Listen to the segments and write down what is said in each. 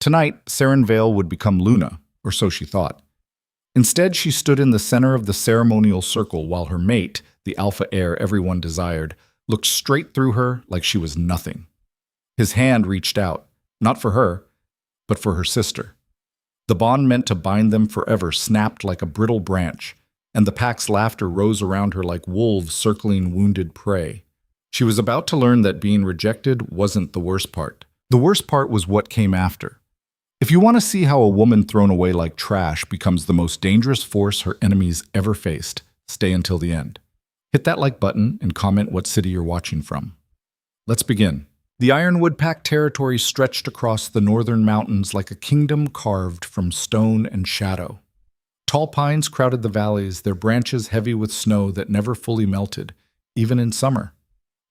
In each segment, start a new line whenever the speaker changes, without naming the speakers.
Tonight, Seren Vale would become Luna, or so she thought. Instead, she stood in the center of the ceremonial circle while her mate, the alpha heir everyone desired, looked straight through her like she was nothing. His hand reached out, not for her, but for her sister. The bond meant to bind them forever snapped like a brittle branch, and the pack's laughter rose around her like wolves circling wounded prey. She was about to learn that being rejected wasn't the worst part. The worst part was what came after. If you want to see how a woman thrown away like trash becomes the most dangerous force her enemies ever faced, stay until the end. Hit that like button and comment what city you're watching from. Let's begin. The Ironwood Pack territory stretched across the northern mountains like a kingdom carved from stone and shadow. Tall pines crowded the valleys, their branches heavy with snow that never fully melted, even in summer.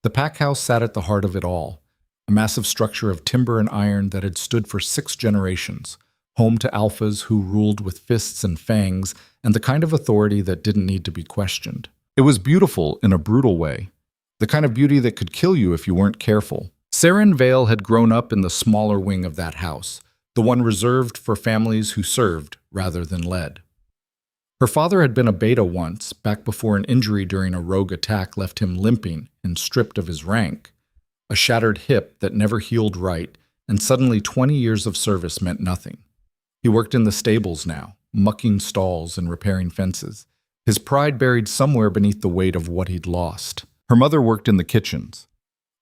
The pack house sat at the heart of it all, a massive structure of timber and iron that had stood for 6 generations, home to alphas who ruled with fists and fangs and the kind of authority that didn't need to be questioned. It was beautiful in a brutal way, the kind of beauty that could kill you if you weren't careful. Seren Vale had grown up in the smaller wing of that house, the one reserved for families who served rather than led. Her father had been a beta once, back before an injury during a rogue attack left him limping and stripped of his rank, a shattered hip that never healed right, and suddenly 20 years of service meant nothing. He worked in the stables now, mucking stalls and repairing fences, his pride buried somewhere beneath the weight of what he'd lost. Her mother worked in the kitchens,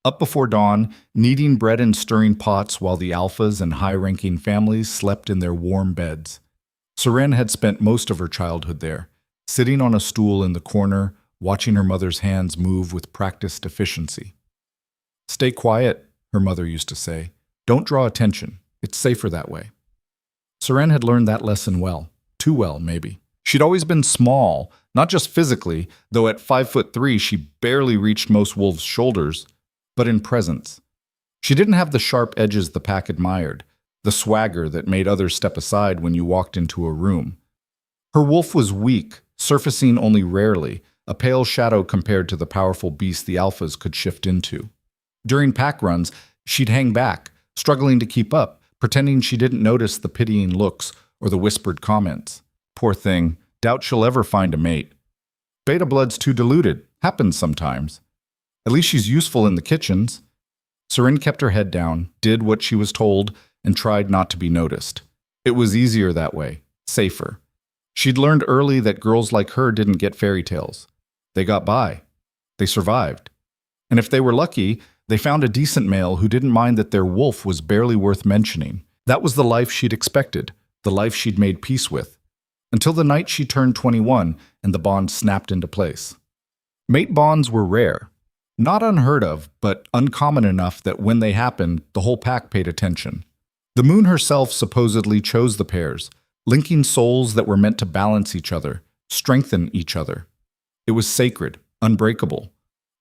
up before dawn, kneading bread and stirring pots while the alphas and high-ranking families slept in their warm beds. Seren had spent most of her childhood there, sitting on a stool in the corner, watching her mother's hands move with practiced efficiency. "Stay quiet," her mother used to say. "Don't draw attention. It's safer that way." Seren had learned that lesson well. Too well, maybe. She'd always been small, not just physically, though at 5'3" she barely reached most wolves' shoulders, but in presence. She didn't have the sharp edges the pack admired, the swagger that made others step aside when you walked into a room. Her wolf was weak, surfacing only rarely, a pale shadow compared to the powerful beast the alphas could shift into. During pack runs, she'd hang back, struggling to keep up, pretending she didn't notice the pitying looks or the whispered comments. "Poor thing, doubt she'll ever find a mate. Beta blood's too diluted, happens sometimes. At least she's useful in the kitchens." Seren kept her head down, did what she was told, and tried not to be noticed. It was easier that way, safer. She'd learned early that girls like her didn't get fairy tales. They got by. They survived. And if they were lucky, they found a decent male who didn't mind that their wolf was barely worth mentioning. That was the life she'd expected, the life she'd made peace with. Until the night she turned 21 and the bond snapped into place. Mate bonds were rare. Not unheard of, but uncommon enough that when they happened, the whole pack paid attention. The moon herself supposedly chose the pairs, linking souls that were meant to balance each other, strengthen each other. It was sacred, unbreakable,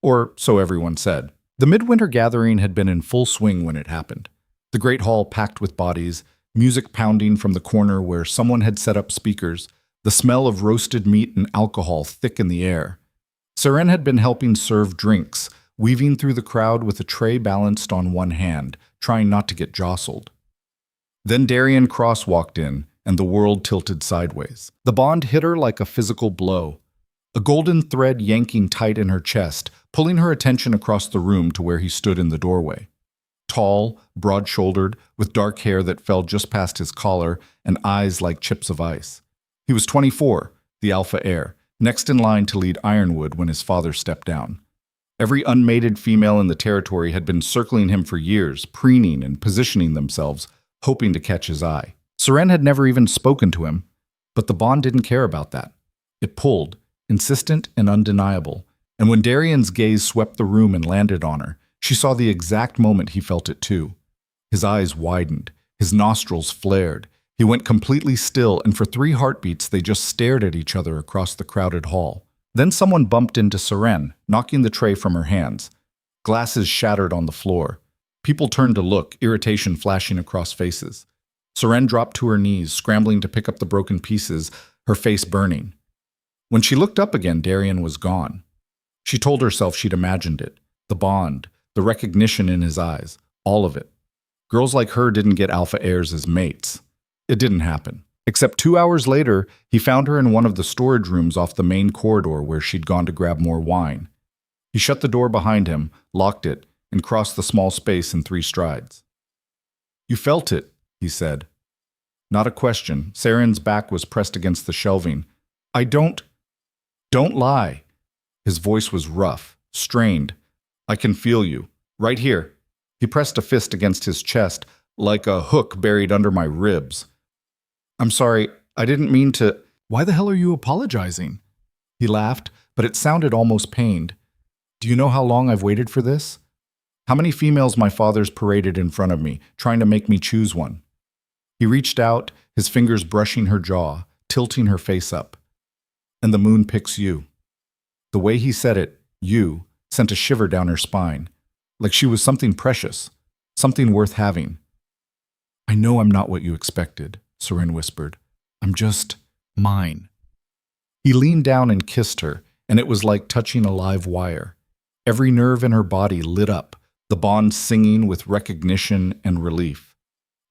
or so everyone said. The midwinter gathering had been in full swing when it happened. The great hall packed with bodies, music pounding from the corner where someone had set up speakers, the smell of roasted meat and alcohol thick in the air. Seren had been helping serve drinks, weaving through the crowd with a tray balanced on one hand, trying not to get jostled. Then Darian Cross walked in, and the world tilted sideways. The bond hit her like a physical blow, a golden thread yanking tight in her chest, pulling her attention across the room to where he stood in the doorway. Tall, broad-shouldered, with dark hair that fell just past his collar and eyes like chips of ice. He was 24, the alpha heir, next in line to lead Ironwood when his father stepped down. Every unmated female in the territory had been circling him for years, preening and positioning themselves, hoping to catch his eye. Seren had never even spoken to him, but the bond didn't care about that. It pulled, insistent and undeniable, and when Darian's gaze swept the room and landed on her, she saw the exact moment he felt it too. His eyes widened, his nostrils flared. He went completely still, and for 3 heartbeats they just stared at each other across the crowded hall. Then someone bumped into Seren, knocking the tray from her hands. Glasses shattered on the floor. People turned to look, irritation flashing across faces. Seren dropped to her knees, scrambling to pick up the broken pieces, her face burning. When she looked up again, Darian was gone. She told herself she'd imagined it. The bond, the recognition in his eyes, all of it. Girls like her didn't get alpha heirs as mates. It didn't happen. Except 2 hours later, he found her in one of the storage rooms off the main corridor where she'd gone to grab more wine. He shut the door behind him, locked it, and crossed the small space in 3 strides. "You felt it," he said. Not a question. Seren's back was pressed against the shelving. Don't lie." His voice was rough, strained. "I can feel you. Right here." He pressed a fist against his chest, like a hook buried under my ribs. "I'm sorry, I didn't mean to." "Why the hell are you apologizing?" He laughed, but it sounded almost pained. "Do you know how long I've waited for this? How many females my father's paraded in front of me, trying to make me choose one?" He reached out, his fingers brushing her jaw, tilting her face up. "And the moon picks you." The way he said it, "you," sent a shiver down her spine, like she was something precious, something worth having. "I know I'm not what you expected," Seren whispered. "I'm just mine." He leaned down and kissed her, and it was like touching a live wire. Every nerve in her body lit up, the bond singing with recognition and relief.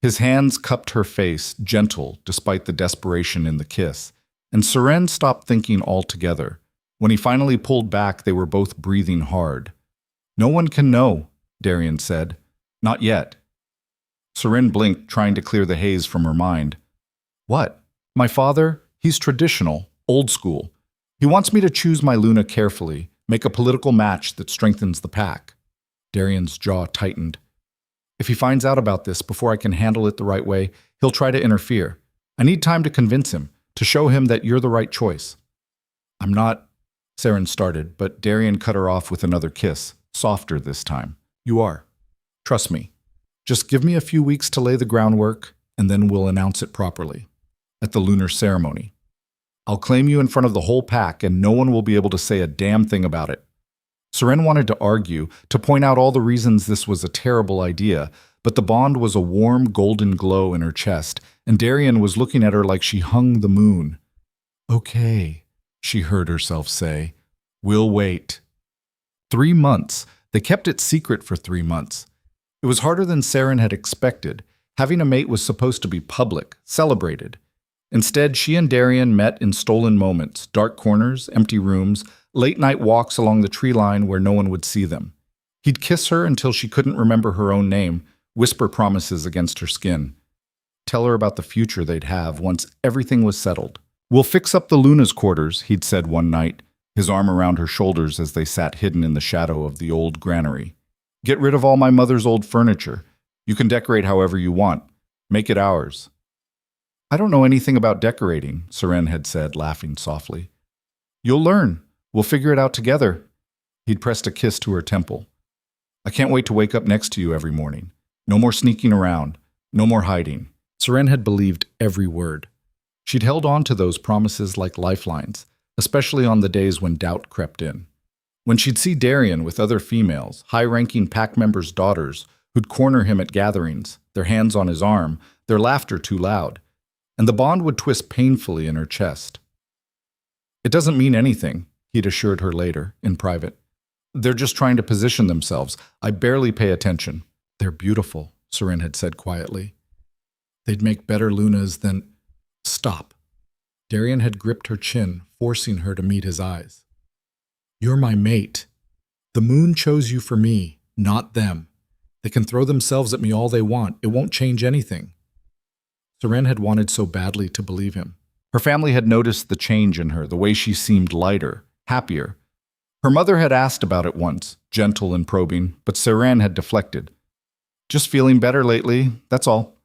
His hands cupped her face, gentle despite the desperation in the kiss, and Seren stopped thinking altogether. When he finally pulled back, they were both breathing hard. "No one can know," Darian said. "Not yet." Seren blinked, trying to clear the haze from her mind. "What?" "My father, he's traditional, old school. He wants me to choose my Luna carefully, make a political match that strengthens the pack." Darian's jaw tightened. "If he finds out about this before I can handle it the right way, he'll try to interfere. I need time to convince him, to show him that you're the right choice." "I'm not," Seren started, but Darian cut her off with another kiss, softer this time. "You are. Trust me. Just give me a few weeks to lay the groundwork, and then we'll announce it properly. At the lunar ceremony. I'll claim you in front of the whole pack, and no one will be able to say a damn thing about it." Seren wanted to argue, to point out all the reasons this was a terrible idea, but the bond was a warm golden glow in her chest, and Darian was looking at her like she hung the moon. "Okay," she heard herself say. "We'll wait." 3 months. They kept it secret for 3 months. It was harder than Seren had expected. Having a mate was supposed to be public, celebrated. Instead, she and Darian met in stolen moments, dark corners, empty rooms, late-night walks along the tree line where no one would see them. He'd kiss her until she couldn't remember her own name, whisper promises against her skin. Tell her about the future they'd have once everything was settled. "We'll fix up the Luna's quarters," he'd said one night, his arm around her shoulders as they sat hidden in the shadow of the old granary. "Get rid of all my mother's old furniture. You can decorate however you want. Make it ours." "I don't know anything about decorating," Seren had said, laughing softly. "You'll learn. We'll figure it out together." He'd pressed a kiss to her temple. "I can't wait to wake up next to you every morning. No more sneaking around. No more hiding." Seren had believed every word. She'd held on to those promises like lifelines, especially on the days when doubt crept in. When she'd see Darian with other females, high-ranking pack members' daughters, who'd corner him at gatherings, their hands on his arm, their laughter too loud, and the bond would twist painfully in her chest. "It doesn't mean anything," he'd assured her later, in private. "They're just trying to position themselves. I barely pay attention." "They're beautiful," Seren had said quietly. "They'd make better Lunas than—" "Stop." Darian had gripped her chin, forcing her to meet his eyes. "You're my mate. The moon chose you for me, not them. They can throw themselves at me all they want. It won't change anything." Seren had wanted so badly to believe him. Her family had noticed the change in her, the way she seemed lighter, happier. Her mother had asked about it once, gentle and probing, but Seren had deflected. "Just feeling better lately, that's all."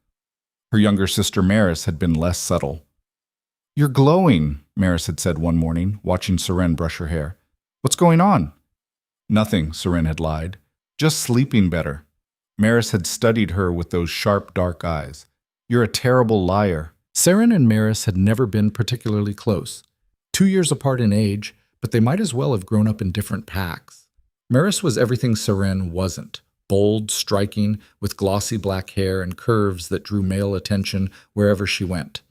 Her younger sister Maris had been less subtle. "You're glowing," Maris had said one morning, watching Seren brush her hair. "What's going on?" "Nothing," Seren had lied. "Just sleeping better." Maris had studied her with those sharp, dark eyes. "You're a terrible liar." Seren and Maris had never been particularly close. 2 years apart in age, but they might as well have grown up in different packs. Maris was everything Seren wasn't. Bold, striking, with glossy black hair and curves that drew male attention wherever she went.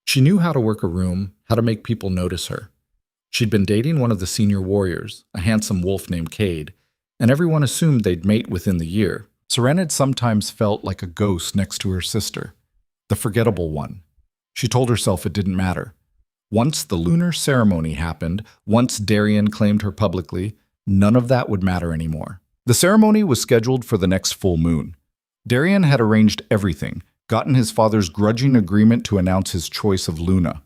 She knew how to work a room, how to make people notice her. She'd been dating one of the senior warriors, a handsome wolf named Cade, and everyone assumed they'd mate within the year. Seren had sometimes felt like a ghost next to her sister, the forgettable one. She told herself it didn't matter. Once the lunar ceremony happened, once Darien claimed her publicly, none of that would matter anymore. The ceremony was scheduled for the next full moon. Darien had arranged everything, gotten his father's grudging agreement to announce his choice of Luna.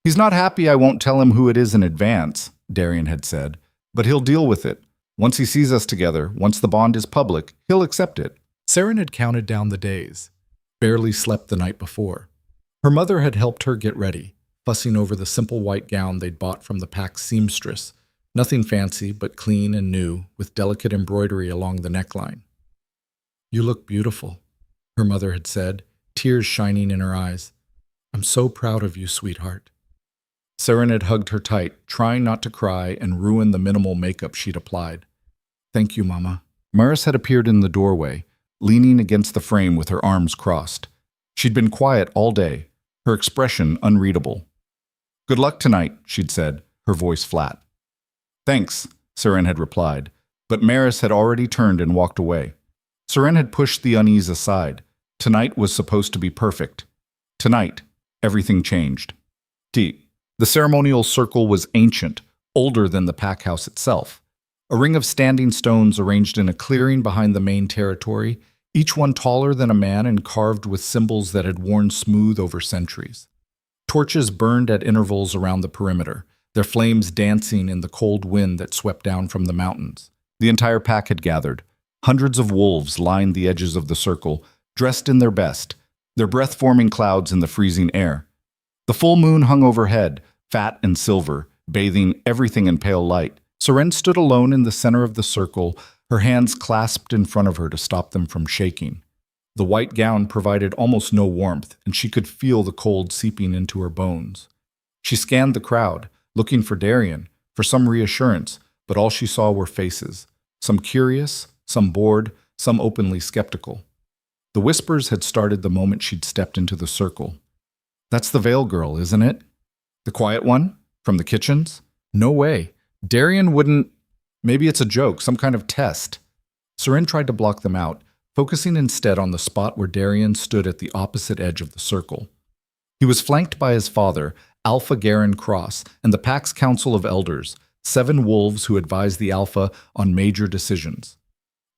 "He's not happy I won't tell him who it is in advance," Darien had said, "but he'll deal with it. Once he sees us together, once the bond is public, he'll accept it." Seren had counted down the days, barely slept the night before. Her mother had helped her get ready, fussing over the simple white gown they'd bought from the pack seamstress. Nothing fancy, but clean and new, with delicate embroidery along the neckline. "You look beautiful," her mother had said, tears shining in her eyes. "I'm so proud of you, sweetheart." Seren had hugged her tight, trying not to cry and ruin the minimal makeup she'd applied. "Thank you, Mama." Maris had appeared in the doorway, leaning against the frame with her arms crossed. She'd been quiet all day, her expression unreadable. "Good luck tonight," she'd said, her voice flat. "Thanks," Seren had replied, but Maris had already turned and walked away. Seren had pushed the unease aside. Tonight was supposed to be perfect. Tonight, everything changed. The ceremonial circle was ancient, older than the pack house itself. A ring of standing stones arranged in a clearing behind the main territory, each one taller than a man and carved with symbols that had worn smooth over centuries. Torches burned at intervals around the perimeter, their flames dancing in the cold wind that swept down from the mountains. The entire pack had gathered. Hundreds of wolves lined the edges of the circle, dressed in their best, their breath-forming clouds in the freezing air. The full moon hung overhead, fat and silver, bathing everything in pale light. Seren stood alone in the center of the circle, her hands clasped in front of her to stop them from shaking. The white gown provided almost no warmth, and she could feel the cold seeping into her bones. She scanned the crowd, looking for Darien, for some reassurance, but all she saw were faces, some curious, some bored, some openly skeptical. The whispers had started the moment she'd stepped into the circle. "That's the Veil girl, isn't it? The quiet one? From the kitchens? No way. Darien wouldn't... Maybe it's a joke, some kind of test." Seren tried to block them out, focusing instead on the spot where Darien stood at the opposite edge of the circle. He was flanked by his father, Alpha Garen Cross, and the Pack's Council of Elders, 7 wolves who advised the Alpha on major decisions.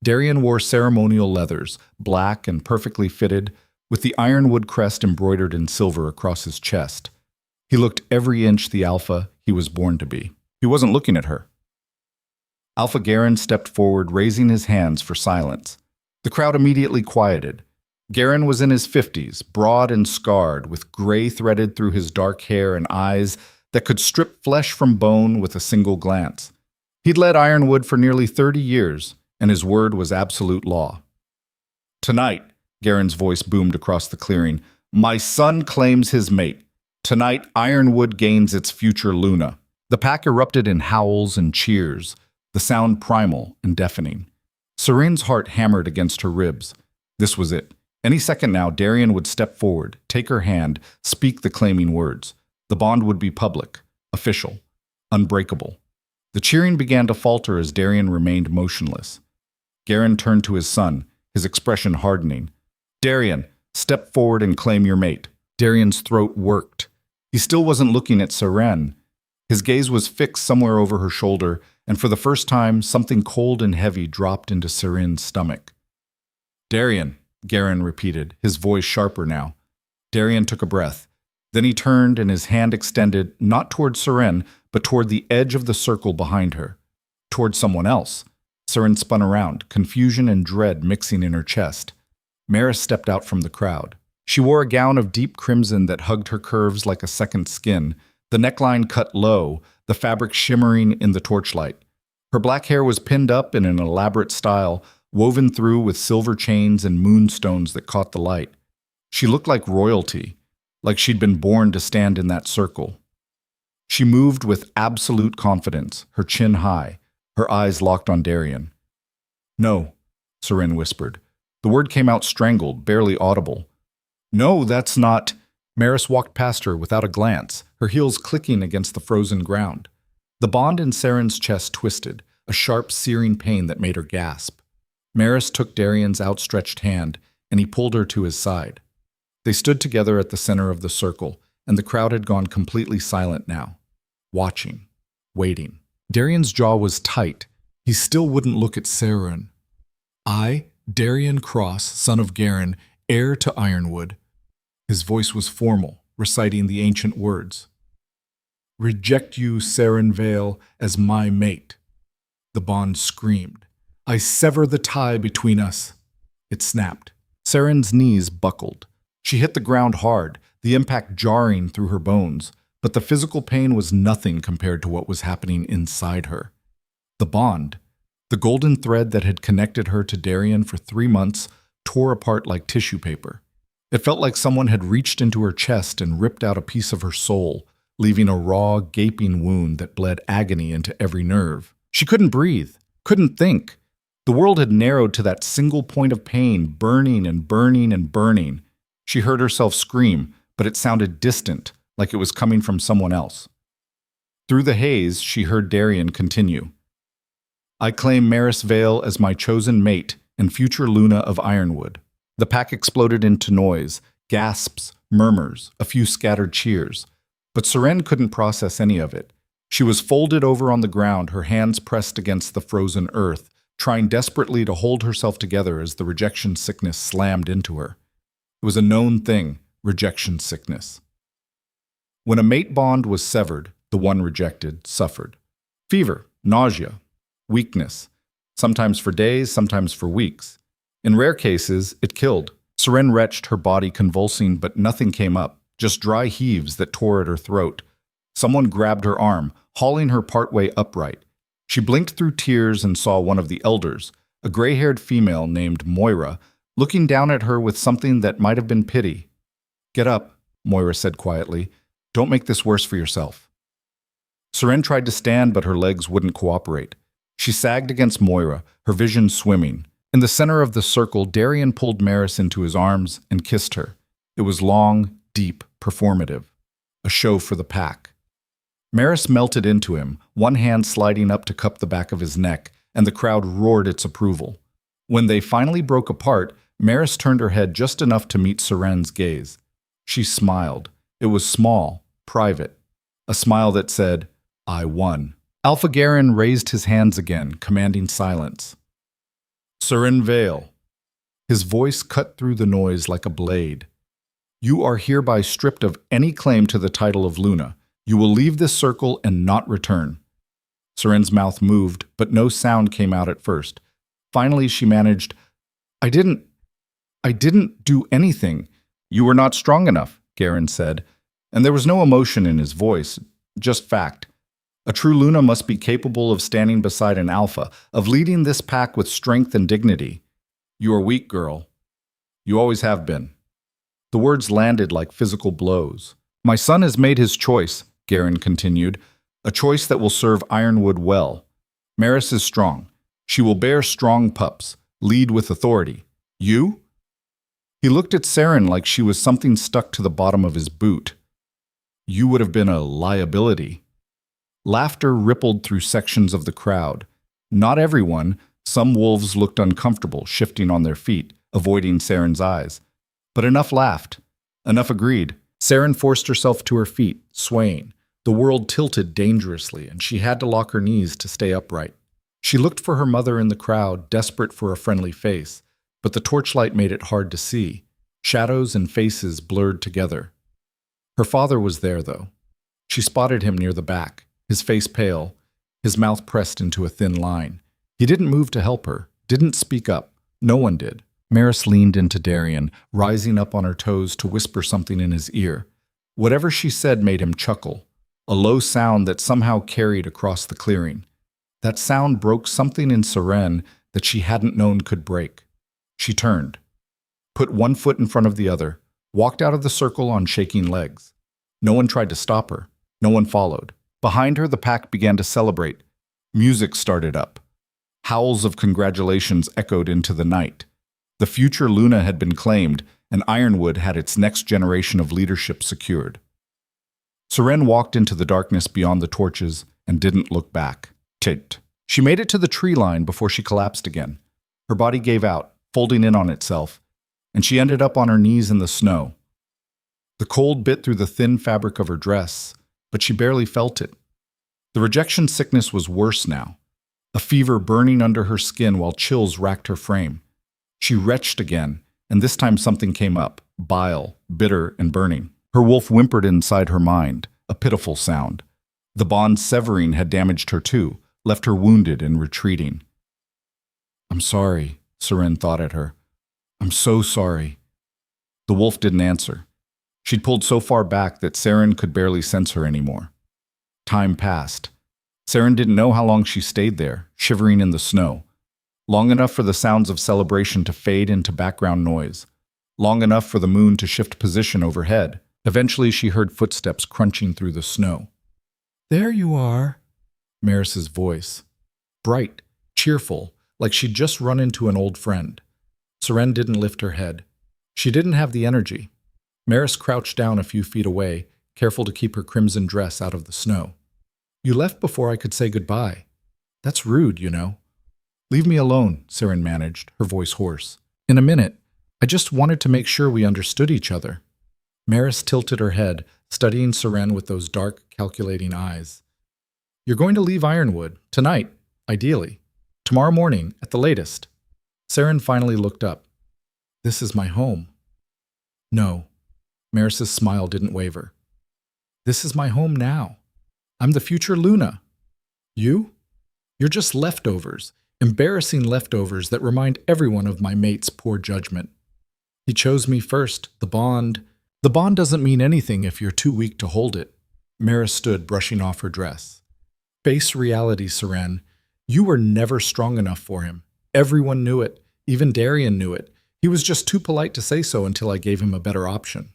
Darien wore ceremonial leathers, black and perfectly fitted, with the ironwood crest embroidered in silver across his chest. He looked every inch the Alpha he was born to be. He wasn't looking at her. Alpha Garen stepped forward, raising his hands for silence. The crowd immediately quieted. Garen was in his 50s, broad and scarred, with gray threaded through his dark hair and eyes that could strip flesh from bone with a single glance. He'd led Ironwood for nearly 30 years, and his word was absolute law. "Tonight," Garen's voice boomed across the clearing, "my son claims his mate. Tonight, Ironwood gains its future Luna." The pack erupted in howls and cheers, the sound primal and deafening. Serene's heart hammered against her ribs. This was it. Any second now, Darien would step forward, take her hand, speak the claiming words. The bond would be public, official, unbreakable. The cheering began to falter as Darien remained motionless. Garen turned to his son, his expression hardening. "Darien, step forward and claim your mate." Darien's throat worked. He still wasn't looking at Seren. His gaze was fixed somewhere over her shoulder, and for the first time, something cold and heavy dropped into Seren's stomach. "Darien," Garen repeated, his voice sharper now. Darien took a breath. Then he turned and his hand extended, not toward Seren, but toward the edge of the circle behind her. Toward someone else. Seren spun around, confusion and dread mixing in her chest. Maris stepped out from the crowd. She wore a gown of deep crimson that hugged her curves like a second skin, the neckline cut low, the fabric shimmering in the torchlight. Her black hair was pinned up in an elaborate style, woven through with silver chains and moonstones that caught the light. She looked like royalty, like she'd been born to stand in that circle. She moved with absolute confidence, her chin high, her eyes locked on Darien. "No," Seren whispered. The word came out strangled, barely audible. "No, that's not..." Maris walked past her without a glance, her heels clicking against the frozen ground. The bond in Seren's chest twisted, a sharp, searing pain that made her gasp. Maris took Darian's outstretched hand, and he pulled her to his side. They stood together at the center of the circle, and the crowd had gone completely silent now. Watching. Waiting. Darian's jaw was tight. He still wouldn't look at Seren. I, Darian Cross, son of Garen, heir to Ironwood. His voice was formal, reciting the ancient words. Reject you, Seren Vale, as my mate. The bond screamed. I sever the tie between us. It snapped. Seren's knees buckled. She hit the ground hard, the impact jarring through her bones, but the physical pain was nothing compared to what was happening inside her. The bond, the golden thread that had connected her to Darian for 3 months, tore apart like tissue paper. It felt like someone had reached into her chest and ripped out a piece of her soul, leaving a raw, gaping wound that bled agony into every nerve. She couldn't breathe, couldn't think. The world had narrowed to that single point of pain, burning and burning and burning. She heard herself scream, but it sounded distant, like it was coming from someone else. Through the haze, she heard Darian continue. I claim Maris Vale as my chosen mate and future Luna of Ironwood. The pack exploded into noise, gasps, murmurs, a few scattered cheers. But Seren couldn't process any of it. She was folded over on the ground, her hands pressed against the frozen earth, trying desperately to hold herself together as the rejection sickness slammed into her. It was a known thing, rejection sickness. When a mate bond was severed, the one rejected suffered. Fever, nausea, weakness, sometimes for days, sometimes for weeks. In rare cases, it killed. Seren retched, her body convulsing, but nothing came up, just dry heaves that tore at her throat. Someone grabbed her arm, hauling her partway upright. She blinked through tears and saw one of the elders, a gray-haired female named Moira, looking down at her with something that might have been pity. Get up, Moira said quietly. Don't make this worse for yourself. Seren tried to stand, but her legs wouldn't cooperate. She sagged against Moira, her vision swimming. In the center of the circle, Darian pulled Maris into his arms and kissed her. It was long, deep, performative. A show for the pack. Maris melted into him, one hand sliding up to cup the back of his neck, and the crowd roared its approval. When they finally broke apart, Maris turned her head just enough to meet Seren's gaze. She smiled. It was small, private. A smile that said, I won. Alpha Garen raised his hands again, commanding silence. Seren Vale. His voice cut through the noise like a blade. You are hereby stripped of any claim to the title of Luna. You will leave this circle and not return. Seren's mouth moved, but no sound came out at first. Finally, she managed, I didn't do anything. You were not strong enough, Garen said, and there was no emotion in his voice, just fact. A true Luna must be capable of standing beside an alpha, of leading this pack with strength and dignity. You are weak, girl. You always have been. The words landed like physical blows. My son has made his choice, Garen continued, a choice that will serve Ironwood well. Maris is strong. She will bear strong pups, lead with authority. You? He looked at Seren like she was something stuck to the bottom of his boot. You would have been a liability. Laughter rippled through sections of the crowd. Not everyone. Some wolves looked uncomfortable, shifting on their feet, avoiding Seren's eyes. But enough laughed. Enough agreed. Seren forced herself to her feet, swaying. The world tilted dangerously, and she had to lock her knees to stay upright. She looked for her mother in the crowd, desperate for a friendly face, but the torchlight made it hard to see. Shadows and faces blurred together. Her father was there, though. She spotted him near the back, his face pale, his mouth pressed into a thin line. He didn't move to help her, didn't speak up. No one did. Maris leaned into Darian, rising up on her toes to whisper something in his ear. Whatever she said made him chuckle, a low sound that somehow carried across the clearing. That sound broke something in Seren that she hadn't known could break. She turned, put one foot in front of the other, walked out of the circle on shaking legs. No one tried to stop her. No one followed. Behind her, the pack began to celebrate. Music started up. Howls of congratulations echoed into the night. The future Luna had been claimed, and Ironwood had its next generation of leadership secured. Seren walked into the darkness beyond the torches and didn't look back. She made it to the tree line before she collapsed again. Her body gave out, folding in on itself, and she ended up on her knees in the snow. The cold bit through the thin fabric of her dress, but she barely felt it. The rejection sickness was worse now, a fever burning under her skin while chills racked her frame. She retched again, and this time something came up, bile, bitter and burning. Her wolf whimpered inside her mind, a pitiful sound. The bond severing had damaged her too, left her wounded and retreating. "I'm sorry," Seren thought at her. "I'm so sorry." The wolf didn't answer. She'd pulled so far back that Seren could barely sense her anymore. Time passed. Seren didn't know how long she stayed there, shivering in the snow. Long enough for the sounds of celebration to fade into background noise. Long enough for the moon to shift position overhead. Eventually she heard footsteps crunching through the snow. "There you are," Maris's voice. Bright, cheerful, like she'd just run into an old friend. Seren didn't lift her head. She didn't have the energy. Maris crouched down a few feet away, careful to keep her crimson dress out of the snow. "You left before I could say goodbye. That's rude, you know." "Leave me alone," Seren managed, her voice hoarse. "In a minute. I just wanted to make sure we understood each other." Maris tilted her head, studying Seren with those dark, calculating eyes. "You're going to leave Ironwood, tonight, ideally. Tomorrow morning, at the latest." Seren finally looked up. "This is my home." "No." Maris's smile didn't waver. "This is my home now. I'm the future Luna. You? You're just leftovers, embarrassing leftovers that remind everyone of my mate's poor judgment. He chose me first, the bond. The bond doesn't mean anything if you're too weak to hold it." Maris stood, brushing off her dress. "Face reality, Seren. You were never strong enough for him. Everyone knew it. Even Darien knew it. He was just too polite to say so until I gave him a better option.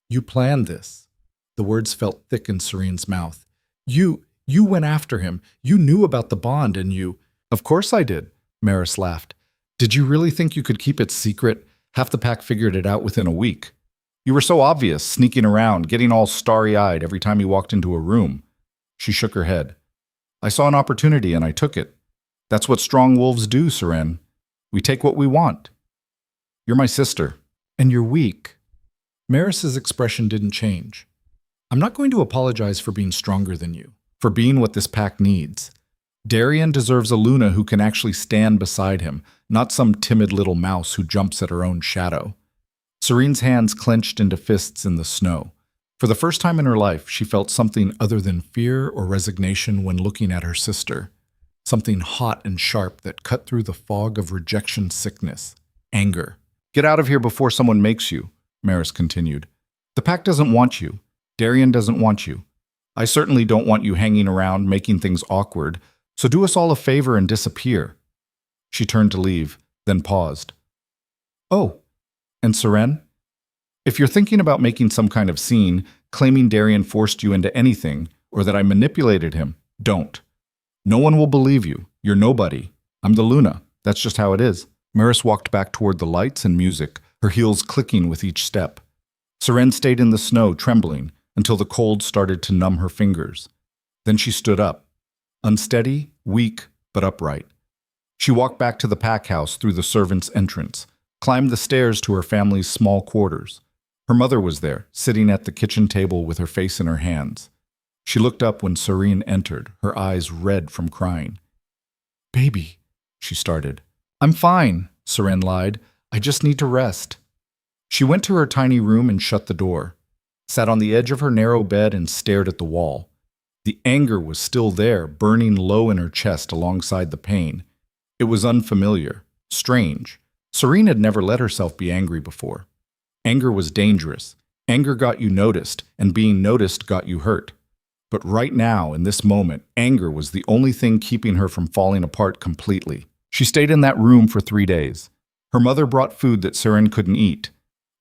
You planned this." The words felt thick in Seren's mouth. You went after him. You knew about the bond and you—" "Of course I did," Maris laughed. "Did you really think you could keep it secret? Half the pack figured it out within a week. You were so obvious, sneaking around, getting all starry-eyed every time you walked into a room." She shook her head. "I saw an opportunity and I took it. That's what strong wolves do, Seren. We take what we want. You're my sister, and you're weak." Maris's expression didn't change. "I'm not going to apologize for being stronger than you, for being what this pack needs. Darien deserves a Luna who can actually stand beside him, not some timid little mouse who jumps at her own shadow." Seren's hands clenched into fists in the snow. For the first time in her life, she felt something other than fear or resignation when looking at her sister. Something hot and sharp that cut through the fog of rejection sickness. Anger. "Get out of here before someone makes you," Maris continued. "The pack doesn't want you. Darien doesn't want you. I certainly don't want you hanging around, making things awkward, so do us all a favor and disappear." She turned to leave, then paused. "Oh, and Seren? If you're thinking about making some kind of scene, claiming Darien forced you into anything, or that I manipulated him, don't. No one will believe you. You're nobody. I'm the Luna. That's just how it is." Maris walked back toward the lights and music, her heels clicking with each step. Seren stayed in the snow, trembling, until the cold started to numb her fingers. Then she stood up. Unsteady, weak, but upright. She walked back to the pack house through the servants' entrance, climbed the stairs to her family's small quarters. Her mother was there, sitting at the kitchen table with her face in her hands. She looked up when Seren entered, her eyes red from crying. "Baby," she started. "I'm fine," Seren lied. "I just need to rest." She went to her tiny room and shut the door, sat on the edge of her narrow bed and stared at the wall. The anger was still there, burning low in her chest alongside the pain. It was unfamiliar, strange. Seren had never let herself be angry before. Anger was dangerous. Anger got you noticed, and being noticed got you hurt. But right now, in this moment, anger was the only thing keeping her from falling apart completely. She stayed in that room for 3 days. Her mother brought food that Seren couldn't eat.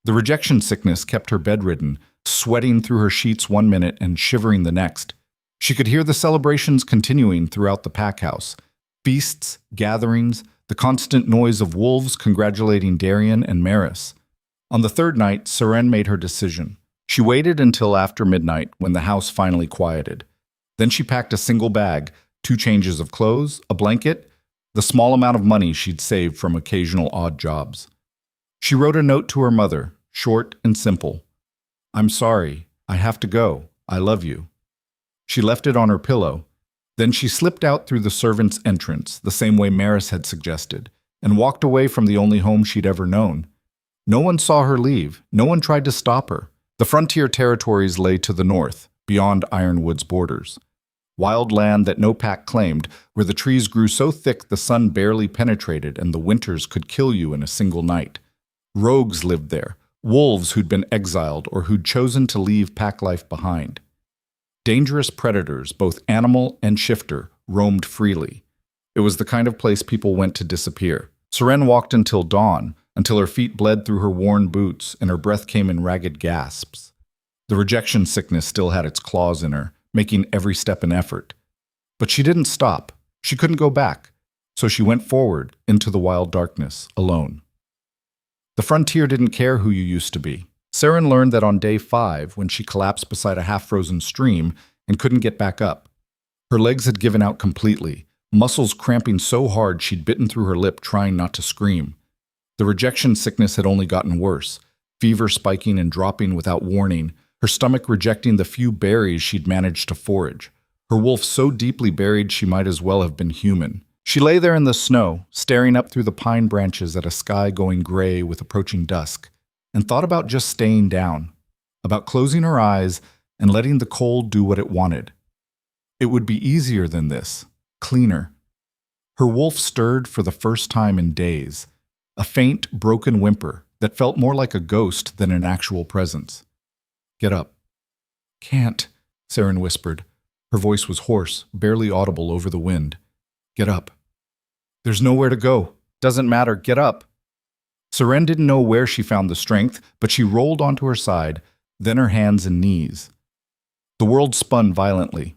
The rejection sickness kept her bedridden, sweating through her sheets 1 minute and shivering the next. She could hear the celebrations continuing throughout the pack house. Feasts, gatherings, the constant noise of wolves congratulating Darien and Maris. On the 3rd night, Seren made her decision. She waited until after midnight when the house finally quieted. Then she packed a single bag, 2 changes of clothes, a blanket, the small amount of money she'd saved from occasional odd jobs. She wrote a note to her mother, short and simple. "I'm sorry. I have to go. I love you." She left it on her pillow. Then she slipped out through the servants' entrance, the same way Maris had suggested, and walked away from the only home she'd ever known. No one saw her leave. No one tried to stop her. The frontier territories lay to the north, beyond Ironwood's borders. Wild land that no pack claimed, where the trees grew so thick the sun barely penetrated and the winters could kill you in a single night. Rogues lived there, wolves who'd been exiled or who'd chosen to leave pack life behind. Dangerous predators, both animal and shifter, roamed freely. It was the kind of place people went to disappear. Seren walked until dawn, until her feet bled through her worn boots and her breath came in ragged gasps. The rejection sickness still had its claws in her, making every step an effort. But she didn't stop. She couldn't go back. So she went forward into the wild darkness, alone. The frontier didn't care who you used to be. Seren learned that on day 5, when she collapsed beside a half-frozen stream and couldn't get back up. Her legs had given out completely, muscles cramping so hard she'd bitten through her lip trying not to scream. The rejection sickness had only gotten worse, fever spiking and dropping without warning, her stomach rejecting the few berries she'd managed to forage. Her wolf so deeply buried she might as well have been human. She lay there in the snow, staring up through the pine branches at a sky going gray with approaching dusk, and thought about just staying down, about closing her eyes and letting the cold do what it wanted. It would be easier than this, cleaner. Her wolf stirred for the first time in days, a faint, broken whimper that felt more like a ghost than an actual presence. "Get up." "Can't," Seren whispered. Her voice was hoarse, barely audible over the wind. "Get up." "There's nowhere to go. Doesn't matter. Get up." Seren didn't know where she found the strength, but she rolled onto her side, then her hands and knees. The world spun violently.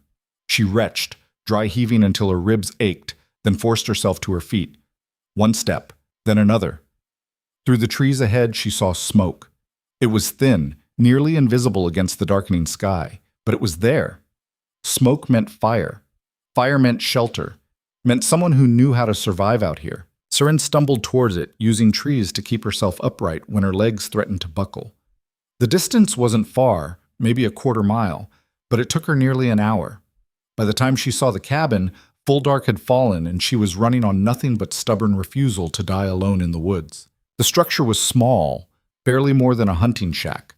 She retched, dry heaving until her ribs ached, then forced herself to her feet. One step, then another. Through the trees ahead, she saw smoke. It was thin, nearly invisible against the darkening sky, but it was there. Smoke meant fire. Fire meant shelter, meant someone who knew how to survive out here. Seren stumbled towards it, using trees to keep herself upright when her legs threatened to buckle. The distance wasn't far, maybe a quarter mile, but it took her nearly an hour. By the time she saw the cabin, full dark had fallen and she was running on nothing but stubborn refusal to die alone in the woods. The structure was small, barely more than a hunting shack.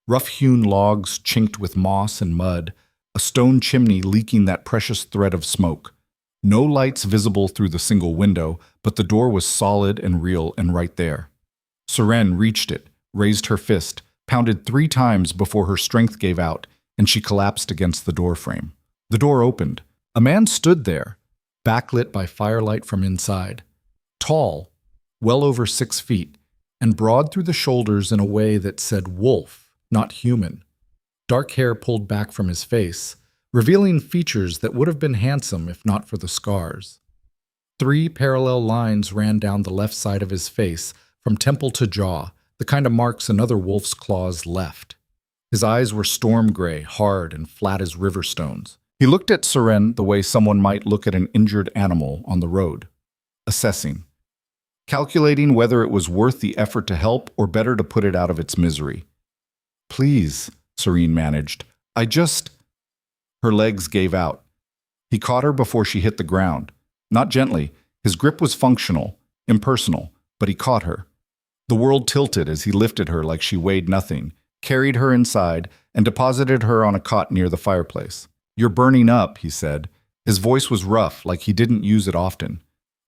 Rough-hewn logs chinked with moss and mud, a stone chimney leaking that precious thread of smoke. No lights visible through the single window, but the door was solid and real and right there. Seren reached it, raised her fist, pounded 3 times before her strength gave out, and she collapsed against the doorframe. The door opened. A man stood there, backlit by firelight from inside. Tall, well over 6 feet, and broad through the shoulders in a way that said wolf, not human. Dark hair pulled back from his face, revealing features that would have been handsome if not for the scars. 3 parallel lines ran down the left side of his face, from temple to jaw, the kind of marks another wolf's claws left. His eyes were storm gray, hard and flat as river stones. He looked at Seren the way someone might look at an injured animal on the road, assessing, calculating whether it was worth the effort to help or better to put it out of its misery. "Please," Seren managed. "I just—" Her legs gave out. He caught her before she hit the ground. Not gently. His grip was functional, impersonal, but he caught her. The world tilted as he lifted her like she weighed nothing, carried her inside, and deposited her on a cot near the fireplace. "You're burning up," he said. His voice was rough, like he didn't use it often.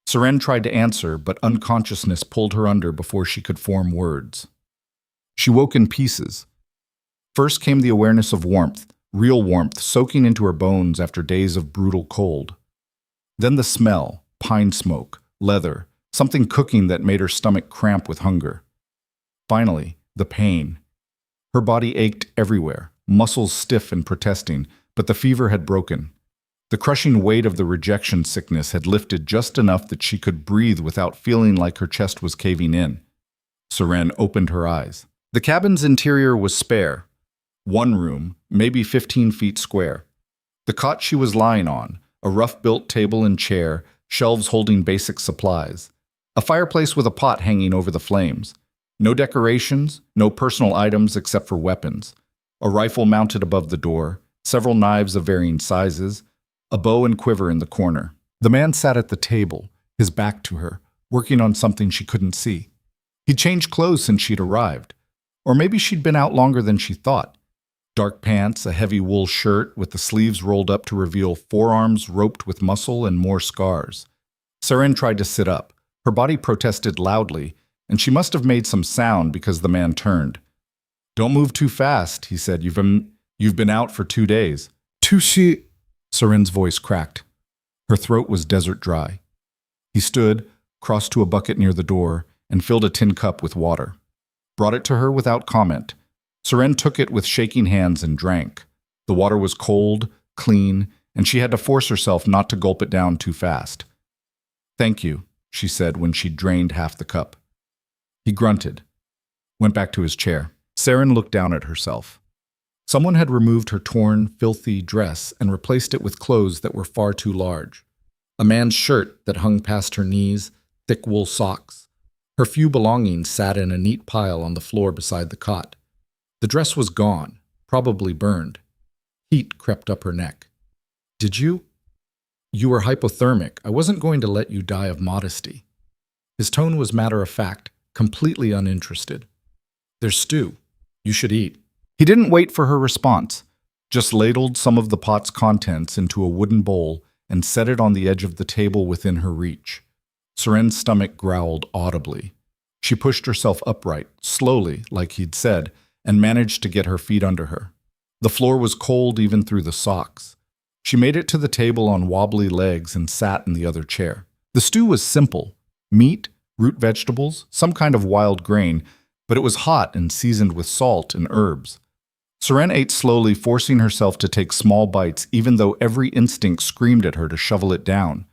Seren tried to answer, but unconsciousness pulled her under before she could form words. She woke in pieces. First came the awareness of warmth, real warmth soaking into her bones after days of brutal cold. Then the smell, pine smoke, leather, something cooking that made her stomach cramp with hunger. Finally, the pain. Her body ached everywhere, muscles stiff and protesting, but the fever had broken. The crushing weight of the rejection sickness had lifted just enough that she could breathe without feeling like her chest was caving in. Seren opened her eyes. The cabin's interior was spare. 1 room, maybe 15 feet square. The cot she was lying on, a rough-built table and chair, shelves holding basic supplies, a fireplace with a pot hanging over the flames, no decorations, no personal items except for weapons, a rifle mounted above the door, several knives of varying sizes, a bow and quiver in the corner. The man sat at the table, his back to her, working on something she couldn't see. He'd changed clothes since she'd arrived. Or maybe she'd been out longer than she thought. Dark pants, a heavy wool shirt with the sleeves rolled up to reveal forearms roped with muscle and more scars. Seren tried to sit up. Her body protested loudly, and she must have made some sound because the man turned. "Don't move too fast," he said. You've been out for 2 days." "Tushi," Seren's voice cracked. Her throat was desert dry. He stood, crossed to a bucket near the door, and filled a tin cup with water. Brought it to her without comment. Seren took it with shaking hands and drank. The water was cold, clean, and she had to force herself not to gulp it down too fast. "Thank you," she said when she'd drained half the cup. He grunted, went back to his chair. Seren looked down at herself. Someone had removed her torn, filthy dress and replaced it with clothes that were far too large. A man's shirt that hung past her knees, thick wool socks. Her few belongings sat in a neat pile on the floor beside the cot. The dress was gone, probably burned. Heat crept up her neck. "Did you? You were hypothermic. I wasn't going to let you die of modesty." His tone was matter-of-fact, completely uninterested. "There's stew. You should eat." He didn't wait for her response, just ladled some of the pot's contents into a wooden bowl and set it on the edge of the table within her reach. Seren's stomach growled audibly. She pushed herself upright, slowly, like he'd said, and managed to get her feet under her. The floor was cold even through the socks. She made it to the table on wobbly legs and sat in the other chair. The stew was simple: meat, root vegetables, some kind of wild grain, but it was hot and seasoned with salt and herbs. Seren ate slowly, forcing herself to take small bites even though every instinct screamed at her to shovel it down.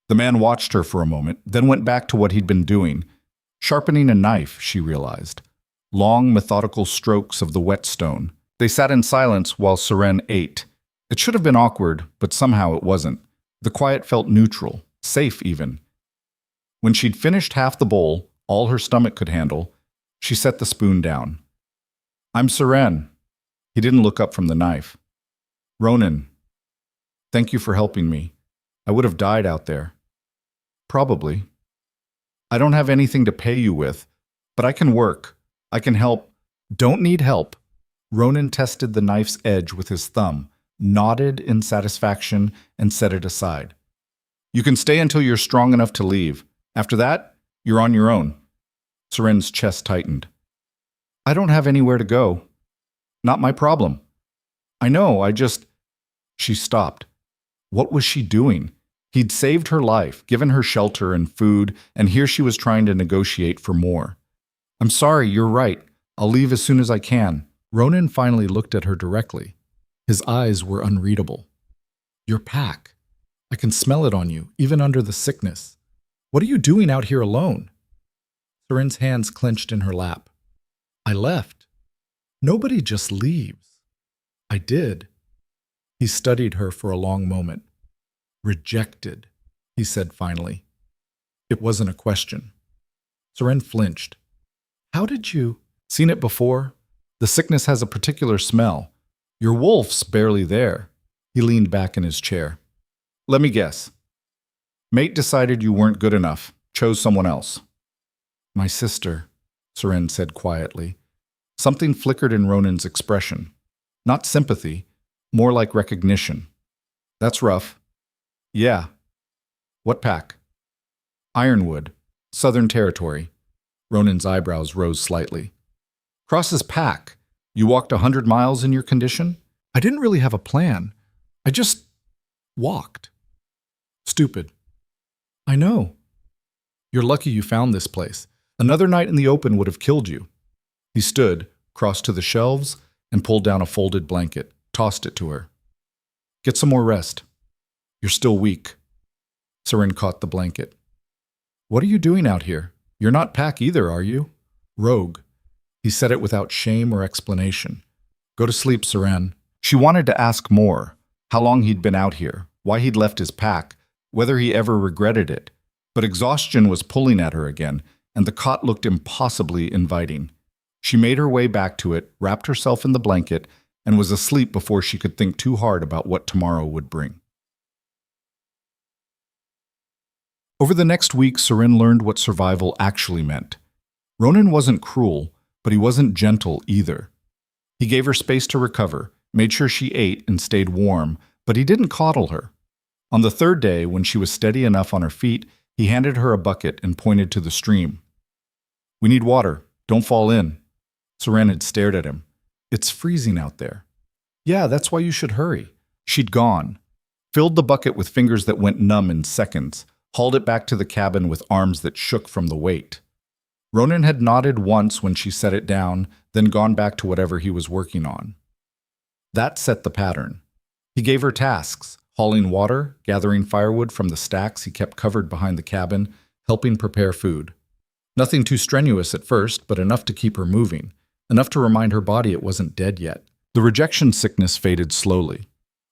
The man watched her for a moment, then went back to what he'd been doing. Sharpening a knife, she realized. Long, methodical strokes of the whetstone. They sat in silence while Seren ate. It should have been awkward, but somehow it wasn't. The quiet felt neutral, safe even. When she'd finished half the bowl, all her stomach could handle, she set the spoon down. "I'm Seren." He didn't look up from the knife. "Ronan, thank you for helping me. I would have died out there." "Probably. I don't have anything to pay you with, but I can work. I can help." "Don't need help." Ronan tested the knife's edge with his thumb, nodded in satisfaction, and set it aside. "You can stay until you're strong enough to leave. After that, you're on your own." Seren's chest tightened. "I don't have anywhere to go." "Not my problem." "I know, I just—" She stopped. What was she doing? He'd saved her life, given her shelter and food, and here she was trying to negotiate for more. "I'm sorry, you're right. I'll leave as soon as I can." Ronan finally looked at her directly. His eyes were unreadable. "Your pack. I can smell it on you, even under the sickness. What are you doing out here alone?" Seren's hands clenched in her lap. "I left. Nobody just leaves." "I did." He studied her for a long moment. "Rejected," he said finally. It wasn't a question. Seren flinched. "How did you—" "Seen it before? The sickness has a particular smell. Your wolf's barely there." He leaned back in his chair. "Let me guess. Mate decided you weren't good enough, chose someone else." "My sister," Seren said quietly. Something flickered in Ronan's expression. Not sympathy, more like recognition. "That's rough." "Yeah." "What pack?" "Ironwood, Southern Territory." Ronan's eyebrows rose slightly. "Cross's pack. You walked 100 miles in your condition?" "I didn't really have a plan. I just walked." "Stupid." "I know." "You're lucky you found this place. Another night in the open would have killed you." He stood, crossed to the shelves, and pulled down a folded blanket, tossed it to her. "Get some more rest. You're still weak." Seren caught the blanket. "What are you doing out here? You're not pack either, are you?" "Rogue." He said it without shame or explanation. "Go to sleep, Seren." She wanted to ask more. How long he'd been out here, why he'd left his pack, whether he ever regretted it. But exhaustion was pulling at her again, and the cot looked impossibly inviting. She made her way back to it, wrapped herself in the blanket, and was asleep before she could think too hard about what tomorrow would bring. Over the next week, Seren learned what survival actually meant. Ronan wasn't cruel, but he wasn't gentle either. He gave her space to recover, made sure she ate and stayed warm, but he didn't coddle her. On the third day, when she was steady enough on her feet, he handed her a bucket and pointed to the stream. "We need water. Don't fall in." Seren had stared at him. "It's freezing out there." "Yeah, that's why you should hurry." She'd gone, filled the bucket with fingers that went numb in seconds, hauled it back to the cabin with arms that shook from the weight. Ronan had nodded once when she set it down, then gone back to whatever he was working on. That set the pattern. He gave her tasks, hauling water, gathering firewood from the stacks he kept covered behind the cabin, helping prepare food. Nothing too strenuous at first, but enough to keep her moving, enough to remind her body it wasn't dead yet. The rejection sickness faded slowly.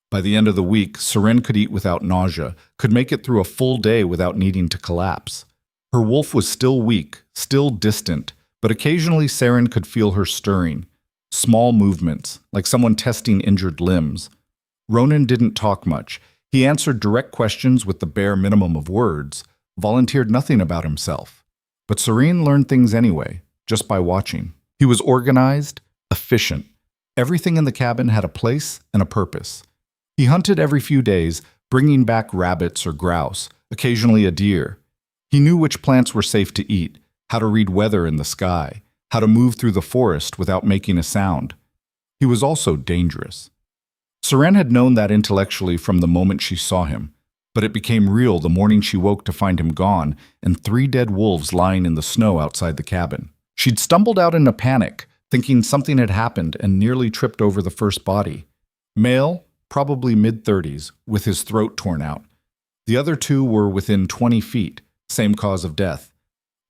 By the end of the week, Seren could eat without nausea, could make it through a full day without needing to collapse. Her wolf was still weak, still distant, but occasionally Seren could feel her stirring. Small movements, like someone testing injured limbs. Ronan didn't talk much. He answered direct questions with the bare minimum of words, volunteered nothing about himself. But Seren learned things anyway, just by watching. He was organized, efficient. Everything in the cabin had a place and a purpose. He hunted every few days, bringing back rabbits or grouse, occasionally a deer. He knew which plants were safe to eat, how to read weather in the sky, how to move through the forest without making a sound. He was also dangerous. Seren had known that intellectually from the moment she saw him, but it became real the morning she woke to find him gone and 3 dead wolves lying in the snow outside the cabin. She'd stumbled out in a panic, thinking something had happened, and nearly tripped over the first body. Male, probably mid-30s, with his throat torn out. The other 2 were within 20 feet, same cause of death.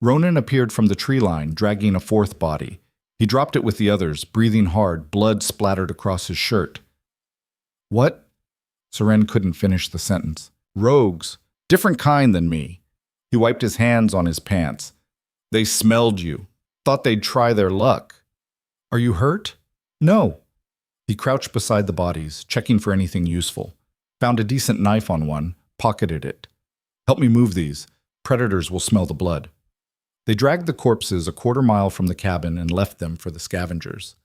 Ronan appeared from the tree line, dragging a 4th body. He dropped it with the others, breathing hard, blood splattered across his shirt. "What?" Seren couldn't finish the sentence. "Rogues. Different kind than me." He wiped his hands on his pants. "They smelled you. Thought they'd try their luck." "Are you hurt?" "No." He crouched beside the bodies, checking for anything useful. Found a decent knife on one, pocketed it. "Help me move these. Predators will smell the blood." They dragged the corpses a quarter mile from the cabin and left them for the scavengers.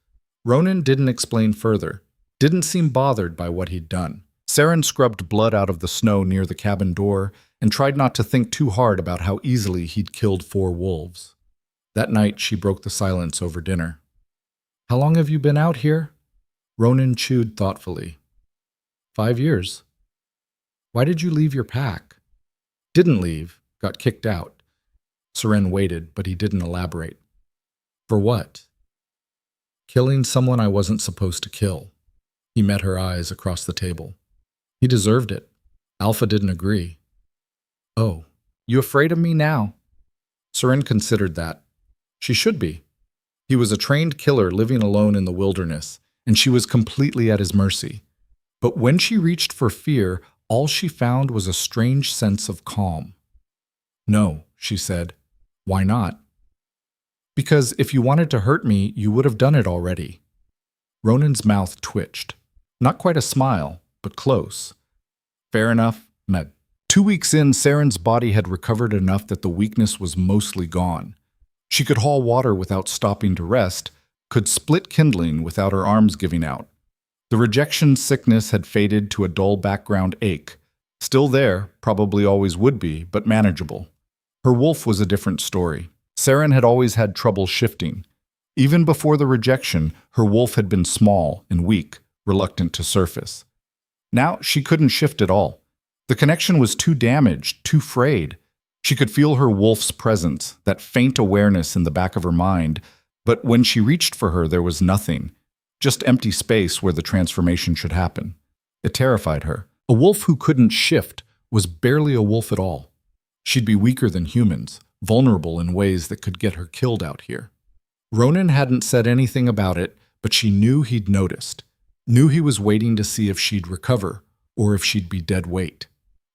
Ronan didn't explain further, didn't seem bothered by what he'd done. Seren scrubbed blood out of the snow near the cabin door and tried not to think too hard about how easily he'd killed 4 wolves. That night, she broke the silence over dinner. "How long have you been out here?" Ronan chewed thoughtfully. 5 years. "Why did you leave your pack?" "Didn't leave, got kicked out." Seren waited, but he didn't elaborate. "For what?" "Killing someone I wasn't supposed to kill." He met her eyes across the table. "He deserved it. Alpha didn't agree." "Oh, you afraid of me now?" Seren considered that. She should be. He was a trained killer living alone in the wilderness, and she was completely at his mercy. But when she reached for fear, all she found was a strange sense of calm. "No," she said. "Why not?" "Because if you wanted to hurt me, you would have done it already." Ronan's mouth twitched. Not quite a smile, but close. "Fair enough, Meg." 2 weeks in, Seren's body had recovered enough that the weakness was mostly gone. She could haul water without stopping to rest, could split kindling without her arms giving out. The rejection sickness had faded to a dull background ache. Still there, probably always would be, but manageable. Her wolf was a different story. Seren had always had trouble shifting. Even before the rejection, her wolf had been small and weak, reluctant to surface. Now she couldn't shift at all. The connection was too damaged, too frayed. She could feel her wolf's presence, that faint awareness in the back of her mind, but when she reached for her, there was nothing, just empty space where the transformation should happen. It terrified her. A wolf who couldn't shift was barely a wolf at all. She'd be weaker than humans, vulnerable in ways that could get her killed out here. Ronan hadn't said anything about it, but she knew he'd noticed, knew he was waiting to see if she'd recover, or if she'd be dead weight.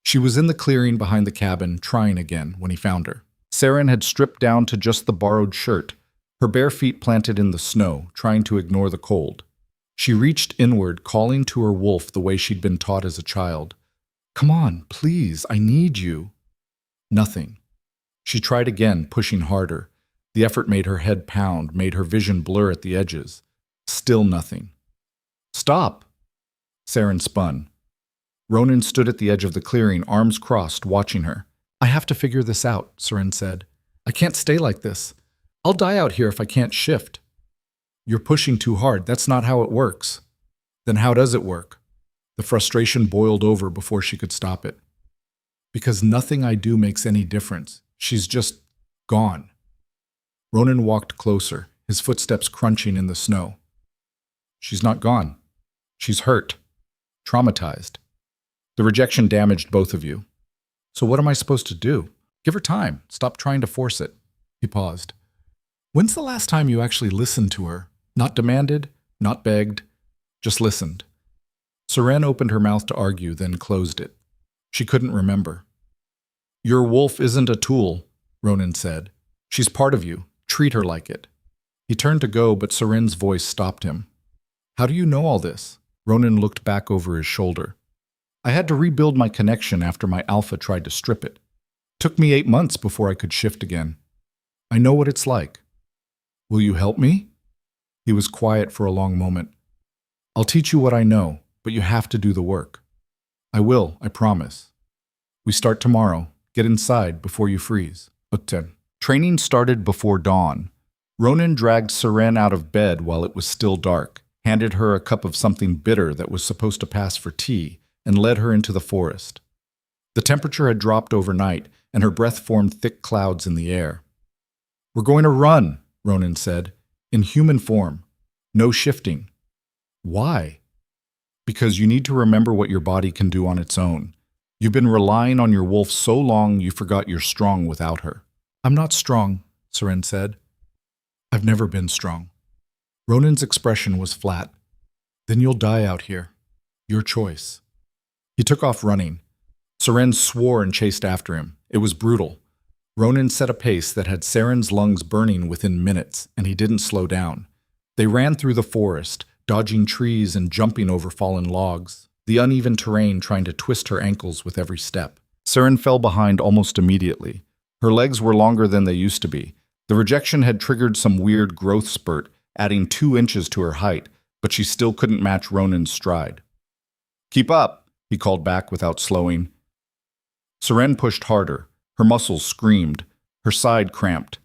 She was in the clearing behind the cabin, trying again, when he found her. Seren had stripped down to just the borrowed shirt, her bare feet planted in the snow, trying to ignore the cold. She reached inward, calling to her wolf the way she'd been taught as a child. "Come on, please, I need you." Nothing. She tried again, pushing harder. The effort made her head pound, made her vision blur at the edges. Still nothing. "Stop!" Seren spun. Ronan stood at the edge of the clearing, arms crossed, watching her. "I have to figure this out," Seren said. "I can't stay like this. I'll die out here if I can't shift." "You're pushing too hard. That's not how it works." "Then how does it work?" The frustration boiled over before she could stop it. "Because nothing I do makes any difference. She's just gone." Ronan walked closer, his footsteps crunching in the snow. "She's not gone. She's hurt. Traumatized. The rejection damaged both of you. So what am I supposed to do? Give her time. Stop trying to force it." He paused. "When's the last time you actually listened to her? Not demanded, not begged, just listened." Seren opened her mouth to argue, then closed it. She couldn't remember. "Your wolf isn't a tool," Ronan said. "She's part of you. Treat her like it." He turned to go, but Seren's voice stopped him. "How do you know all this?" Ronan looked back over his shoulder. "I had to rebuild my connection after my alpha tried to strip it. Took me 8 months before I could shift again. I know what it's like. Will you help me?" He was quiet for a long moment. "I'll teach you what I know, but you have to do the work." "I will, I promise. We start tomorrow. Get inside before you freeze." Training started before dawn. Ronan dragged Seren out of bed while it was still dark, handed her a cup of something bitter that was supposed to pass for tea, and led her into the forest. The temperature had dropped overnight, and her breath formed thick clouds in the air. "We're going to run," Ronan said, "in human form. No shifting." "Why?" "Because you need to remember what your body can do on its own. You've been relying on your wolf so long you forgot you're strong without her." "I'm not strong," Seren said. "I've never been strong." Ronan's expression was flat. "Then you'll die out here. Your choice." He took off running. Seren swore and chased after him. It was brutal. Ronan set a pace that had Seren's lungs burning within minutes, and he didn't slow down. They ran through the forest, dodging trees and jumping over fallen logs, the uneven terrain trying to twist her ankles with every step. Seren fell behind almost immediately. Her legs were longer than they used to be. The rejection had triggered some weird growth spurt, adding 2 inches to her height, but she still couldn't match Ronan's stride. "Keep up," he called back without slowing. Seren pushed harder. Her muscles screamed. Her side cramped.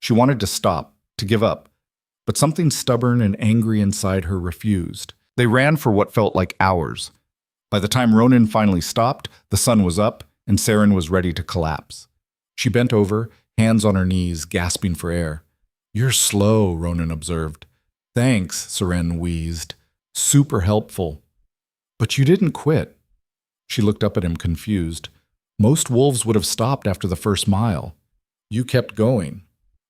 She wanted to stop, to give up, but something stubborn and angry inside her refused. They ran for what felt like hours. By the time Ronan finally stopped, the sun was up, and Seren was ready to collapse. She bent over, hands on her knees, gasping for air. "You're slow," Ronan observed. "Thanks," Seren wheezed. "Super helpful." "But you didn't quit." She looked up at him, confused. "Most wolves would have stopped after the first mile. You kept going."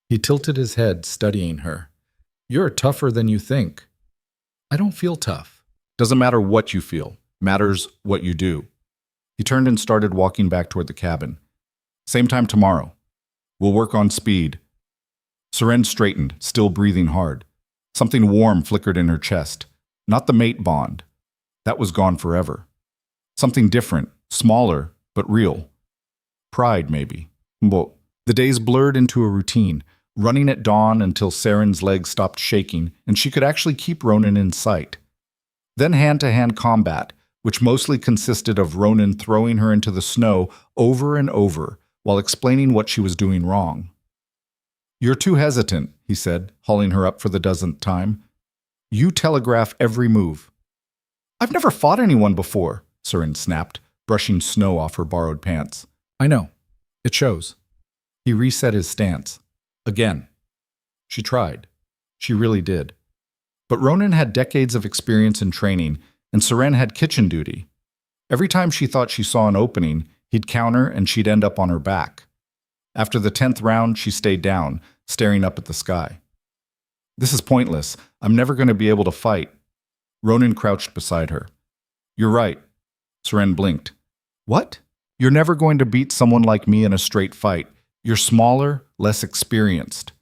He tilted his head, studying her. "You're tougher than you think." "I don't feel tough." "Doesn't matter what you feel. Matters what you do." He turned and started walking back toward the cabin. "Same time tomorrow. We'll work on speed." Seren straightened, still breathing hard. Something warm flickered in her chest. Not the mate bond. That was gone forever. Something different, smaller, but real. Pride, maybe. But the days blurred into a routine, running at dawn until Seren's legs stopped shaking and she could actually keep Ronan in sight. Then hand-to-hand combat, which mostly consisted of Ronan throwing her into the snow over and over while explaining what she was doing wrong. "You're too hesitant," he said, hauling her up for the dozenth time. "You telegraph every move." "I've never fought anyone before," Seren snapped, brushing snow off her borrowed pants. "I know. It shows." He reset his stance. Again. She tried. She really did. But Ronan had decades of experience in training, and Seren had kitchen duty. Every time she thought she saw an opening, he'd counter and she'd end up on her back. After the 10th round, she stayed down, staring up at the sky. "This is pointless. I'm never going to be able to fight." Ronan crouched beside her. "You're right." Seren blinked. "What?" You're never going to beat someone like me in a straight fight. You're smaller, less experienced.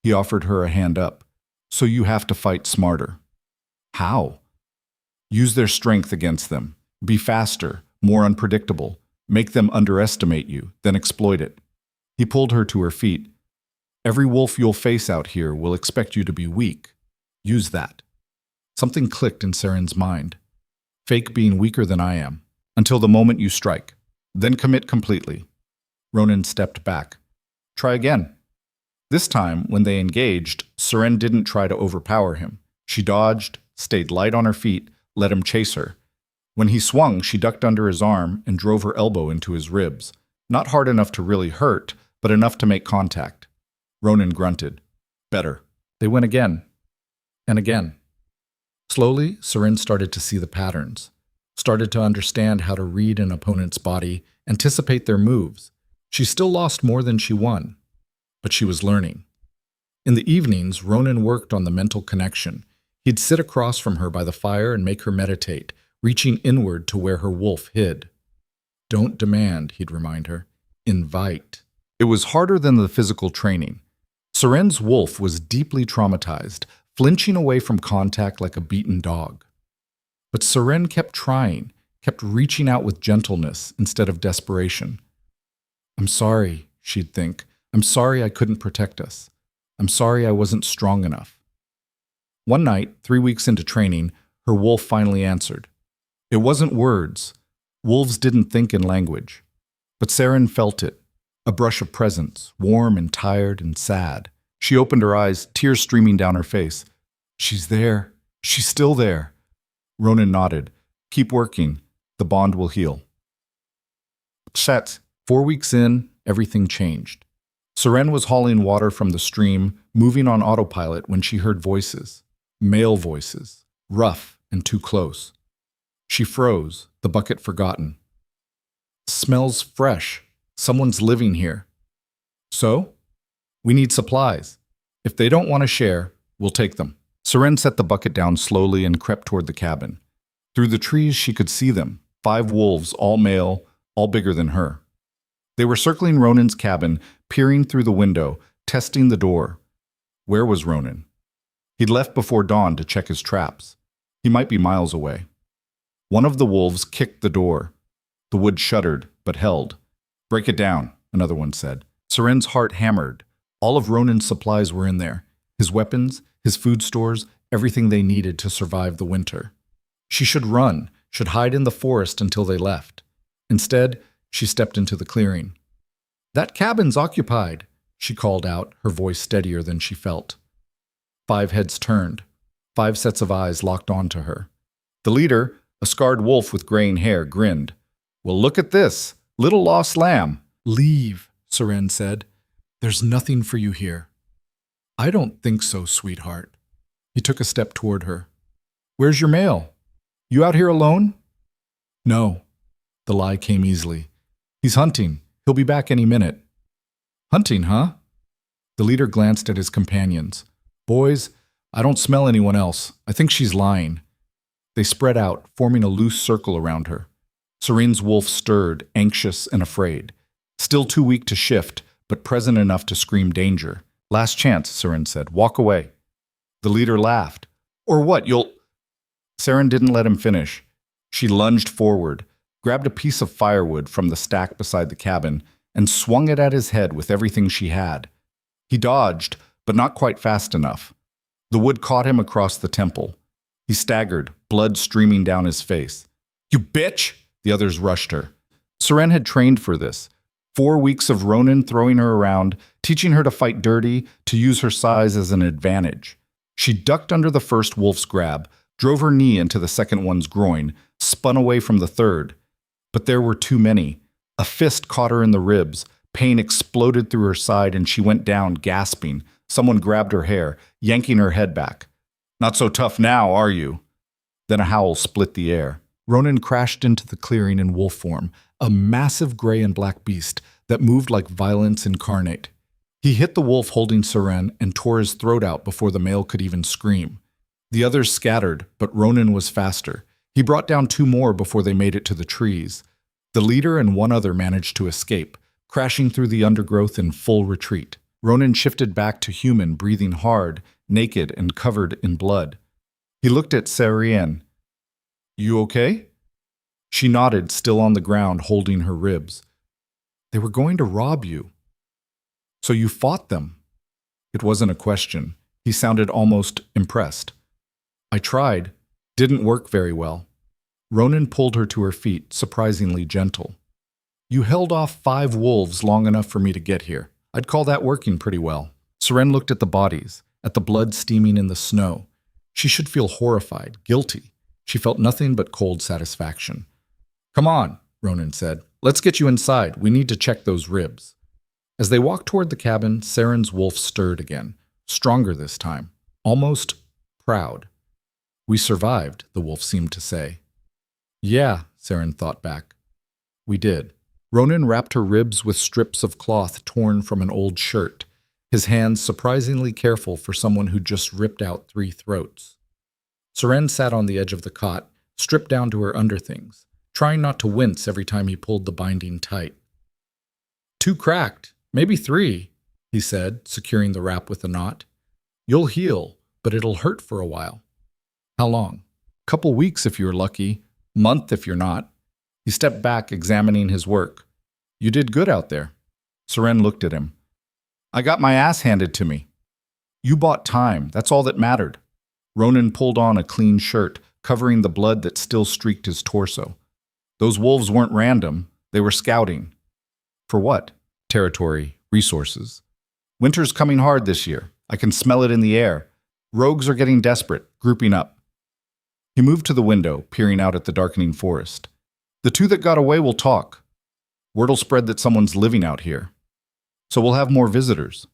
He offered her a hand up. So you have to fight smarter. How? Use their strength against them. Be faster, more unpredictable. Make them underestimate you, then exploit it. He pulled her to her feet. Every wolf you'll face out here will expect you to be weak. Use that. Something clicked in Seren's mind. Fake being weaker than I am, until the moment you strike. Then commit completely. Ronan stepped back. Try again. This time, when they engaged, Seren didn't try to overpower him. She dodged, stayed light on her feet, let him chase her. When he swung, she ducked under his arm and drove her elbow into his ribs. Not hard enough to really hurt, but enough to make contact. Ronan grunted. Better. They went again. And again. Slowly, Seren started to see the patterns. Started to understand how to read an opponent's body, anticipate their moves. She still lost more than she won, but she was learning. In the evenings, Ronan worked on the mental connection. He'd sit across from her by the fire and make her meditate, reaching inward to where her wolf hid. Don't demand, he'd remind her. Invite. It was harder than the physical training. Seren's wolf was deeply traumatized, flinching away from contact like a beaten dog. But Seren kept trying, kept reaching out with gentleness instead of desperation. I'm sorry, she'd think. I'm sorry I couldn't protect us. I'm sorry I wasn't strong enough. One night, 3 weeks into training, her wolf finally answered. It wasn't words. Wolves didn't think in language. But Seren felt it, a brush of presence, warm and tired and sad. She opened her eyes, tears streaming down her face. She's there. She's still there. Ronan nodded. Keep working. The bond will heal. Set. 4 weeks in, everything changed. Seren was hauling water from the stream, moving on autopilot when she heard voices. Male voices. Rough and too close. She froze, the bucket forgotten. Smells fresh. Someone's living here. So? We need supplies. If they don't want to share, we'll take them. Seren set the bucket down slowly and crept toward the cabin. Through the trees, she could see them. 5 wolves, all male, all bigger than her. They were circling Ronan's cabin, peering through the window, testing the door. Where was Ronan? He'd left before dawn to check his traps. He might be miles away. One of the wolves kicked the door. The wood shuddered, but held. Break it down, another one said. Seren's heart hammered. All of Ronan's supplies were in there. His weapons, his food stores, everything they needed to survive the winter. She should run, should hide in the forest until they left. Instead, she stepped into the clearing. That cabin's occupied, she called out, her voice steadier than she felt. 5 heads turned. 5 sets of eyes locked onto her. The leader, a scarred wolf with graying hair, grinned. Well, look at this. Little lost lamb. Leave, Seren said. There's nothing for you here. I don't think so, sweetheart. He took a step toward her. Where's your mail? You out here alone? No. The lie came easily. He's hunting. He'll be back any minute. Hunting, huh? The leader glanced at his companions. Boys, I don't smell anyone else. I think she's lying. They spread out, forming a loose circle around her. Seren's wolf stirred, anxious and afraid. Still too weak to shift, but present enough to scream danger. Last chance, Seren said. Walk away. The leader laughed. Or what, you'll... Seren didn't let him finish. She lunged forward, grabbed a piece of firewood from the stack beside the cabin, and swung it at his head with everything she had. He dodged, but not quite fast enough. The wood caught him across the temple. He staggered, blood streaming down his face. You bitch! The others rushed her. Seren had trained for this. 4 weeks of Ronan throwing her around, teaching her to fight dirty, to use her size as an advantage. She ducked under the first wolf's grab, drove her knee into the second one's groin, spun away from the third. But there were too many. A fist caught her in the ribs. Pain exploded through her side and she went down, gasping. Someone grabbed her hair, yanking her head back. Not so tough now, are you? Then a howl split the air. Ronan crashed into the clearing in wolf form, a massive gray and black beast that moved like violence incarnate. He hit the wolf holding Seren and tore his throat out before the male could even scream. The others scattered, but Ronan was faster. He brought down 2 more before they made it to the trees. The leader and one other managed to escape, crashing through the undergrowth in full retreat. Ronan shifted back to human, breathing hard, naked, and covered in blood. He looked at Seren. "You okay?" She nodded, still on the ground, holding her ribs. "They were going to rob you." "So you fought them?" It wasn't a question. He sounded almost impressed. "I tried. Didn't work very well." Ronan pulled her to her feet, surprisingly gentle. "You held off 5 wolves long enough for me to get here. I'd call that working pretty well." Seren looked at the bodies, at the blood steaming in the snow. She should feel horrified, guilty. She felt nothing but cold satisfaction. "Come on," Ronan said. "Let's get you inside. We need to check those ribs." As they walked toward the cabin, Seren's wolf stirred again, stronger this time, almost proud. "We survived," the wolf seemed to say. "Yeah," Seren thought back. "We did." Ronan wrapped her ribs with strips of cloth torn from an old shirt, his hands surprisingly careful for someone who'd just ripped out 3 throats. Seren sat on the edge of the cot, stripped down to her underthings, trying not to wince every time he pulled the binding tight. "2 cracked, maybe 3, he said, securing the wrap with a knot. "You'll heal, but it'll hurt for a while." "How long?" "Couple weeks if you're lucky, month if you're not." He stepped back, examining his work. "You did good out there." Seren looked at him. "I got my ass handed to me." "You bought time, that's all that mattered." Ronan pulled on a clean shirt, covering the blood that still streaked his torso. "Those wolves weren't random, they were scouting." "For what?" "Territory, resources." "Winter's coming hard this year. I can smell it in the air. Rogues are getting desperate, grouping up." He moved to the window, peering out at the darkening forest. "The 2 that got away will talk. Word'll spread that someone's living out here. So we'll have more visitors."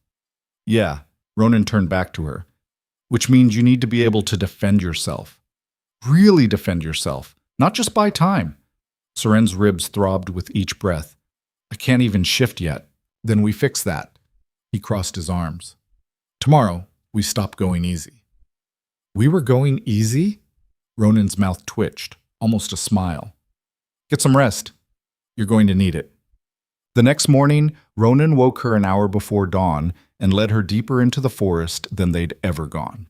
"Yeah," Ronan turned back to her. "Which means you need to be able to defend yourself. Really defend yourself, not just buy time." Seren's ribs throbbed with each breath. "I can't even shift yet." "Then we fix that." He crossed his arms. "Tomorrow, we stop going easy." "We were going easy?" Ronan's mouth twitched, almost a smile. "Get some rest. You're going to need it." The next morning, Ronan woke her an hour before dawn and led her deeper into the forest than they'd ever gone.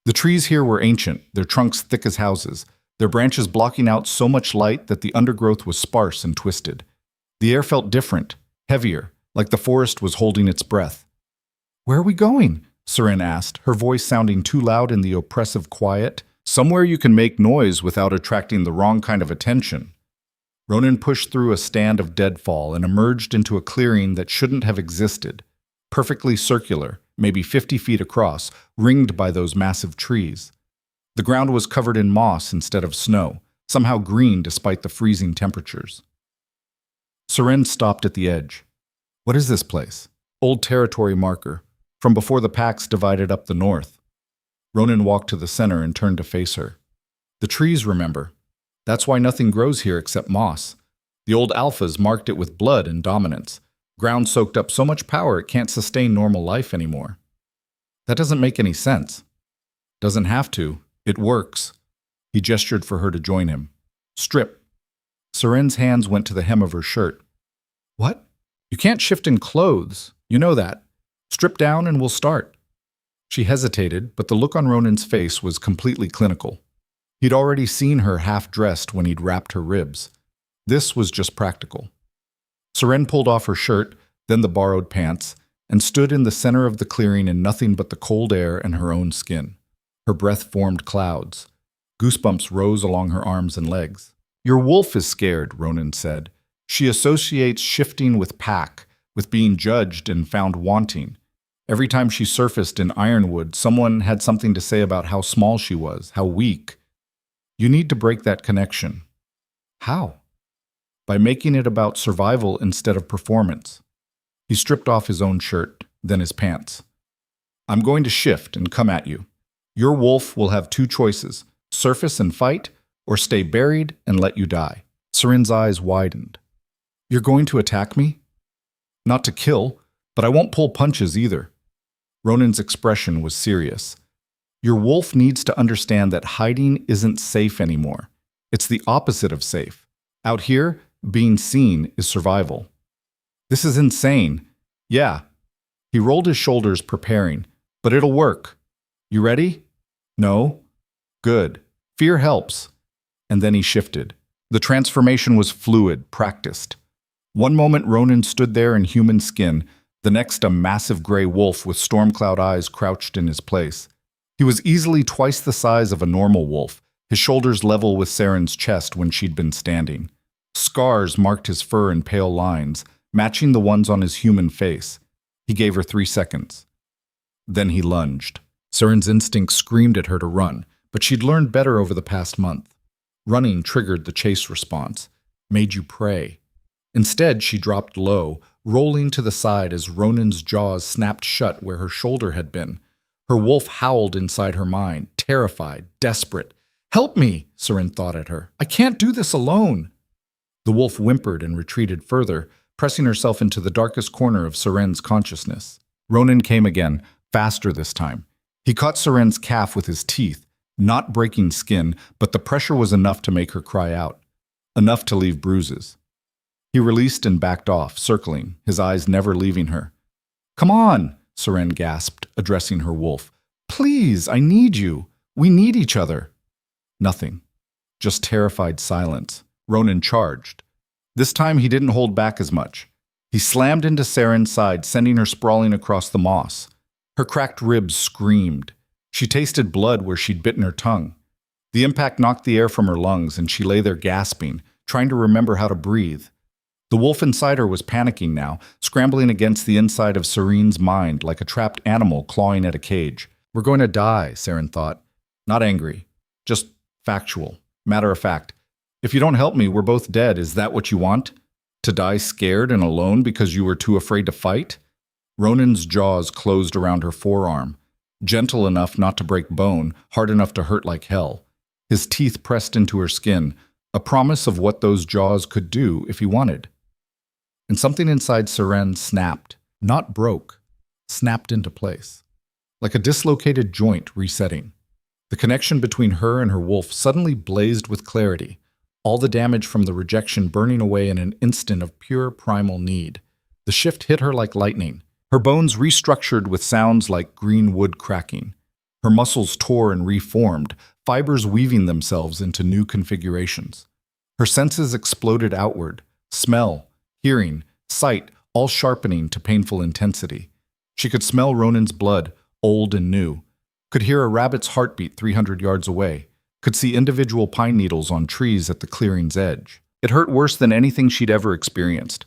The trees here were ancient, their trunks thick as houses, their branches blocking out so much light that the undergrowth was sparse and twisted. The air felt different, heavier, like the forest was holding its breath. "Where are we going?" Seren asked, her voice sounding too loud in the oppressive quiet. "Somewhere you can make noise without attracting the wrong kind of attention." Ronan pushed through a stand of deadfall and emerged into a clearing that shouldn't have existed. Perfectly circular, maybe 50 feet across, ringed by those massive trees. The ground was covered in moss instead of snow, somehow green despite the freezing temperatures. Seren stopped at the edge. "What is this place?" "Old territory marker, from before the packs divided up the north." Ronan walked to the center and turned to face her. "The trees, remember. That's why nothing grows here except moss. The old alphas marked it with blood and dominance. Ground soaked up so much power it can't sustain normal life anymore." "That doesn't make any sense." "Doesn't have to. It works." He gestured for her to join him. "Strip." Seren's hands went to the hem of her shirt. "What?" "You can't shift in clothes. You know that. Strip down and we'll start." She hesitated, but the look on Ronan's face was completely clinical. He'd already seen her half-dressed when he'd wrapped her ribs. This was just practical. Seren pulled off her shirt, then the borrowed pants, and stood in the center of the clearing in nothing but the cold air and her own skin. Her breath formed clouds. Goosebumps rose along her arms and legs. "Your wolf is scared," Ronan said. "She associates shifting with pack, with being judged and found wanting. Every time she surfaced in Ironwood, someone had something to say about how small she was, how weak. You need to break that connection." "How?" "By making it about survival instead of performance." He stripped off his own shirt, then his pants. "I'm going to shift and come at you. Your wolf will have 2 choices, surface and fight, or stay buried and let you die." Seren's eyes widened. "You're going to attack me?" "Not to kill, but I won't pull punches either." Ronan's expression was serious. "Your wolf needs to understand that hiding isn't safe anymore. It's the opposite of safe. Out here, Being seen is survival. This is insane. Yeah. He rolled his shoulders, preparing. But it'll work. You ready? No? Good. Fear helps. And then he shifted. The transformation was fluid, practiced. One moment Ronan stood there in human skin, the next a massive gray wolf with storm-cloud eyes crouched in his place. He was easily twice the size of a normal wolf, his shoulders level with Seren's chest when she'd been standing. Scars marked his fur in pale lines, matching the ones on his human face. He gave her 3 seconds. Then he lunged. Seren's instinct screamed at her to run, but she'd learned better over the past month. Running triggered the chase response, made you prey. Instead, she dropped low, rolling to the side as Ronan's jaws snapped shut where her shoulder had been. Her wolf howled inside her mind, terrified, desperate. "Help me," Seren thought at her. "I can't do this alone." The wolf whimpered and retreated further, pressing herself into the darkest corner of Seren's consciousness. Ronan came again, faster this time. He caught Seren's calf with his teeth, not breaking skin, but the pressure was enough to make her cry out, enough to leave bruises. He released and backed off, circling, his eyes never leaving her. "Come on," Seren gasped, addressing her wolf. "Please, I need you. We need each other." Nothing. Just terrified silence. Ronan charged. This time he didn't hold back as much. He slammed into Seren's side, sending her sprawling across the moss. Her cracked ribs screamed. She tasted blood where she'd bitten her tongue. The impact knocked the air from her lungs, and she lay there gasping, trying to remember how to breathe. The wolf inside her was panicking now, scrambling against the inside of Seren's mind like a trapped animal clawing at a cage. "We're going to die," Seren thought. Not angry, just factual, matter of fact. "If you don't help me, we're both dead. Is that what you want? To die scared and alone because you were too afraid to fight?" Ronan's jaws closed around her forearm, gentle enough not to break bone, hard enough to hurt like hell. His teeth pressed into her skin, a promise of what those jaws could do if he wanted. And something inside Seren snapped, not broke, snapped into place, like a dislocated joint resetting. The connection between her and her wolf suddenly blazed with clarity, all the damage from the rejection burning away in an instant of pure primal need. The shift hit her like lightning. Her bones restructured with sounds like green wood cracking. Her muscles tore and reformed, fibers weaving themselves into new configurations. Her senses exploded outward, smell, hearing, sight, all sharpening to painful intensity. She could smell Ronan's blood, old and new, could hear a rabbit's heartbeat 300 yards away, could see individual pine needles on trees at the clearing's edge. It hurt worse than anything she'd ever experienced.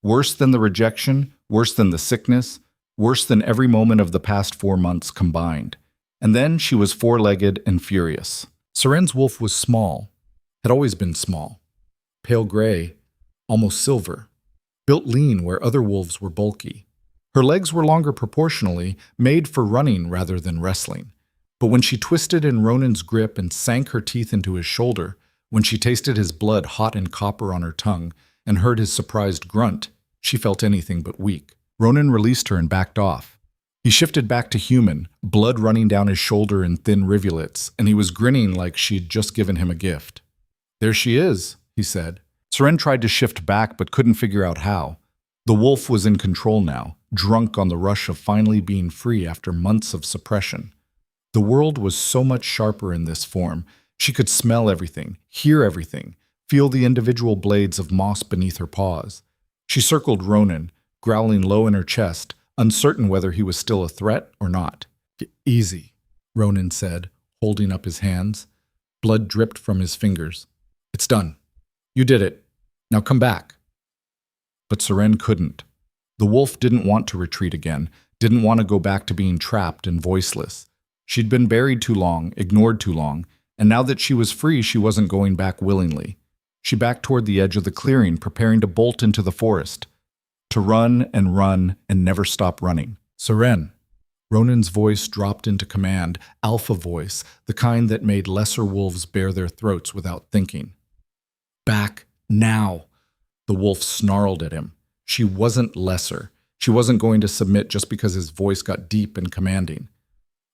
Worse than the rejection, worse than the sickness, worse than every moment of the past 4 months combined. And then she was four-legged and furious. Seren's wolf was small, had always been small, pale gray, almost silver, built lean where other wolves were bulky. Her legs were longer proportionally, made for running rather than wrestling. But when she twisted in Ronan's grip and sank her teeth into his shoulder, when she tasted his blood hot and copper on her tongue and heard his surprised grunt, she felt anything but weak. Ronan released her and backed off. He shifted back to human, blood running down his shoulder in thin rivulets, and he was grinning like she'd just given him a gift. "There she is," he said. Seren tried to shift back but couldn't figure out how. The wolf was in control now, drunk on the rush of finally being free after months of suppression. The world was so much sharper in this form. She could smell everything, hear everything, feel the individual blades of moss beneath her paws. She circled Ronan, growling low in her chest, uncertain whether he was still a threat or not. "Easy," Ronan said, holding up his hands. Blood dripped from his fingers. "It's done. You did it. Now come back." But Seren couldn't. The wolf didn't want to retreat again, didn't want to go back to being trapped and voiceless. She'd been buried too long, ignored too long, and now that she was free, she wasn't going back willingly. She backed toward the edge of the clearing, preparing to bolt into the forest, to run and never stop running. "Seren." Ronan's voice dropped into command, alpha voice, the kind that made lesser wolves bare their throats without thinking. "Back now." The wolf snarled at him. She wasn't lesser. She wasn't going to submit just because his voice got deep and commanding.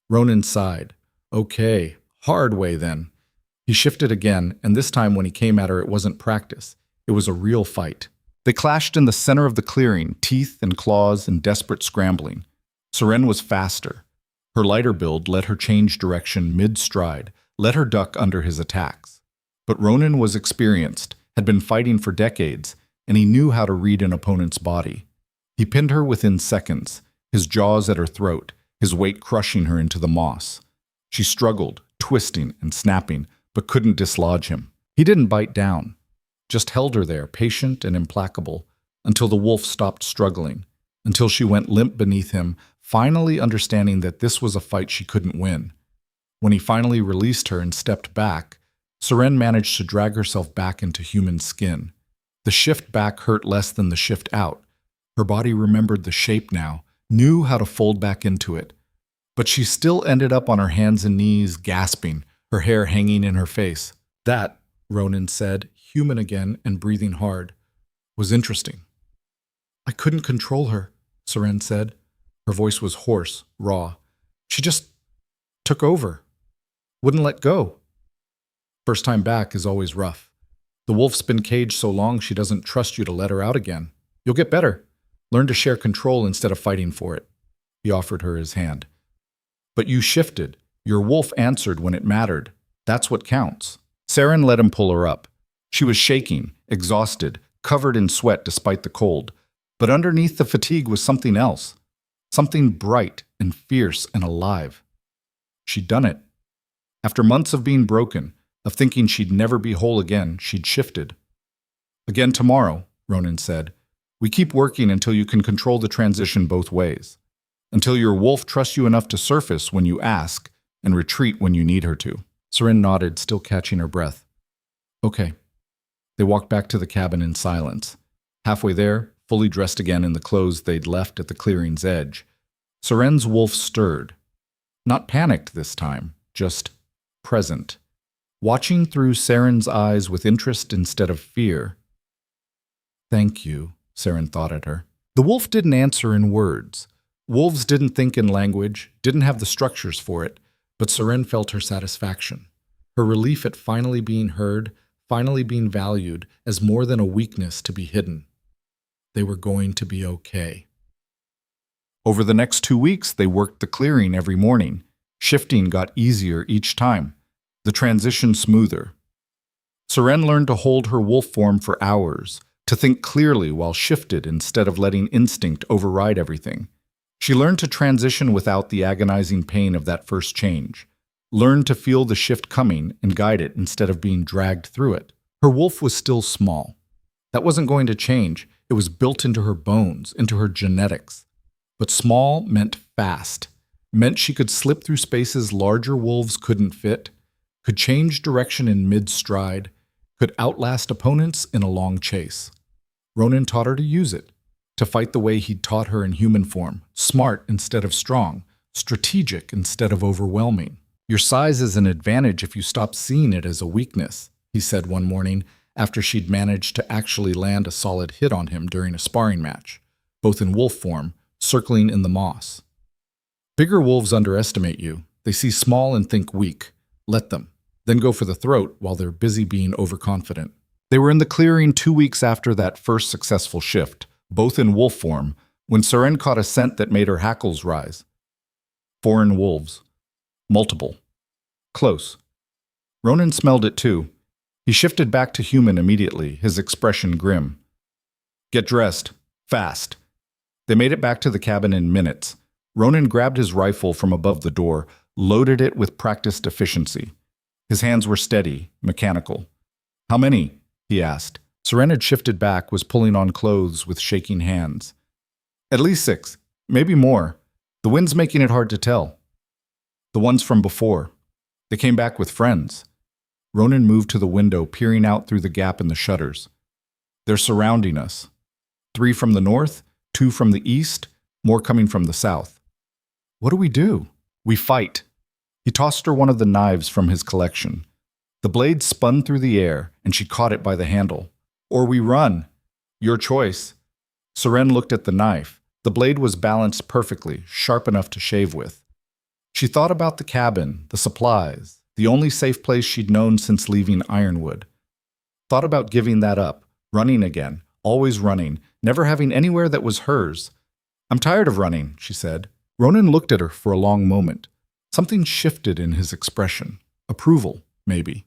Ronan sighed. "Okay, hard way then." He shifted again, and this time when he came at her it wasn't practice. It was a real fight. They clashed in the center of the clearing, teeth and claws and desperate scrambling. Seren was faster. Her lighter build let her change direction mid-stride, let her duck under his attacks. But Ronan was experienced, had been fighting for decades, and he knew how to read an opponent's body. He pinned her within seconds, his jaws at her throat, his weight crushing her into the moss. She struggled, twisting and snapping, but couldn't dislodge him. He didn't bite down, just held her there, patient and implacable, until the wolf stopped struggling, until she went limp beneath him, finally understanding that this was a fight she couldn't win. When he finally released her and stepped back, Seren managed to drag herself back into human skin. The shift back hurt less than the shift out. Her body remembered the shape now, knew how to fold back into it. But she still ended up on her hands and knees, gasping, her hair hanging in her face. That, Ronan said, human again and breathing hard, was interesting. I couldn't control her, Seren said. Her voice was hoarse, raw. She just took over. Wouldn't let go. First time back is always rough. The wolf's been caged so long she doesn't trust you to let her out again. You'll get better. Learn to share control instead of fighting for it. He offered her his hand. But you shifted. Your wolf answered when it mattered. That's what counts. Seren let him pull her up. She was shaking, exhausted, covered in sweat despite the cold. But underneath the fatigue was something else. Something bright and fierce and alive. She'd done it. After months of being broken, of thinking she'd never be whole again, she'd shifted. Again tomorrow, Ronan said. We keep working until you can control the transition both ways. Until your wolf trusts you enough to surface when you ask and retreat when you need her to. Seren nodded, still catching her breath. Okay. They walked back to the cabin in silence. Halfway there, fully dressed again in the clothes they'd left at the clearing's edge, Seren's wolf stirred. Not panicked this time, just present. Watching through Seren's eyes with interest instead of fear. Thank you, Seren thought at her. The wolf didn't answer in words. Wolves didn't think in language, didn't have the structures for it, but Seren felt her satisfaction. Her relief at finally being heard, finally being valued as more than a weakness to be hidden. They were going to be okay. Over the next 2 weeks, they worked the clearing every morning. Shifting got easier each time. The transition smoother. Seren learned to hold her wolf form for hours, to think clearly while shifted instead of letting instinct override everything. She learned to transition without the agonizing pain of that first change. Learned to feel the shift coming and guide it instead of being dragged through it. Her wolf was still small. That wasn't going to change. It was built into her bones, into her genetics. But small meant fast. Meant she could slip through spaces larger wolves couldn't fit, could change direction in mid-stride, could outlast opponents in a long chase. Ronan taught her to use it, to fight the way he'd taught her in human form, smart instead of strong, strategic instead of overwhelming. Your size is an advantage if you stop seeing it as a weakness, he said one morning after she'd managed to actually land a solid hit on him during a sparring match, both in wolf form, circling in the moss. Bigger wolves underestimate you. They see small and think weak. Let them. Then go for the throat while they're busy being overconfident. They were in the clearing 2 weeks after that first successful shift, both in wolf form, when Seren caught a scent that made her hackles rise. Foreign wolves. Multiple. Close. Ronan smelled it too. He shifted back to human immediately, his expression grim. Get dressed. Fast. They made it back to the cabin in minutes. Ronan grabbed his rifle from above the door, loaded it with practiced efficiency. His hands were steady, mechanical. How many? He asked. Seren had shifted back, was pulling on clothes with shaking hands. At least 6, maybe more. The wind's making it hard to tell. The ones from before. They came back with friends. Ronan moved to the window, peering out through the gap in the shutters. They're surrounding us. 3 from the north, 2 from the east, more coming from the south. What do we do? We fight. He tossed her one of the knives from his collection. The blade spun through the air, and she caught it by the handle. Or we run. Your choice. Seren looked at the knife. The blade was balanced perfectly, sharp enough to shave with. She thought about the cabin, the supplies, the only safe place she'd known since leaving Ironwood. Thought about giving that up, Running again, always running, never having anywhere that was hers. "I'm tired of running," she said. Ronan looked at her for a long moment. Something shifted in his expression. Approval, maybe.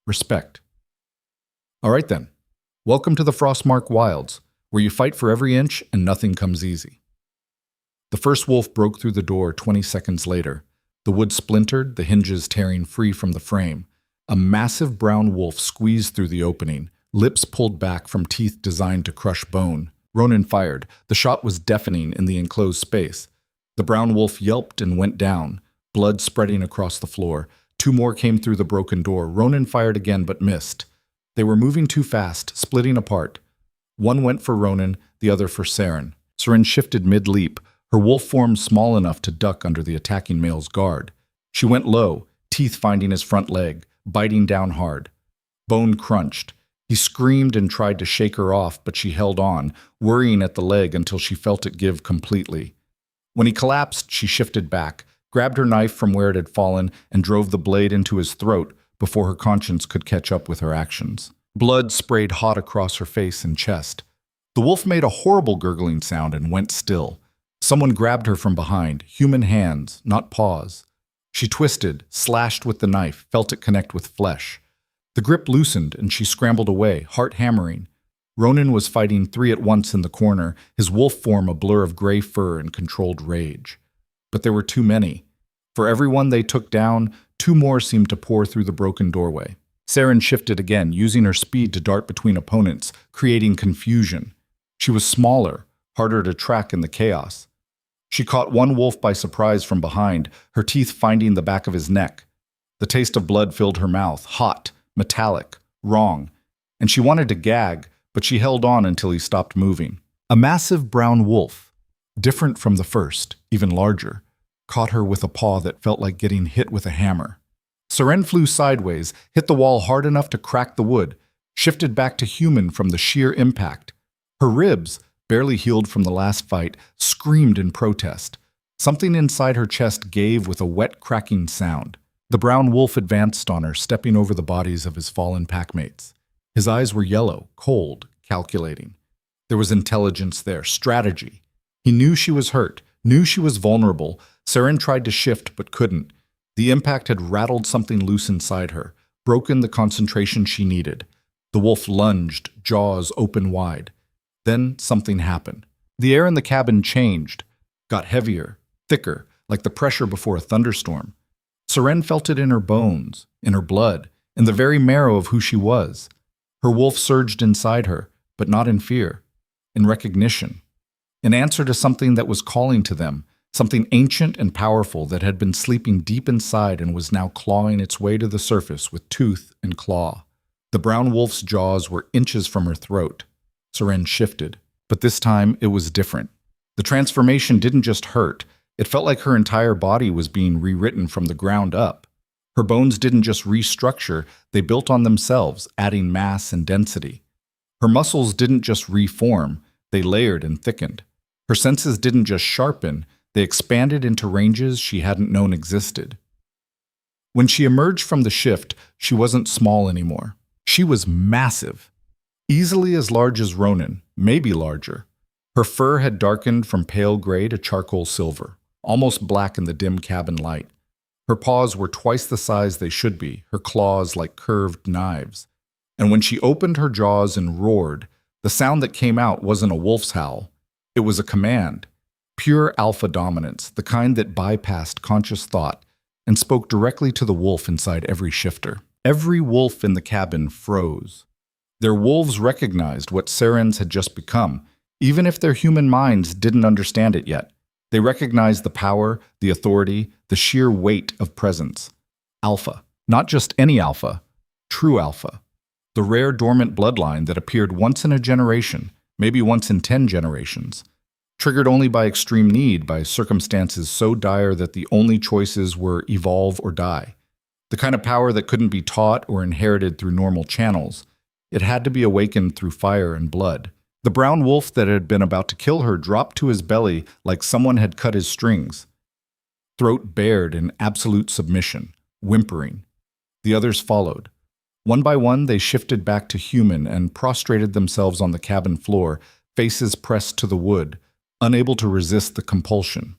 Respect. "All right then. Welcome to the Frostmark Wilds, where you fight for every inch and nothing comes easy." The first wolf broke through the door 20 seconds later. The wood splintered, the hinges tearing free from the frame. A massive brown wolf squeezed through the opening, lips pulled back from teeth designed to crush bone. Ronan fired. The shot was deafening in the enclosed space. The brown wolf yelped and went down, blood spreading across the floor. Two more came through the broken door. Ronan fired again but missed. They were moving too fast, splitting apart. One went for Ronan, the other for Seren. Seren shifted mid-leap, her wolf form small enough to duck under the attacking male's guard. She went low, teeth finding his front leg, biting down hard. Bone crunched. He screamed and tried to shake her off, but she held on, worrying at the leg until she felt it give completely. When he collapsed, she shifted back, grabbed her knife from where it had fallen, and drove the blade into his throat before her conscience could catch up with her actions. Blood sprayed hot across her face and chest. The wolf made a horrible gurgling sound and went still. Someone grabbed her from behind, human hands, not paws. She twisted, slashed with the knife, felt it connect with flesh. The grip loosened and she scrambled away, heart hammering. Ronan was fighting three at once in the corner, his wolf form a blur of gray fur and controlled rage. But there were too many. For every one they took down, two more seemed to pour through the broken doorway. Seren shifted again, using her speed to dart between opponents, creating confusion. She was smaller, harder to track in the chaos. She caught one wolf by surprise from behind, her teeth finding the back of his neck. The taste of blood filled her mouth, hot, metallic, wrong, and she wanted to gag, but she held on until he stopped moving. A massive brown wolf, different from the first, even larger, caught her with a paw that felt like getting hit with a hammer. Seren flew sideways, hit the wall hard enough to crack the wood, shifted back to human from the sheer impact. Her ribs, barely healed from the last fight, screamed in protest. Something inside her chest gave with a wet, cracking sound. The brown wolf advanced on her, stepping over the bodies of his fallen packmates. His eyes were yellow, cold, calculating. There was intelligence there, strategy. He knew she was hurt, knew she was vulnerable. Seren tried to shift but couldn't. The impact had rattled something loose inside her, broken the concentration she needed. The wolf lunged, jaws open wide. Then something happened. The air in the cabin changed, got heavier, thicker, like the pressure before a thunderstorm. Seren felt it in her bones, in her blood, in the very marrow of who she was. Her wolf surged inside her, but not in fear, in recognition, in answer to something that was calling to them, something ancient and powerful that had been sleeping deep inside and was now clawing its way to the surface with tooth and claw. The brown wolf's jaws were inches from her throat. Seren shifted, but this time it was different. The transformation didn't just hurt, it felt like her entire body was being rewritten from the ground up. Her bones didn't just restructure, they built on themselves, adding mass and density. Her muscles didn't just reform, they layered and thickened. Her senses didn't just sharpen, they expanded into ranges she hadn't known existed. When she emerged from the shift, she wasn't small anymore. She was massive. Easily as large as Ronan, maybe larger. Her fur had darkened from pale gray to charcoal silver, almost black in the dim cabin light. Her paws were twice the size they should be, her claws like curved knives. And when she opened her jaws and roared, the sound that came out wasn't a wolf's howl. It was a command. Pure alpha dominance, the kind that bypassed conscious thought and spoke directly to the wolf inside every shifter. Every wolf in the cabin froze. Their wolves recognized what Seren's had just become, even if their human minds didn't understand it yet. They recognized the power, the authority, the sheer weight of presence. Alpha. Not just any alpha. True alpha. The rare dormant bloodline that appeared once in a generation, maybe once in 10 generations. Triggered only by extreme need, by circumstances so dire that the only choices were evolve or die. The kind of power that couldn't be taught or inherited through normal channels. It had to be awakened through fire and blood. The brown wolf that had been about to kill her dropped to his belly like someone had cut his strings. Throat bared in absolute submission, whimpering. The others followed. One by one, they shifted back to human and prostrated themselves on the cabin floor, faces pressed to the wood, unable to resist the compulsion.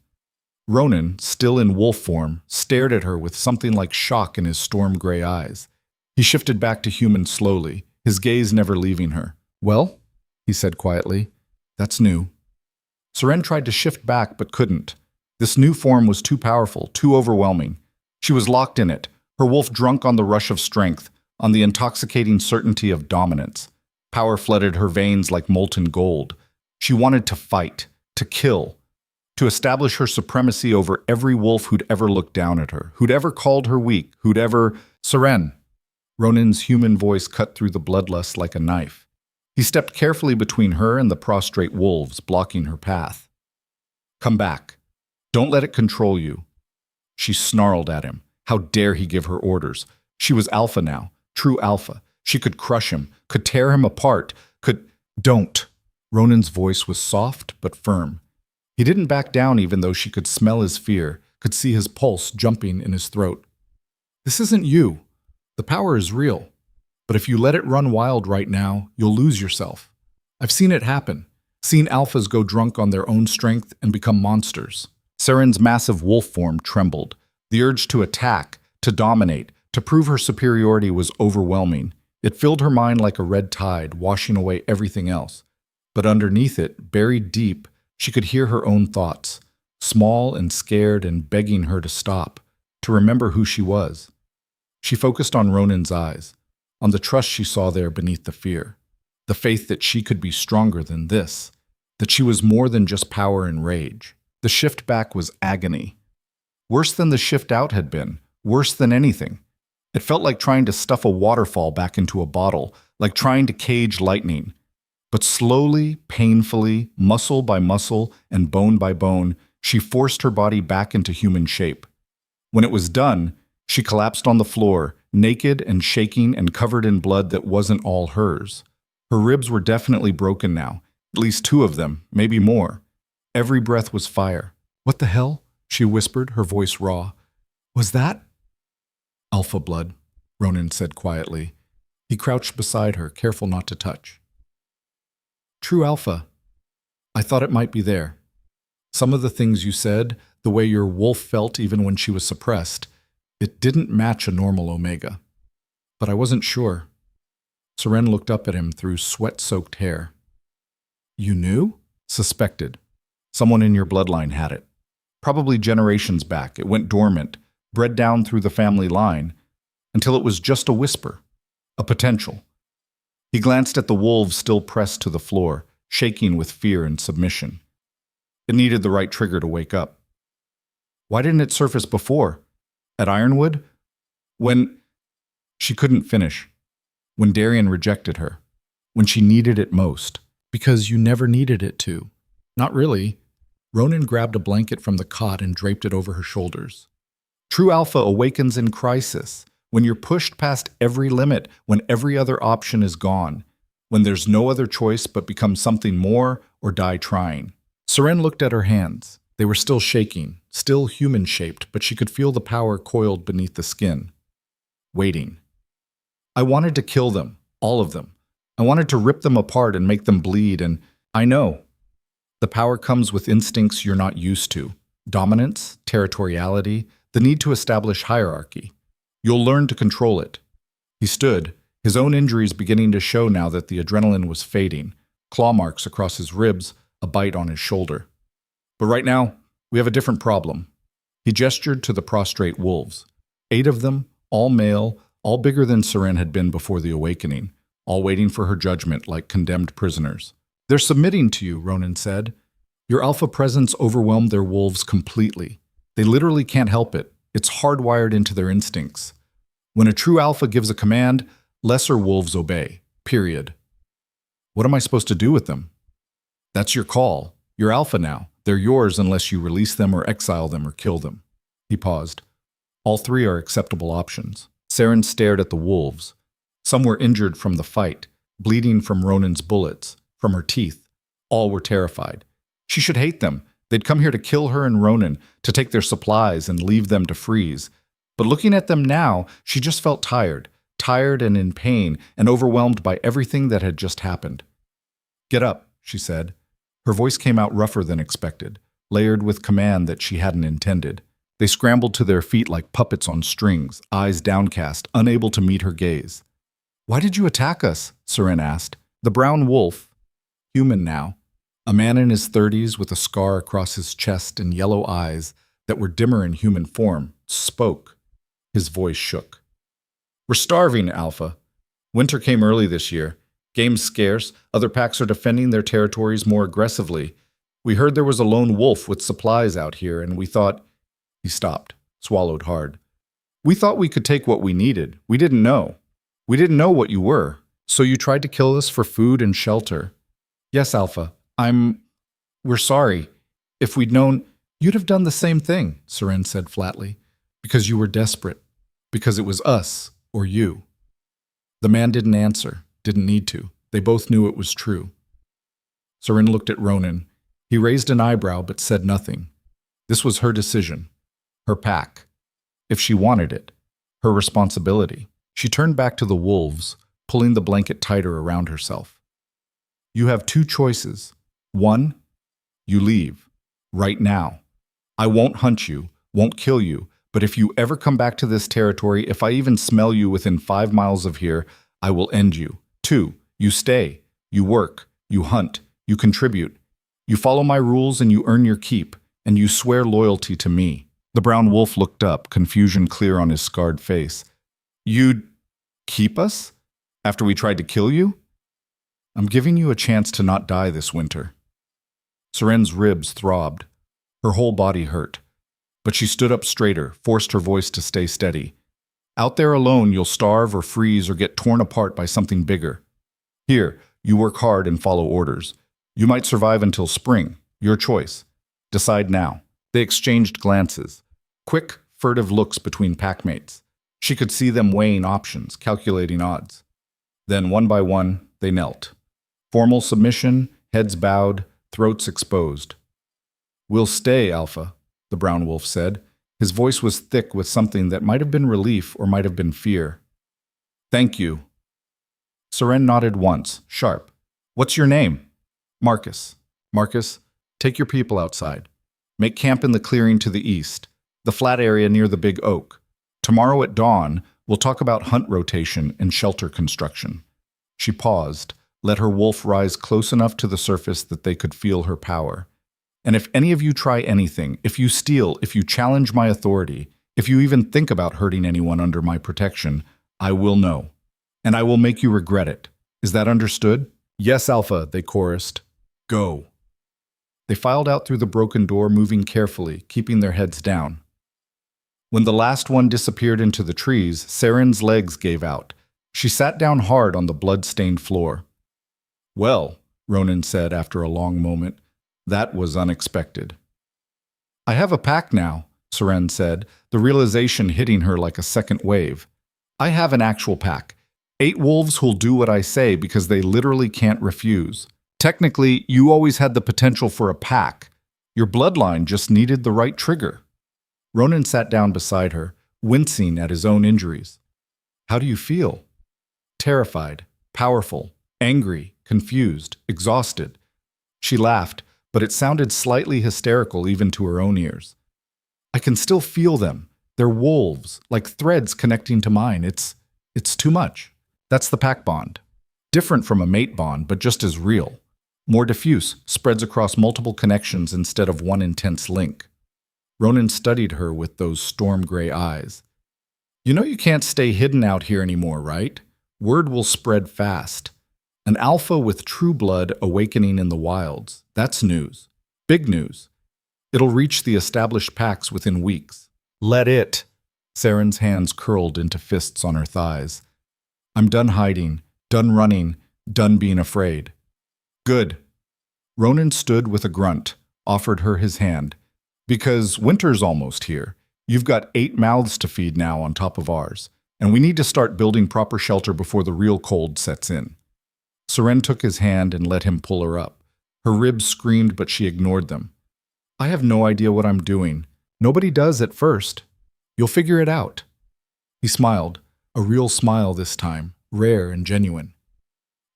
Ronan, still in wolf form, stared at her with something like shock in his storm-gray eyes. He shifted back to human slowly, his gaze never leaving her. "Well," he said quietly, "that's new." Seren tried to shift back but couldn't. This new form was too powerful, too overwhelming. She was locked in it, her wolf drunk on the rush of strength, on the intoxicating certainty of dominance. Power flooded her veins like molten gold. She wanted to fight, to kill, to establish her supremacy over every wolf who'd ever looked down at her, who'd ever called her weak, who'd ever— "Seren!" Ronan's human voice cut through the bloodlust like a knife. He stepped carefully between her and the prostrate wolves, blocking her path. "Come back. Don't let it control you." She snarled at him. How dare he give her orders? She was alpha now, true alpha. She could crush him, could tear him apart, could— "Don't." Ronan's voice was soft but firm. He didn't back down even though she could smell his fear, could see his pulse jumping in his throat. "This isn't you. The power is real. But if you let it run wild right now, you'll lose yourself. I've seen it happen. Seen alphas go drunk on their own strength and become monsters." Seren's massive wolf form trembled. The urge to attack, to dominate, to prove her superiority was overwhelming. It filled her mind like a red tide, washing away everything else. But underneath it, buried deep, she could hear her own thoughts, small and scared and begging her to stop, to remember who she was. She focused on Ronan's eyes, on the trust she saw there beneath the fear, the faith that she could be stronger than this, that she was more than just power and rage. The shift back was agony. Worse than the shift out had been, worse than anything. It felt like trying to stuff a waterfall back into a bottle, like trying to cage lightning. But slowly, painfully, muscle by muscle and bone by bone, she forced her body back into human shape. When it was done, she collapsed on the floor, naked and shaking and covered in blood that wasn't all hers. Her ribs were definitely broken now, at least 2 of them, maybe more. Every breath was fire. "What the hell?" she whispered, her voice raw. "Was that—" "Alpha blood," Ronan said quietly. He crouched beside her, careful not to touch. "True alpha. I thought it might be there. Some of the things you said, the way your wolf felt even when she was suppressed, it didn't match a normal Omega. But I wasn't sure." Seren looked up at him through sweat-soaked hair. "You knew?" "Suspected. Someone in your bloodline had it. Probably generations back. It went dormant, bred down through the family line, until it was just a whisper, a potential." He glanced at the wolves still pressed to the floor, shaking with fear and submission. It needed the right trigger to wake up. Why didn't it surface before? At Ironwood? When— She couldn't finish. When Darian rejected her. When she needed it most. "Because you never needed it to." "Not really." Ronan grabbed a blanket from the cot and draped it over her shoulders. "True alpha awakens in crisis. When you're pushed past every limit, when every other option is gone, when there's no other choice but become something more or die trying." Seren looked at her hands. They were still shaking, still human-shaped, but she could feel the power coiled beneath the skin. Waiting. "I wanted to kill them, all of them. I wanted to rip them apart and make them bleed, and I know. The power comes with instincts you're not used to. Dominance, territoriality, the need to establish hierarchy. You'll learn to control it." He stood, his own injuries beginning to show now that the adrenaline was fading, claw marks across his ribs, a bite on his shoulder. "But right now, we have a different problem." He gestured to the prostrate wolves. 8 of them, all male, all bigger than Seren had been before the awakening, all waiting for her judgment like condemned prisoners. "They're submitting to you," Ronan said. "Your alpha presence overwhelmed their wolves completely. They literally can't help it. It's hardwired into their instincts. When a true alpha gives a command, lesser wolves obey. Period." "What am I supposed to do with them?" "That's your call. You're alpha now. They're yours unless you release them or exile them or kill them." He paused. "All 3 are acceptable options." Seren stared at the wolves. Some were injured from the fight, bleeding from Ronan's bullets, from her teeth. All were terrified. She should hate them. They'd come here to kill her and Ronan, to take their supplies and leave them to freeze. But looking at them now, she just felt tired tired and in pain and overwhelmed by everything that had just happened. "Get up," she said. Her voice came out rougher than expected, layered with command that she hadn't intended. They scrambled to their feet like puppets on strings, eyes downcast, unable to meet her gaze. "Why did you attack us?" Seren asked. The brown wolf, human now, a man in his 30s with a scar across his chest and yellow eyes that were dimmer in human form, spoke. His voice shook. "We're starving, Alpha. Winter came early this year. Game's scarce. Other packs are defending their territories more aggressively. We heard there was a lone wolf with supplies out here, and we thought—" He stopped, swallowed hard. "We thought we could take what we needed. We didn't know. We didn't know what you were. So you tried to kill us for food and shelter." "Yes, Alpha. We're sorry. If we'd known—" "You'd have done the same thing," Seren said flatly. "Because you were desperate. Because it was us, or you." The man didn't answer, didn't need to. They both knew it was true. Seren looked at Ronan. He raised an eyebrow but said nothing. This was her decision. Her pack. If she wanted it. Her responsibility. She turned back to the wolves, pulling the blanket tighter around herself. "You have two choices. One, you leave. Right now. I won't hunt you, won't kill you, but if you ever come back to this territory, if I even smell you within 5 miles of here, I will end you. 2, you stay. You work. You hunt. You contribute. You follow my rules and you earn your keep, and you swear loyalty to me." The brown wolf looked up, confusion clear on his scarred face. "You'd keep us? After we tried to kill you?" "I'm giving you a chance to not die this winter." Seren's ribs throbbed. Her whole body hurt. But she stood up straighter, forced her voice to stay steady. "Out there alone, you'll starve or freeze or get torn apart by something bigger. Here, you work hard and follow orders. You might survive until spring. Your choice. Decide now." They exchanged glances. Quick, furtive looks between packmates. She could see them weighing options, calculating odds. Then, one by one, they knelt. Formal submission, heads bowed, throats exposed. "We'll stay, Alpha," the brown wolf said. His voice was thick with something that might have been relief or might have been fear. "Thank you." Seren nodded once, sharp. "What's your name?" "Marcus." "Marcus, take your people outside. Make camp in the clearing to the east, the flat area near the big oak. Tomorrow at dawn, we'll talk about hunt rotation and shelter construction." She paused, let her wolf rise close enough to the surface that they could feel her power. "And if any of you try anything, if you steal, if you challenge my authority, if you even think about hurting anyone under my protection, I will know. And I will make you regret it. Is that understood?" "Yes, Alpha," they chorused. "Go." They filed out through the broken door, moving carefully, keeping their heads down. When the last one disappeared into the trees, Seren's legs gave out. She sat down hard on the blood-stained floor. "Well," Ronan said after a long moment, "that was unexpected." "I have a pack now," Seren said, the realization hitting her like a second wave. "I have an actual pack. 8 wolves who'll do what I say because they literally can't refuse. Technically, you always had the potential for a pack. Your bloodline just needed the right trigger." Ronan sat down beside her, wincing at his own injuries. "How do you feel?" "Terrified, powerful, angry, confused, exhausted." She laughed, but it sounded slightly hysterical even to her own ears. "I can still feel them. They're wolves, like threads connecting to mine. It's too much." That's the pack bond. Different from a mate bond, but just as real. More diffuse, spreads across multiple connections instead of one intense link. Ronan studied her with those storm-gray eyes. "You know you can't stay hidden out here anymore, right? Word will spread fast. An alpha with true blood awakening in the wilds. That's news. Big news. It'll reach the established packs within weeks. Let it." Seren's hands curled into fists on her thighs. "I'm done hiding, done running, done being afraid." "Good." Ronan stood with a grunt, offered her his hand. "Because winter's almost here. You've got 8 mouths to feed now on top of ours, and we need to start building proper shelter before the real cold sets in." Seren took his hand and let him pull her up. Her ribs screamed, but she ignored them. "I have no idea what I'm doing. Nobody does at first. You'll figure it out." He smiled. A real smile this time, rare and genuine.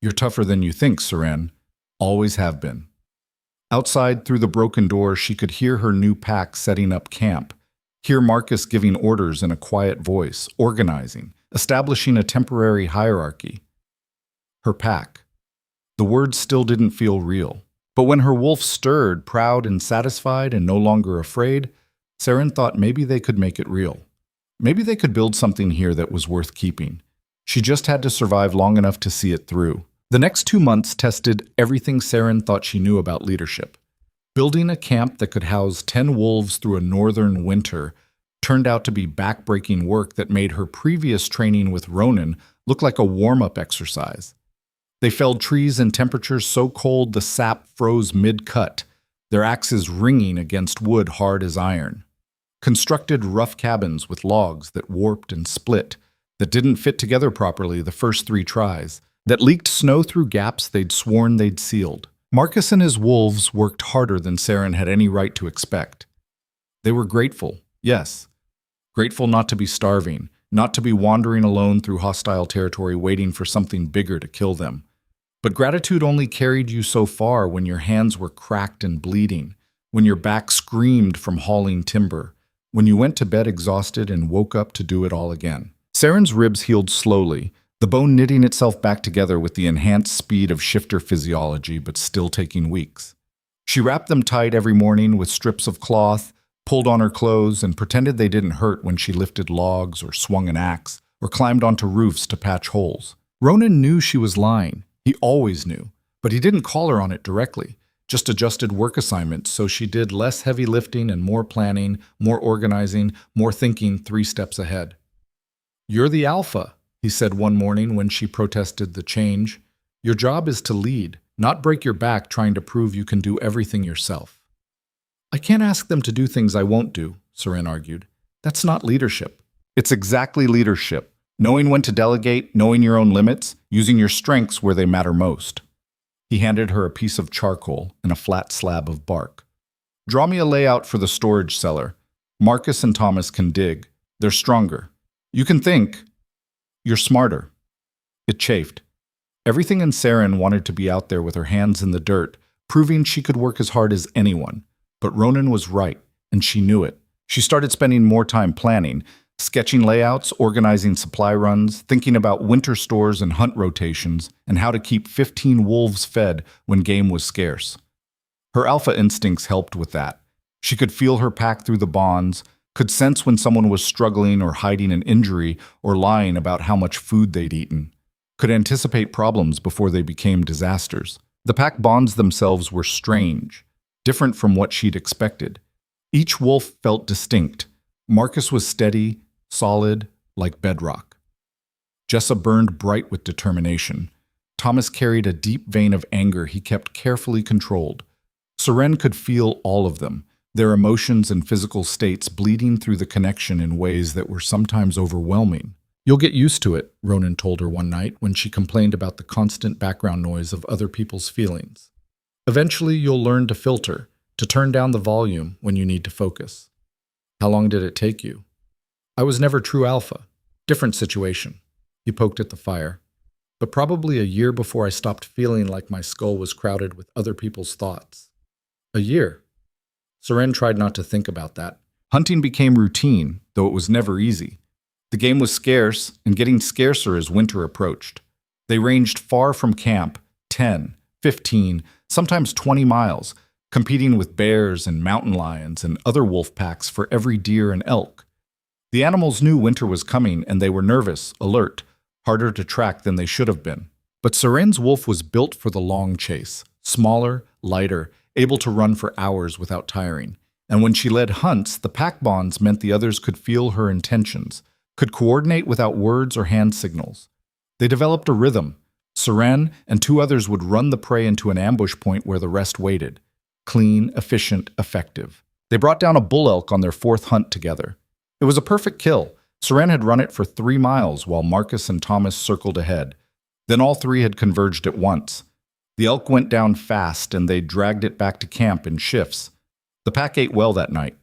You're tougher than you think, Seren. Always have been. Outside, through the broken door, she could hear her new pack setting up camp, hear Marcus giving orders in a quiet voice, organizing, establishing a temporary hierarchy. Her pack. The words still didn't feel real. But when her wolf stirred, proud and satisfied and no longer afraid, Seren thought maybe they could make it real. Maybe they could build something here that was worth keeping. She just had to survive long enough to see it through. The next 2 months tested everything Seren thought she knew about leadership. Building a camp that could house 10 wolves through a northern winter turned out to be back-breaking work that made her previous training with Ronan look like a warm-up exercise. They felled trees in temperatures so cold the sap froze mid-cut, their axes ringing against wood hard as iron. Constructed rough cabins with logs that warped and split, that didn't fit together properly the first 3 tries, that leaked snow through gaps they'd sworn they'd sealed. Marcus and his wolves worked harder than Seren had any right to expect. They were grateful, yes. Grateful not to be starving, not to be wandering alone through hostile territory waiting for something bigger to kill them. But gratitude only carried you so far when your hands were cracked and bleeding, when your back screamed from hauling timber, when you went to bed exhausted and woke up to do it all again. Seren's ribs healed slowly, the bone knitting itself back together with the enhanced speed of shifter physiology, but still taking weeks. She wrapped them tight every morning with strips of cloth, pulled on her clothes, and pretended they didn't hurt when she lifted logs or swung an axe or climbed onto roofs to patch holes. Ronan knew she was lying. He always knew, but he didn't call her on it directly, just adjusted work assignments so she did less heavy lifting and more planning, more organizing, more thinking 3 steps ahead. "You're the alpha," he said one morning when she protested the change. "Your job is to lead, not break your back trying to prove you can do everything yourself." "I can't ask them to do things I won't do," Seren argued. "That's not leadership." "It's exactly leadership. Knowing when to delegate, knowing your own limits, using your strengths where they matter most." He handed her a piece of charcoal and a flat slab of bark. "Draw me a layout for the storage cellar. Marcus and Thomas can dig. They're stronger. You can think. You're smarter." It chafed. Everything in Seren wanted to be out there with her hands in the dirt, proving she could work as hard as anyone. But Ronan was right, and she knew it. She started spending more time planning, sketching layouts, organizing supply runs, thinking about winter stores and hunt rotations, and how to keep 15 wolves fed when game was scarce. Her alpha instincts helped with that. She could feel her pack through the bonds, could sense when someone was struggling or hiding an injury or lying about how much food they'd eaten, could anticipate problems before they became disasters. The pack bonds themselves were strange, different from what she'd expected. Each wolf felt distinct. Marcus was steady, solid, like bedrock. Jessa burned bright with determination. Thomas carried a deep vein of anger he kept carefully controlled. Seren could feel all of them, their emotions and physical states bleeding through the connection in ways that were sometimes overwhelming. "You'll get used to it," Ronan told her one night when she complained about the constant background noise of other people's feelings. "Eventually, you'll learn to filter, to turn down the volume when you need to focus." "How long did it take you?" "I was never true alpha. Different situation." He poked at the fire. "But probably a year before I stopped feeling like my skull was crowded with other people's thoughts." "A year?" Seren tried not to think about that. Hunting became routine, though it was never easy. The game was scarce, and getting scarcer as winter approached. They ranged far from camp, 10, 15, sometimes 20 miles, competing with bears and mountain lions and other wolf packs for every deer and elk. The animals knew winter was coming, and they were nervous, alert, harder to track than they should have been. But Seren's wolf was built for the long chase, smaller, lighter, able to run for hours without tiring. And when she led hunts, the pack bonds meant the others could feel her intentions, could coordinate without words or hand signals. They developed a rhythm. Seren and 2 others would run the prey into an ambush point where the rest waited. Clean, efficient, effective. They brought down a bull elk on their 4th hunt together. It was a perfect kill. Seren had run it for 3 miles while Marcus and Thomas circled ahead. Then all 3 had converged at once. The elk went down fast, and they dragged it back to camp in shifts. The pack ate well that night.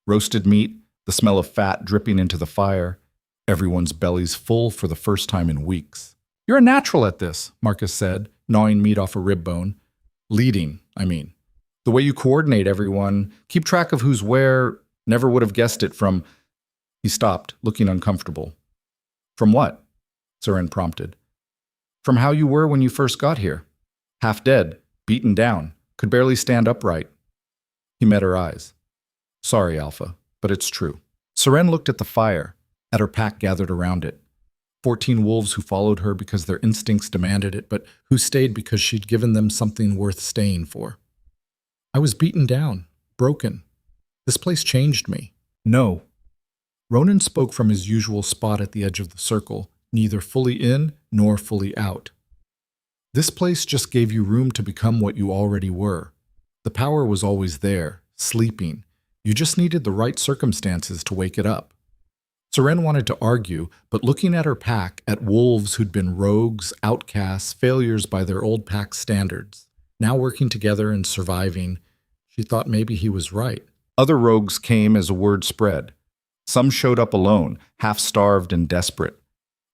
Roasted meat, the smell of fat dripping into the fire. everyone's bellies full for the first time in weeks. "You're a natural at this," Marcus said, gnawing meat off a rib bone. "Leading, I mean. The way you coordinate everyone, keep track of who's where, never would have guessed it from—" He stopped, looking uncomfortable. "From what?" Seren prompted. "From how you were when you first got here. Half dead, beaten down, could barely stand upright." He met her eyes. "Sorry, Alpha, but it's true." Seren looked at the fire, at her pack gathered around it. 14 wolves who followed her because their instincts demanded it, but who stayed because she'd given them something worth staying for. "I was beaten down, broken. This place changed me." "No." Ronan spoke from his usual spot at the edge of the circle, neither fully in nor fully out. "This place just gave you room to become what you already were. The power was always there, sleeping. You just needed the right circumstances to wake it up." Seren wanted to argue, but looking at her pack, at wolves who'd been rogues, outcasts, failures by their old pack standards, now working together and surviving, she thought maybe he was right. Other rogues came as a word spread. Some showed up alone, half-starved and desperate.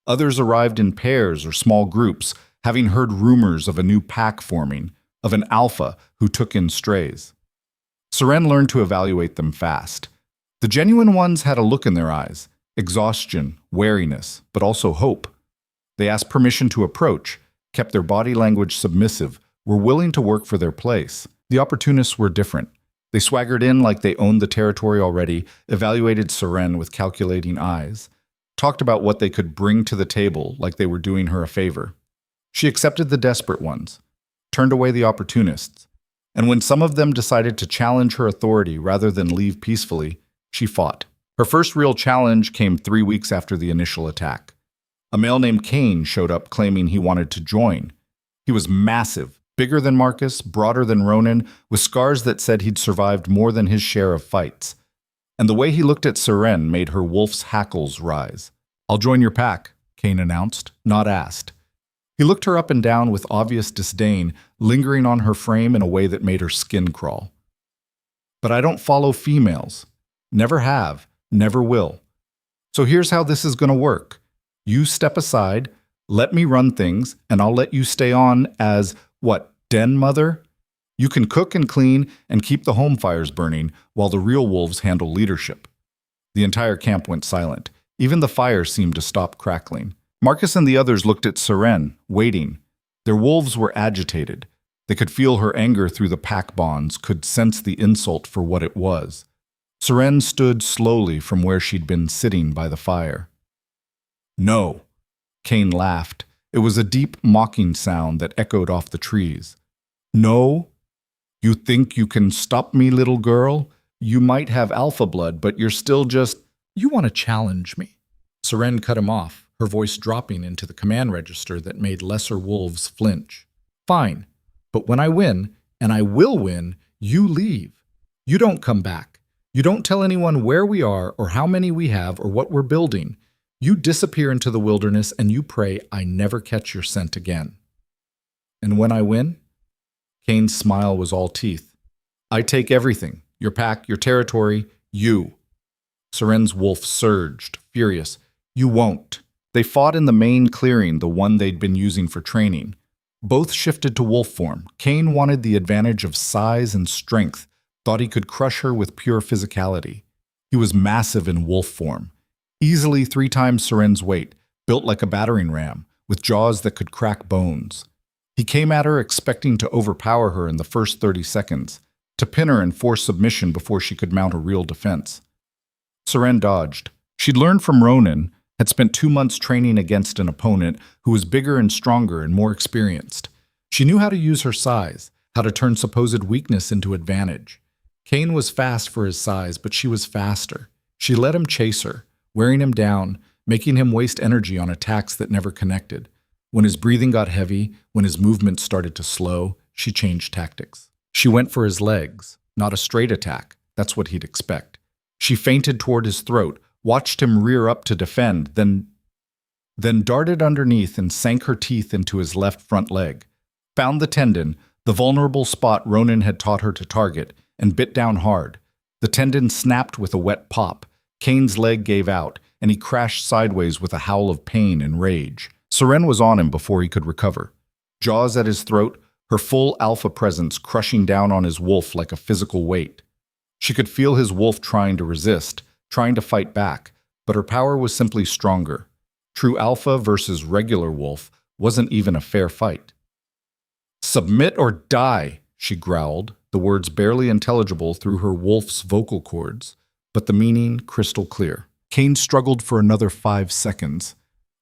Others arrived in pairs or small groups, having heard rumors of a new pack forming, of an alpha who took in strays. Seren learned to evaluate them fast. The genuine ones had a look in their eyes, exhaustion, wariness, but also hope. They asked permission to approach, kept their body language submissive, were willing to work for their place. The opportunists were different. They swaggered in like they owned the territory already, evaluated Seren with calculating eyes, talked about what they could bring to the table like they were doing her a favor. She accepted the desperate ones, turned away the opportunists, and when some of them decided to challenge her authority rather than leave peacefully, she fought. Her first real challenge came 3 weeks after the initial attack. A male named Cain showed up claiming he wanted to join. He was massive, bigger than Marcus, broader than Ronan, with scars that said he'd survived more than his share of fights. And the way he looked at Seren made her wolf's hackles rise. "I'll join your pack," Cain announced, not asked. He looked her up and down with obvious disdain, lingering on her frame in a way that made her skin crawl. "But I don't follow females. Never have, never will. So here's how this is going to work. You step aside, let me run things, and I'll let you stay on as, what, den mother? You can cook and clean and keep the home fires burning while the real wolves handle leadership." The entire camp went silent. Even the fire seemed to stop crackling. Marcus and the others looked at Seren, waiting. Their wolves were agitated. They could feel her anger through the pack bonds, could sense the insult for what it was. Seren stood slowly from where she'd been sitting by the fire. "No." Cain laughed. It was a deep, mocking sound that echoed off the trees. "No? You think you can stop me, little girl? You might have alpha blood, but you're still just—" "You want to challenge me." Seren cut him off, her voice dropping into the command register that made lesser wolves flinch. "Fine, but when I win, and I will win, you leave. You don't come back. You don't tell anyone where we are or how many we have or what we're building. You disappear into the wilderness and you pray I never catch your scent again." "And when I win?" Cain's smile was all teeth. "I take everything. Your pack, your territory, you." Seren's wolf surged, furious. "You won't." They fought in the main clearing, the one they'd been using for training. Both shifted to wolf form. Cain wanted the advantage of size and strength, thought he could crush her with pure physicality. He was massive in wolf form, easily 3 times Seren's weight, built like a battering ram, with jaws that could crack bones. He came at her expecting to overpower her in the first 30 seconds, to pin her and force submission before she could mount a real defense. Seren dodged. She'd learned from Ronan, had spent 2 months training against an opponent who was bigger and stronger and more experienced. She knew how to use her size, how to turn supposed weakness into advantage. Cain was fast for his size, but she was faster. She let him chase her, wearing him down, making him waste energy on attacks that never connected. When his breathing got heavy, when his movements started to slow, she changed tactics. She went for his legs, not a straight attack. That's what he'd expect. She feinted toward his throat, watched him rear up to defend, then darted underneath and sank her teeth into his left front leg, found the tendon, the vulnerable spot Ronan had taught her to target, and bit down hard. The tendon snapped with a wet pop. Cain's leg gave out, and he crashed sideways with a howl of pain and rage. Seren was on him before he could recover. Jaws at his throat, her full alpha presence crushing down on his wolf like a physical weight. She could feel his wolf trying to resist, trying to fight back, but her power was simply stronger. True alpha versus regular wolf wasn't even a fair fight. "Submit or die," she growled, the words barely intelligible through her wolf's vocal cords, but the meaning crystal clear. Kane struggled for another 5 seconds.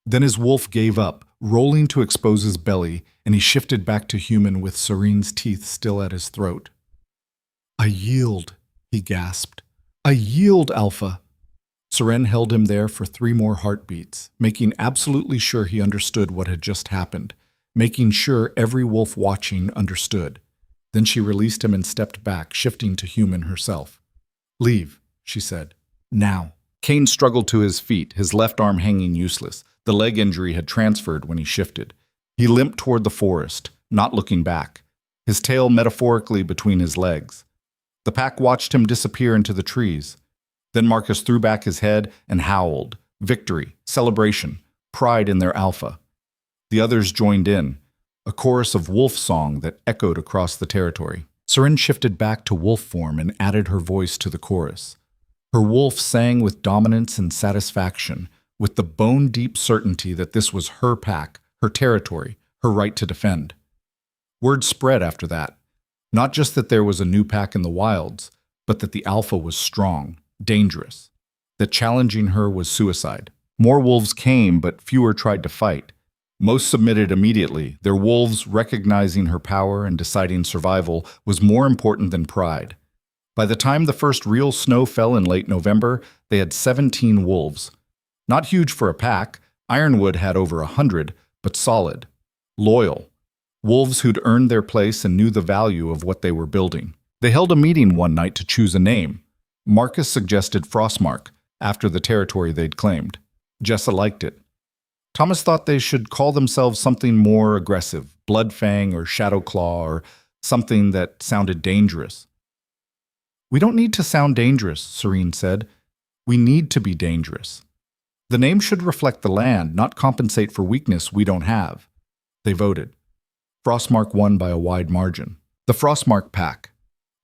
Then his wolf gave up, rolling to expose his belly, and he shifted back to human with Serene's teeth still at his throat. "I yield," he gasped. "I yield, Alpha." Seren held him there for 3 more heartbeats, making absolutely sure he understood what had just happened, making sure every wolf watching understood. Then she released him and stepped back, shifting to human herself. "Leave," she said. "Now." Kane struggled to his feet, his left arm hanging useless. The leg injury had transferred when he shifted. He limped toward the forest, not looking back, his tail metaphorically between his legs. The pack watched him disappear into the trees. Then Marcus threw back his head and howled. Victory, celebration, pride in their alpha. The others joined in, a chorus of wolf song that echoed across the territory. Seren shifted back to wolf form and added her voice to the chorus. Her wolf sang with dominance and satisfaction, with the bone-deep certainty that this was her pack, her territory, her right to defend. Word spread after that. Not just that there was a new pack in the wilds, but that the alpha was strong, dangerous, that challenging her was suicide. More wolves came, but fewer tried to fight. Most submitted immediately, their wolves recognizing her power and deciding survival was more important than pride. By the time the first real snow fell in late November, they had 17 wolves. Not huge for a pack, Ironwood had over 100, but solid, loyal. Wolves who'd earned their place and knew the value of what they were building. They held a meeting one night to choose a name. Marcus suggested Frostmark, after the territory they'd claimed. Jessa liked it. Thomas thought they should call themselves something more aggressive, Bloodfang or Shadowclaw, or something that sounded dangerous. "We don't need to sound dangerous," Seren said. "We need to be dangerous. The name should reflect the land, not compensate for weakness we don't have." They voted. Frostmark won by a wide margin. The Frostmark Pack.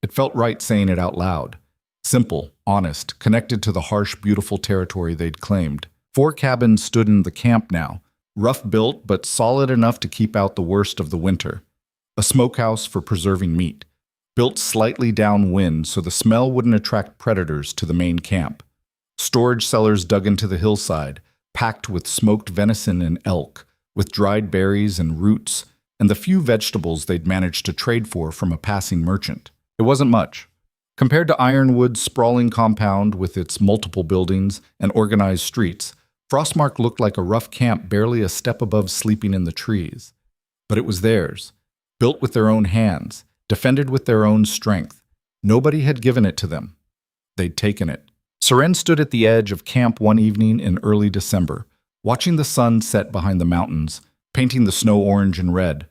It felt right saying it out loud. Simple, honest, connected to the harsh, beautiful territory they'd claimed. 4 cabins stood in the camp now, rough built but solid enough to keep out the worst of the winter. A smokehouse for preserving meat, built slightly downwind so the smell wouldn't attract predators to the main camp. Storage cellars dug into the hillside, packed with smoked venison and elk, with dried berries and roots, and the few vegetables they'd managed to trade for from a passing merchant. It wasn't much. Compared to Ironwood's sprawling compound with its multiple buildings and organized streets, Frostmark looked like a rough camp barely a step above sleeping in the trees. But it was theirs, built with their own hands, defended with their own strength. Nobody had given it to them. They'd taken it. Seren stood at the edge of camp one evening in early December, watching the sun set behind the mountains, painting the snow orange and red.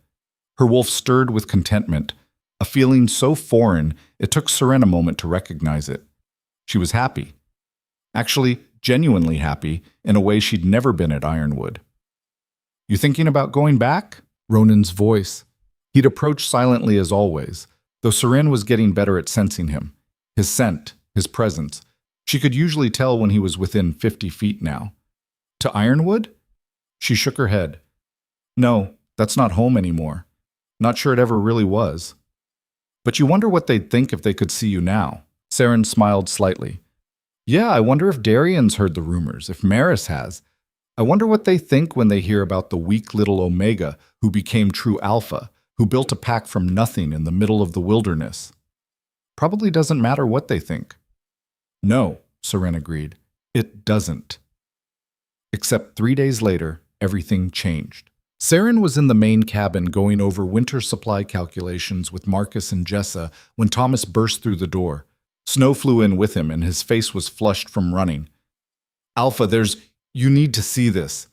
Her wolf stirred with contentment, a feeling so foreign it took Seren a moment to recognize it. She was happy. Actually, genuinely happy, in a way she'd never been at Ironwood. "You thinking about going back?" Ronan's voice. He'd approached silently as always, though Seren was getting better at sensing him. His scent, his presence. She could usually tell when he was within 50 feet now. "To Ironwood?" She shook her head. "No, that's not home anymore. Not sure it ever really was." "But you wonder what they'd think if they could see you now." Seren smiled slightly. "Yeah, I wonder if Darian's heard the rumors, if Maris has. I wonder what they think when they hear about the weak little Omega who became true Alpha, who built a pack from nothing in the middle of the wilderness. Probably doesn't matter what they think." "No," Seren agreed. "It doesn't." Except 3 days later, everything changed. Seren was in the main cabin going over winter supply calculations with Marcus and Jessa when Thomas burst through the door. Snow flew in with him and his face was flushed from running. "Alpha, you need to see this."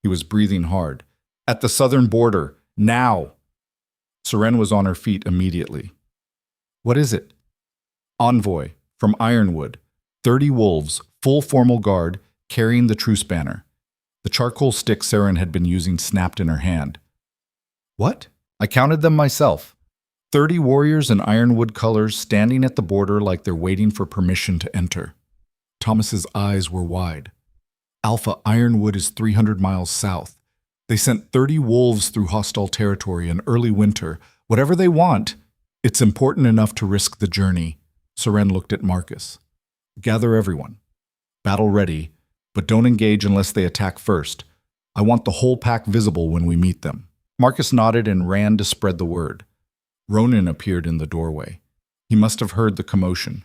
He was breathing hard. "At the southern border, now." Seren was on her feet immediately. "What is it?" "Envoy, from Ironwood. 30 wolves, full formal guard, carrying the truce banner. The charcoal stick Seren had been using snapped in her hand. What? I counted them myself. 30 warriors in ironwood colors standing at the border like they're waiting for permission to enter. Thomas's eyes were wide. Alpha, Ironwood is 300 miles south. They sent 30 wolves through hostile territory in early winter. Whatever they want, it's important enough to risk the journey. Seren looked at Marcus. Gather everyone. Battle ready, but don't engage unless they attack first. I want the whole pack visible when we meet them. Marcus nodded and ran to spread the word. Ronan appeared in the doorway. He must have heard the commotion.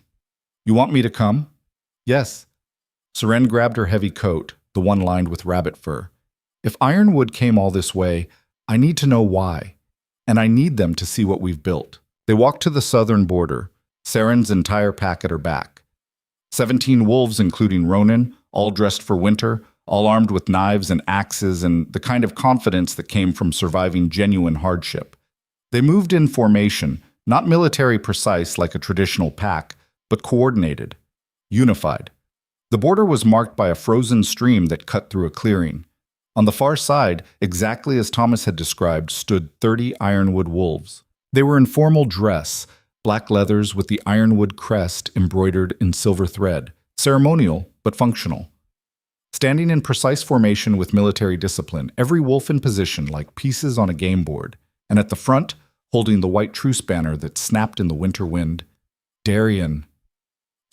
You want me to come? Yes. Seren grabbed her heavy coat, the one lined with rabbit fur. If Ironwood came all this way, I need to know why, and I need them to see what we've built. They walked to the southern border, Seren's entire pack at her back. 17 wolves, including Ronan, all dressed for winter, all armed with knives and axes and the kind of confidence that came from surviving genuine hardship. They moved in formation, not military precise like a traditional pack, but coordinated, unified. The border was marked by a frozen stream that cut through a clearing. On the far side, exactly as Thomas had described, stood 30 ironwood wolves. They were in formal dress, black leathers with the ironwood crest embroidered in silver thread, ceremonial but functional. Standing in precise formation with military discipline, every wolf in position like pieces on a game board, and at the front, holding the white truce banner that snapped in the winter wind. Darien.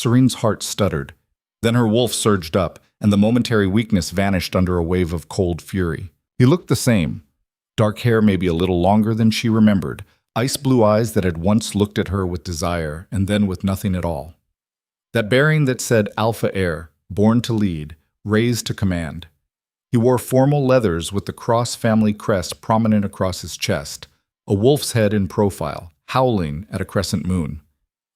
Serene's heart stuttered. Then her wolf surged up, and the momentary weakness vanished under a wave of cold fury. He looked the same. Dark hair maybe a little longer than she remembered, ice-blue eyes that had once looked at her with desire, and then with nothing at all. That bearing that said Alpha Heir, born to lead, raised to command. He wore formal leathers with the Cross family crest prominent across his chest, a wolf's head in profile, howling at a crescent moon.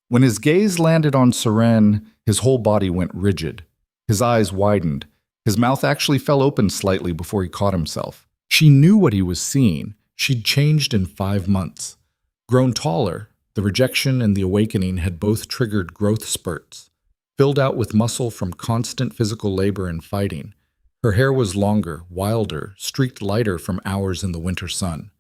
When his gaze landed on Seren, his whole body went rigid. His eyes widened. His mouth actually fell open slightly before he caught himself. She knew what he was seeing. She'd changed in 5 months. Grown taller, the rejection and the awakening had both triggered growth spurts. Filled out with muscle from constant physical labor and fighting. Her hair was longer, wilder, streaked lighter from hours in the winter sun.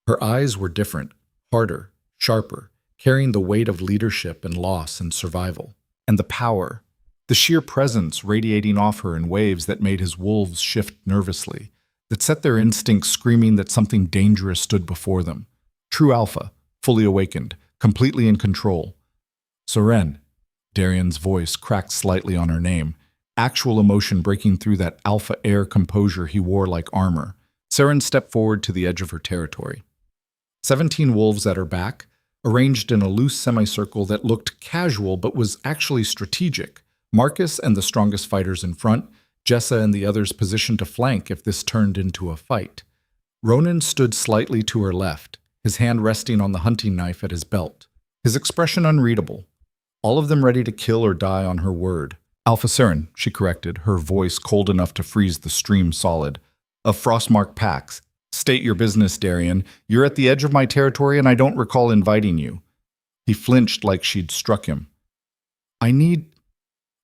Her eyes were different, harder, sharper, carrying the weight of leadership and loss and survival. And the power, the sheer presence radiating off her in waves that made his wolves shift nervously, that set their instincts screaming that something dangerous stood before them. True alpha, fully awakened, completely in control. Seren. Darien's voice cracked slightly on her name, actual emotion breaking through that Alpha Heir composure he wore like armor. Seren stepped forward to the edge of her territory. 17 wolves at her back, arranged in a loose semicircle that looked casual but was actually strategic. Marcus and the strongest fighters in front, Jessa and the others positioned to flank if this turned into a fight. Ronan stood slightly to her left, his hand resting on the hunting knife at his belt, his expression unreadable. All of them ready to kill or die on her word. Alpha Seren, she corrected, her voice cold enough to freeze the stream solid. Of Frostmark packs. State your business, Darien. You're at the edge of my territory and I don't recall inviting you. He flinched like she'd struck him.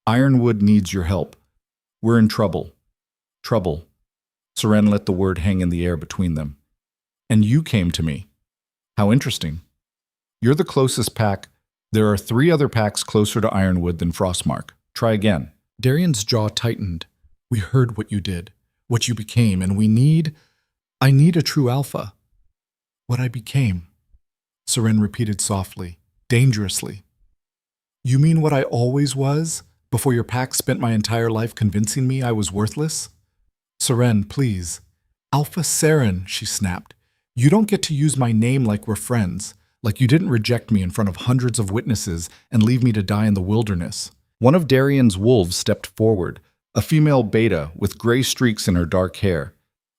Ironwood needs your help. We're in trouble. Trouble. Seren let the word hang in the air between them. And you came to me. How interesting. You're the closest pack. There are 3 other packs closer to Ironwood than Frostmark. Try again. Darien's jaw tightened. We heard what you did, what you became, and I need a true alpha. What I became. Seren repeated softly, dangerously. You mean what I always was, before your pack spent my entire life convincing me I was worthless? Seren, please. Alpha Seren, she snapped. You don't get to use my name like we're friends. Like you didn't reject me in front of hundreds of witnesses and leave me to die in the wilderness. One of Darien's wolves stepped forward, a female beta with gray streaks in her dark hair.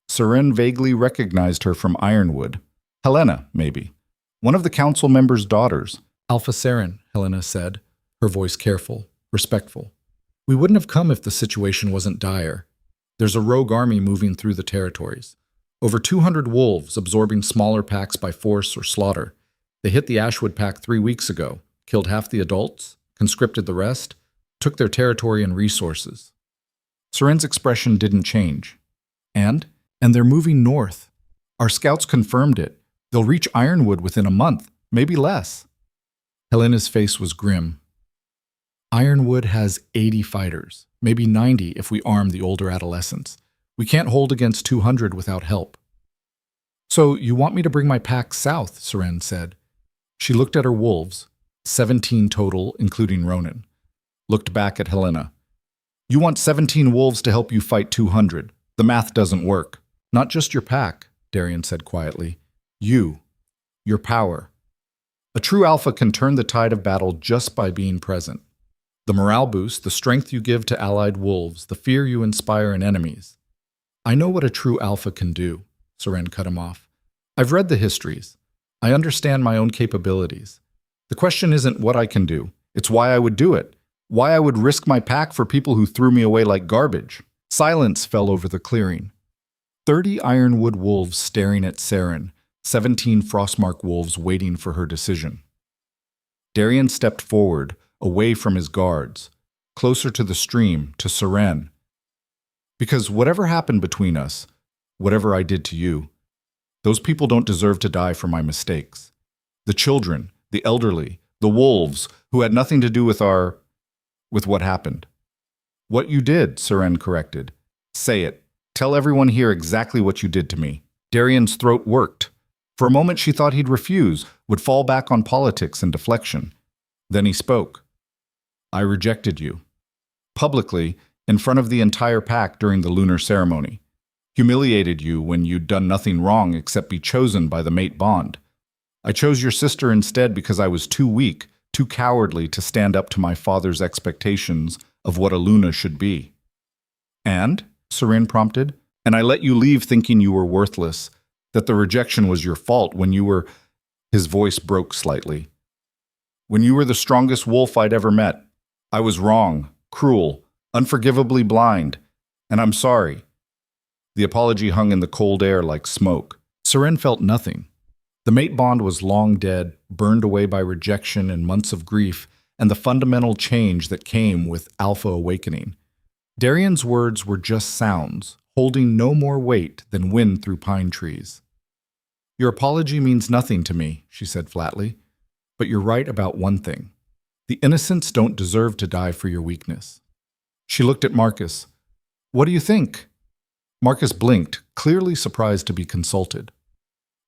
Seren vaguely recognized her from Ironwood. Helena, maybe. One of the council members' daughters. Alpha Seren, Helena said, her voice careful, respectful. We wouldn't have come if the situation wasn't dire. There's a rogue army moving through the territories. Over 200 wolves absorbing smaller packs by force or slaughter. They hit the Ashwood pack 3 weeks ago, killed half the adults, conscripted the rest, took their territory and resources. Seren's expression didn't change. And they're moving north. Our scouts confirmed it. They'll reach Ironwood within a month, maybe less. Helena's face was grim. Ironwood has 80 fighters, maybe 90 if we arm the older adolescents. We can't hold against 200 without help. So you want me to bring my pack south, Seren said. She looked at her wolves, 17 total, including Ronan. Looked back at Helena. You want 17 wolves to help you fight 200. The math doesn't work. Not just your pack, Darian said quietly. You. Your power. A true alpha can turn the tide of battle just by being present. The morale boost, the strength you give to allied wolves, the fear you inspire in enemies. I know what a true alpha can do, Seren cut him off. I've read the histories. I understand my own capabilities. The question isn't what I can do. It's why I would do it. Why I would risk my pack for people who threw me away like garbage. Silence fell over the clearing. 30 Ironwood wolves staring at Seren, 17 Frostmark wolves waiting for her decision. Darian stepped forward, away from his guards, closer to the stream, to Seren. Because whatever happened between us, whatever I did to you, those people don't deserve to die for my mistakes. The children, the elderly, the wolves, who had nothing to do with what happened. What you did, Seren corrected. Say it. Tell everyone here exactly what you did to me. Darian's throat worked. For a moment she thought he'd refuse, would fall back on politics and deflection. Then he spoke. I rejected you. Publicly, in front of the entire pack during the lunar ceremony. Humiliated you when you'd done nothing wrong except be chosen by the mate bond. I chose your sister instead because I was too weak, too cowardly to stand up to my father's expectations of what a Luna should be. And, Seren prompted, and I let you leave thinking you were worthless, that the rejection was your fault when you were... His voice broke slightly. When you were the strongest wolf I'd ever met. I was wrong, cruel, unforgivably blind, and I'm sorry. The apology hung in the cold air like smoke. Seren felt nothing. The mate bond was long dead, burned away by rejection and months of grief, and the fundamental change that came with Alpha awakening. Darian's words were just sounds, holding no more weight than wind through pine trees. Your apology means nothing to me, she said flatly, but you're right about one thing. The innocents don't deserve to die for your weakness. She looked at Marcus. What do you think? Marcus blinked, clearly surprised to be consulted.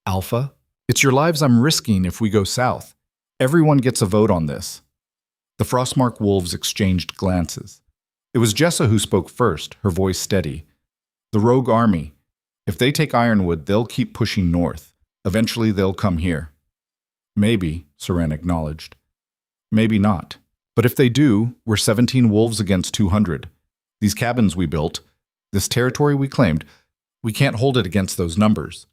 Alpha, it's your lives I'm risking if we go south. Everyone gets a vote on this. The Frostmark wolves exchanged glances. It was Jessa who spoke first, her voice steady. The rogue army. If they take Ironwood, they'll keep pushing north. Eventually they'll come here. Maybe, Seren acknowledged. Maybe not. But if they do, we're 17 wolves against 200. These cabins we built, this territory we claimed, we can't hold it against those numbers.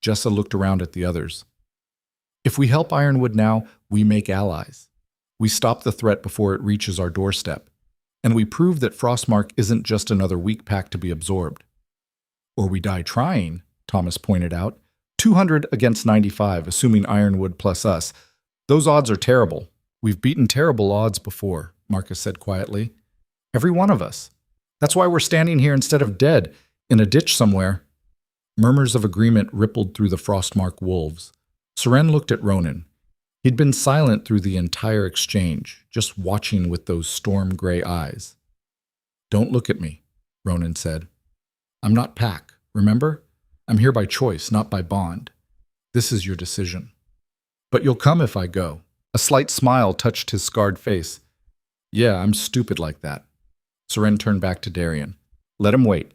Jessa looked around at the others. If we help Ironwood now, we make allies. We stop the threat before it reaches our doorstep. And we prove that Frostmark isn't just another weak pack to be absorbed. Or we die trying, Thomas pointed out. 200 against 95, assuming Ironwood plus us. Those odds are terrible. We've beaten terrible odds before, Marcus said quietly. Every one of us. That's why we're standing here instead of dead, in a ditch somewhere. Murmurs of agreement rippled through the Frostmark wolves. Seren looked at Ronan. He'd been silent through the entire exchange, just watching with those storm-gray eyes. Don't look at me, Ronan said. I'm not pack, remember? I'm here by choice, not by bond. This is your decision. But you'll come if I go. A slight smile touched his scarred face. Yeah, I'm stupid like that. Seren turned back to Darian. Let him wait.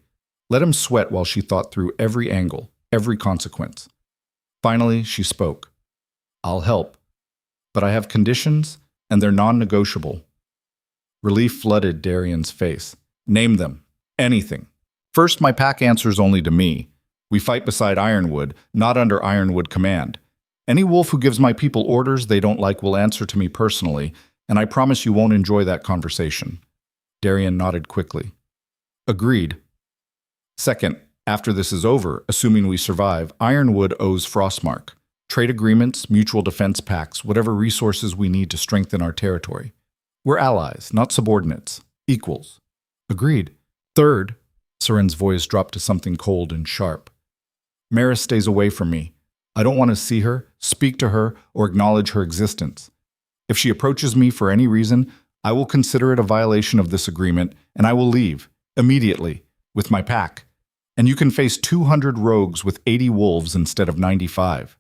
Let him sweat while she thought through every angle, every consequence. Finally, she spoke. I'll help. But I have conditions, and they're non-negotiable. Relief flooded Darian's face. Name them. Anything. First, my pack answers only to me. We fight beside Ironwood, not under Ironwood command. Any wolf who gives my people orders they don't like will answer to me personally, and I promise you won't enjoy that conversation. Darian nodded quickly. Agreed. Second, after this is over, assuming we survive, Ironwood owes Frostmark. Trade agreements, mutual defense pacts, whatever resources we need to strengthen our territory. We're allies, not subordinates. Equals. Agreed. Third, Seren's voice dropped to something cold and sharp. Maris stays away from me. I don't want to see her, speak to her, or acknowledge her existence. If she approaches me for any reason, I will consider it a violation of this agreement, and I will leave, immediately, with my pack. And you can face 200 rogues with 80 wolves instead of 95.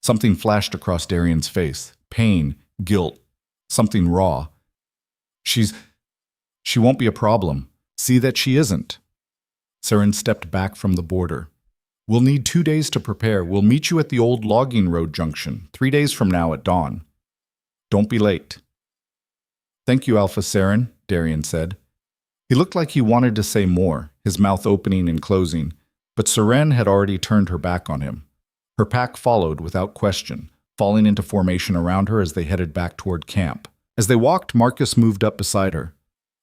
Something flashed across Darian's face. Pain, guilt, something raw. She won't be a problem. See that she isn't. Seren stepped back from the border. We'll need 2 days to prepare. We'll meet you at the old logging road junction, 3 days from now at dawn. Don't be late. Thank you, Alpha Seren, Darian said. He looked like he wanted to say more, his mouth opening and closing, but Seren had already turned her back on him. Her pack followed without question, falling into formation around her as they headed back toward camp. As they walked, Marcus moved up beside her.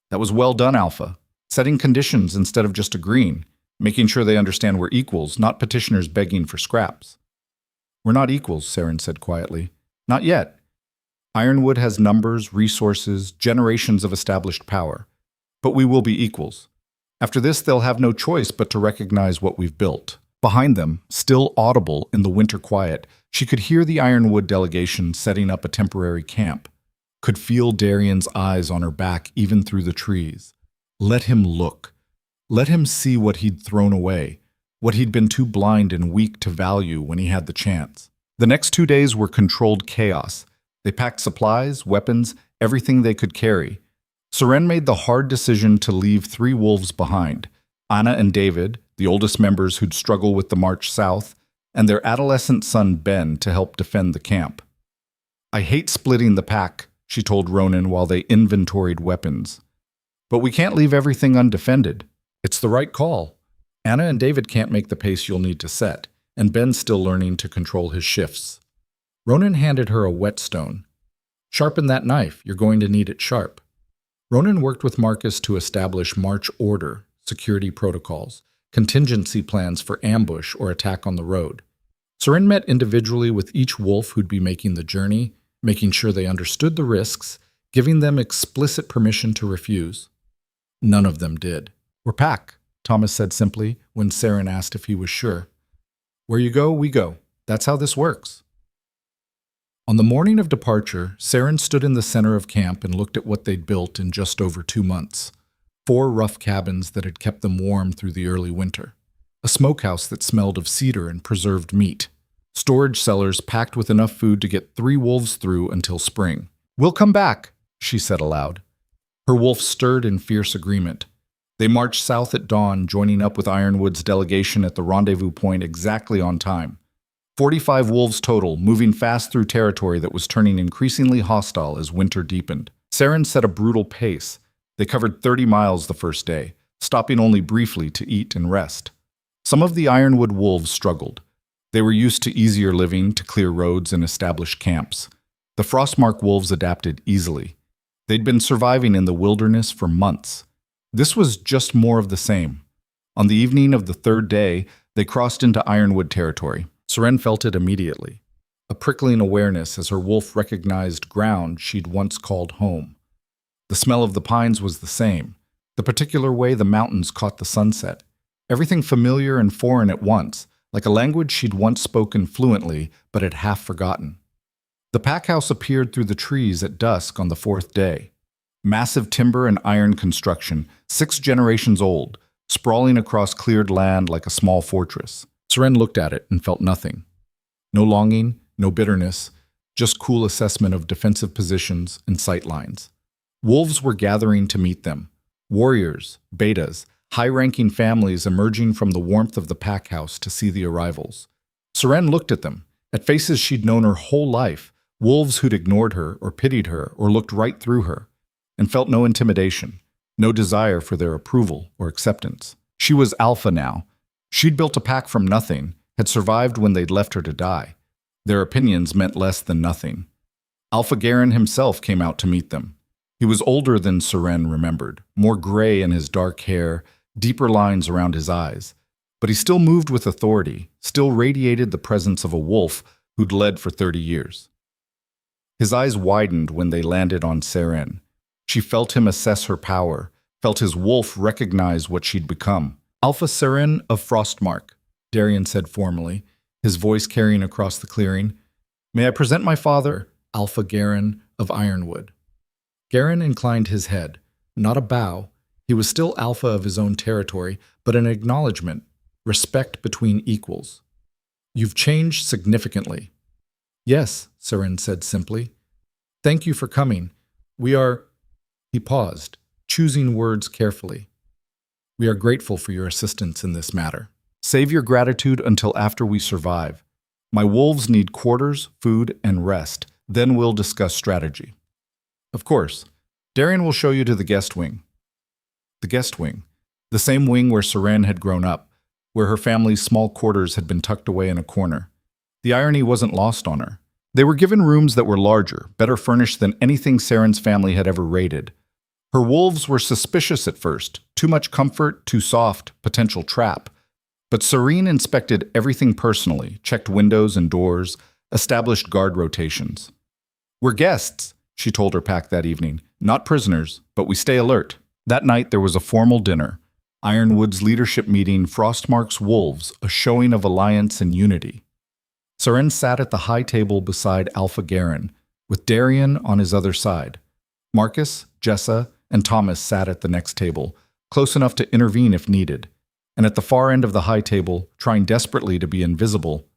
That was well done, Alpha. Setting conditions instead of just agreeing, making sure they understand we're equals, not petitioners begging for scraps. We're not equals, Seren said quietly. Not yet. Ironwood has numbers, resources, generations of established power. But we will be equals. After this, they'll have no choice but to recognize what we've built. Behind them, still audible in the winter quiet, she could hear the Ironwood delegation setting up a temporary camp. Could feel Darian's eyes on her back even through the trees. Let him look. Let him see what he'd thrown away, what he'd been too blind and weak to value when he had the chance. The next 2 days were controlled chaos. They packed supplies, weapons, everything they could carry. Seren made the hard decision to leave 3 wolves behind, Anna and David, the oldest members who'd struggle with the march south, and their adolescent son Ben to help defend the camp. I hate splitting the pack, she told Ronan while they inventoried weapons. But we can't leave everything undefended. It's the right call. Anna and David can't make the pace you'll need to set, and Ben's still learning to control his shifts. Ronan handed her a whetstone. Sharpen that knife, you're going to need it sharp. Ronan worked with Marcus to establish march order, security protocols, contingency plans for ambush or attack on the road. Seren met individually with each wolf who'd be making the journey, making sure they understood the risks, giving them explicit permission to refuse. None of them did. We're pack, Thomas said simply when Seren asked if he was sure. Where you go, we go. That's how this works. On the morning of departure, Seren stood in the center of camp and looked at what they'd built in just over 2 months. 4 rough cabins that had kept them warm through the early winter. A smokehouse that smelled of cedar and preserved meat. Storage cellars packed with enough food to get 3 wolves through until spring. We'll come back, she said aloud. Her wolf stirred in fierce agreement. They marched south at dawn, joining up with Ironwood's delegation at the rendezvous point exactly on time. 45 wolves total, moving fast through territory that was turning increasingly hostile as winter deepened. Seren set a brutal pace. They covered 30 miles the first day, stopping only briefly to eat and rest. Some of the Ironwood wolves struggled. They were used to easier living, to clear roads and establish camps. The Frostmark wolves adapted easily. They'd been surviving in the wilderness for months. This was just more of the same. On the evening of the 3rd day, they crossed into Ironwood territory. Seren felt it immediately. A prickling awareness as her wolf recognized ground she'd once called home. The smell of the pines was the same. The particular way the mountains caught the sunset. Everything familiar and foreign at once, like a language she'd once spoken fluently but had half forgotten. The packhouse appeared through the trees at dusk on the 4th day. Massive timber and iron construction, 6 generations old, sprawling across cleared land like a small fortress. Seren looked at it and felt nothing. No longing, no bitterness, just cool assessment of defensive positions and sight lines. Wolves were gathering to meet them. Warriors, betas, high-ranking families emerging from the warmth of the packhouse to see the arrivals. Seren looked at them, at faces she'd known her whole life, wolves who'd ignored her or pitied her or looked right through her, and felt no intimidation, no desire for their approval or acceptance. She was alpha now. She'd built a pack from nothing, had survived when they'd left her to die. Their opinions meant less than nothing. Alpha Garen himself came out to meet them. He was older than Seren remembered, more gray in his dark hair, deeper lines around his eyes. But he still moved with authority, still radiated the presence of a wolf who'd led for 30 years. His eyes widened when they landed on Seren. She felt him assess her power, felt his wolf recognize what she'd become. Alpha Seren of Frostmark, Darien said formally, his voice carrying across the clearing. May I present my father, Alpha Garen of Ironwood. Garen inclined his head, not a bow. He was still alpha of his own territory, but an acknowledgement, respect between equals. You've changed significantly. Yes, Seren said simply. Thank you for coming. We are... He paused, choosing words carefully. We are grateful for your assistance in this matter. Save your gratitude until after we survive. My wolves need quarters, food, and rest. Then we'll discuss strategy. Of course, Darien will show you to the guest wing. The guest wing, the same wing where Seren had grown up, where her family's small quarters had been tucked away in a corner. The irony wasn't lost on her. They were given rooms that were larger, better furnished than anything Seren's family had ever raided. Her wolves were suspicious at first. Too much comfort, too soft, potential trap. But Seren inspected everything personally, checked windows and doors, established guard rotations. We're guests, she told her pack that evening. Not prisoners, but we stay alert. That night there was a formal dinner. Ironwood's leadership meeting, Frostmark's wolves, a showing of alliance and unity. Seren sat at the high table beside Alpha Garen, with Darien on his other side. Marcus, Jessa, and Thomas sat at the next table, close enough to intervene if needed. And at the far end of the high table, trying desperately to be invisible,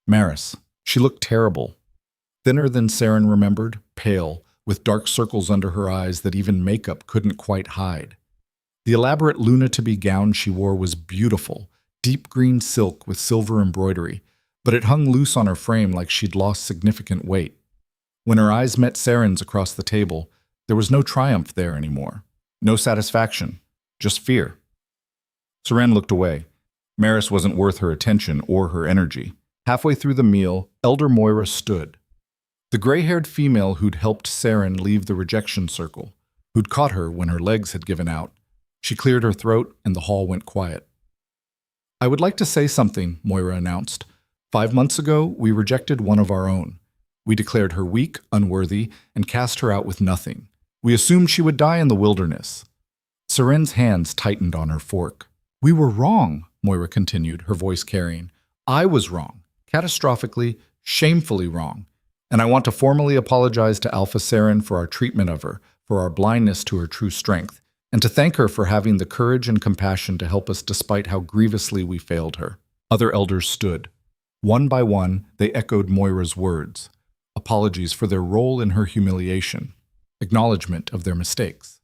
Maris. She looked terrible. Thinner than Seren remembered, pale, with dark circles under her eyes that even makeup couldn't quite hide. The elaborate Luna-to-be gown she wore was beautiful, deep green silk with silver embroidery, but it hung loose on her frame like she'd lost significant weight. When her eyes met Seren's across the table, there was no triumph there anymore. No satisfaction, just fear. Seren looked away. Maris wasn't worth her attention or her energy. Halfway through the meal, Elder Moira stood. The gray-haired female who'd helped Seren leave the rejection circle, who'd caught her when her legs had given out. She cleared her throat and the hall went quiet. I would like to say something, Moira announced. 5 months ago, we rejected one of our own. We declared her weak, unworthy, and cast her out with nothing. We assumed she would die in the wilderness. Seren's hands tightened on her fork. We were wrong, Moira continued, her voice carrying. I was wrong, catastrophically, shamefully wrong. And I want to formally apologize to Alpha Seren for our treatment of her, for our blindness to her true strength, and to thank her for having the courage and compassion to help us despite how grievously we failed her. Other elders stood. One by one, they echoed Moira's words. Apologies for their role in her humiliation. Acknowledgement of their mistakes.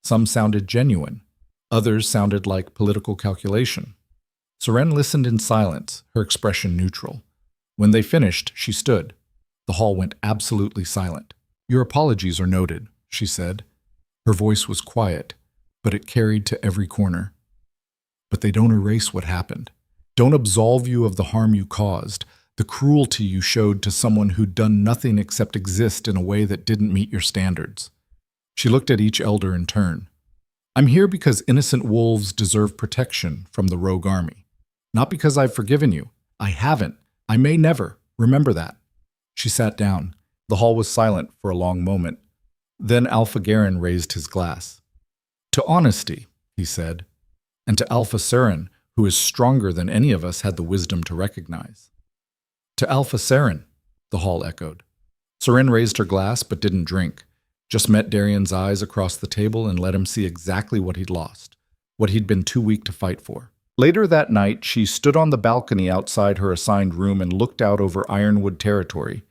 Some sounded genuine. Others sounded like political calculation. Seren listened in silence, her expression neutral. When they finished, she stood. The hall went absolutely silent. Your apologies are noted, she said. Her voice was quiet, but it carried to every corner. But they don't erase what happened. Don't absolve you of the harm you caused, the cruelty you showed to someone who'd done nothing except exist in a way that didn't meet your standards. She looked at each elder in turn. I'm here because innocent wolves deserve protection from the rogue army. Not because I've forgiven you. I haven't. I may never. Remember that. She sat down. The hall was silent for a long moment. Then Alpha Garen raised his glass. To honesty, he said, and to Alpha Seren, who is stronger than any of us had the wisdom to recognize. To Alpha Seren, the hall echoed. Seren raised her glass but didn't drink, just met Darien's eyes across the table and let him see exactly what he'd lost, what he'd been too weak to fight for. Later that night, she stood on the balcony outside her assigned room and looked out over Ironwood territory.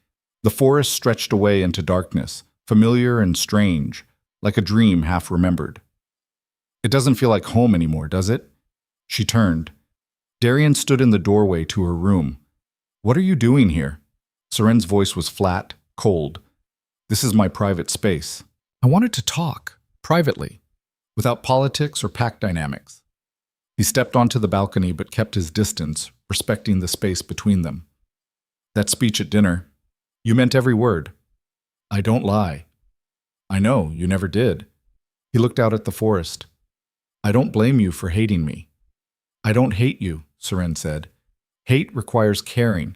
The forest stretched away into darkness, familiar and strange, like a dream half remembered. It doesn't feel like home anymore, does it? She turned. Darien stood in the doorway to her room. What are you doing here? Seren's voice was flat, cold. This is my private space. I wanted to talk, privately, without politics or pack dynamics. He stepped onto the balcony but kept his distance, respecting the space between them. That speech at dinner, you meant every word. I don't lie. I know, you never did. He looked out at the forest. I don't blame you for hating me. I don't hate you, Seren said. Hate requires caring.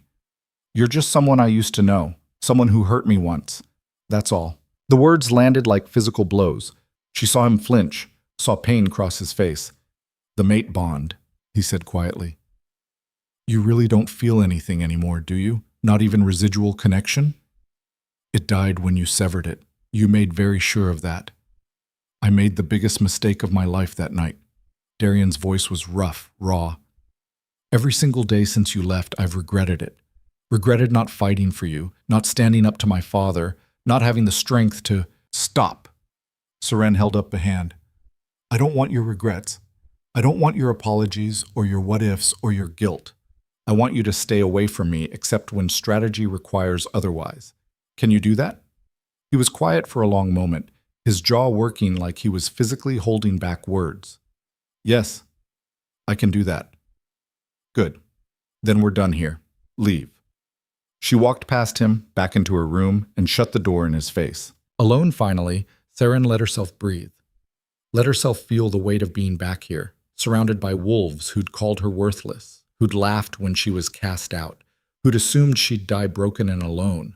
You're just someone I used to know, someone who hurt me once. That's all. The words landed like physical blows. She saw him flinch, saw pain cross his face. "The mate bond," he said quietly. "You really don't feel anything anymore, do you? Not even residual connection?" "It died when you severed it. You made very sure of that." "I made the biggest mistake of my life that night." Darian's voice was rough, raw. "Every single day since you left, I've regretted it. Regretted not fighting for you, not standing up to my father, not having the strength to—" "Stop!" Seren held up a hand. "I don't want your regrets. I don't want your apologies or your what-ifs or your guilt. I want you to stay away from me except when strategy requires otherwise. Can you do that?" He was quiet for a long moment, his jaw working like he was physically holding back words. "Yes, I can do that." "Good. Then we're done here. Leave." She walked past him, back into her room, and shut the door in his face. Alone finally, Seren let herself breathe. Let herself feel the weight of being back here, surrounded by wolves who'd called her worthless, who'd laughed when she was cast out, who'd assumed she'd die broken and alone.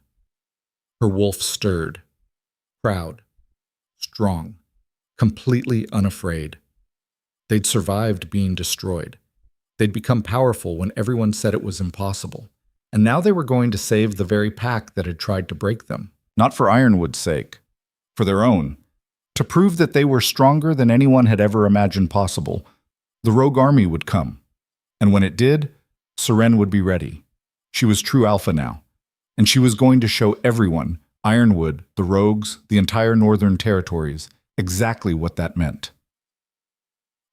Her wolf stirred, proud, strong, completely unafraid. They'd survived being destroyed. They'd become powerful when everyone said it was impossible. And now they were going to save the very pack that had tried to break them. Not for Ironwood's sake, for their own. To prove that they were stronger than anyone had ever imagined possible. The rogue army would come. And when it did, Seren would be ready. She was true alpha now. And she was going to show everyone, Ironwood, the rogues, the entire northern territories, exactly what that meant.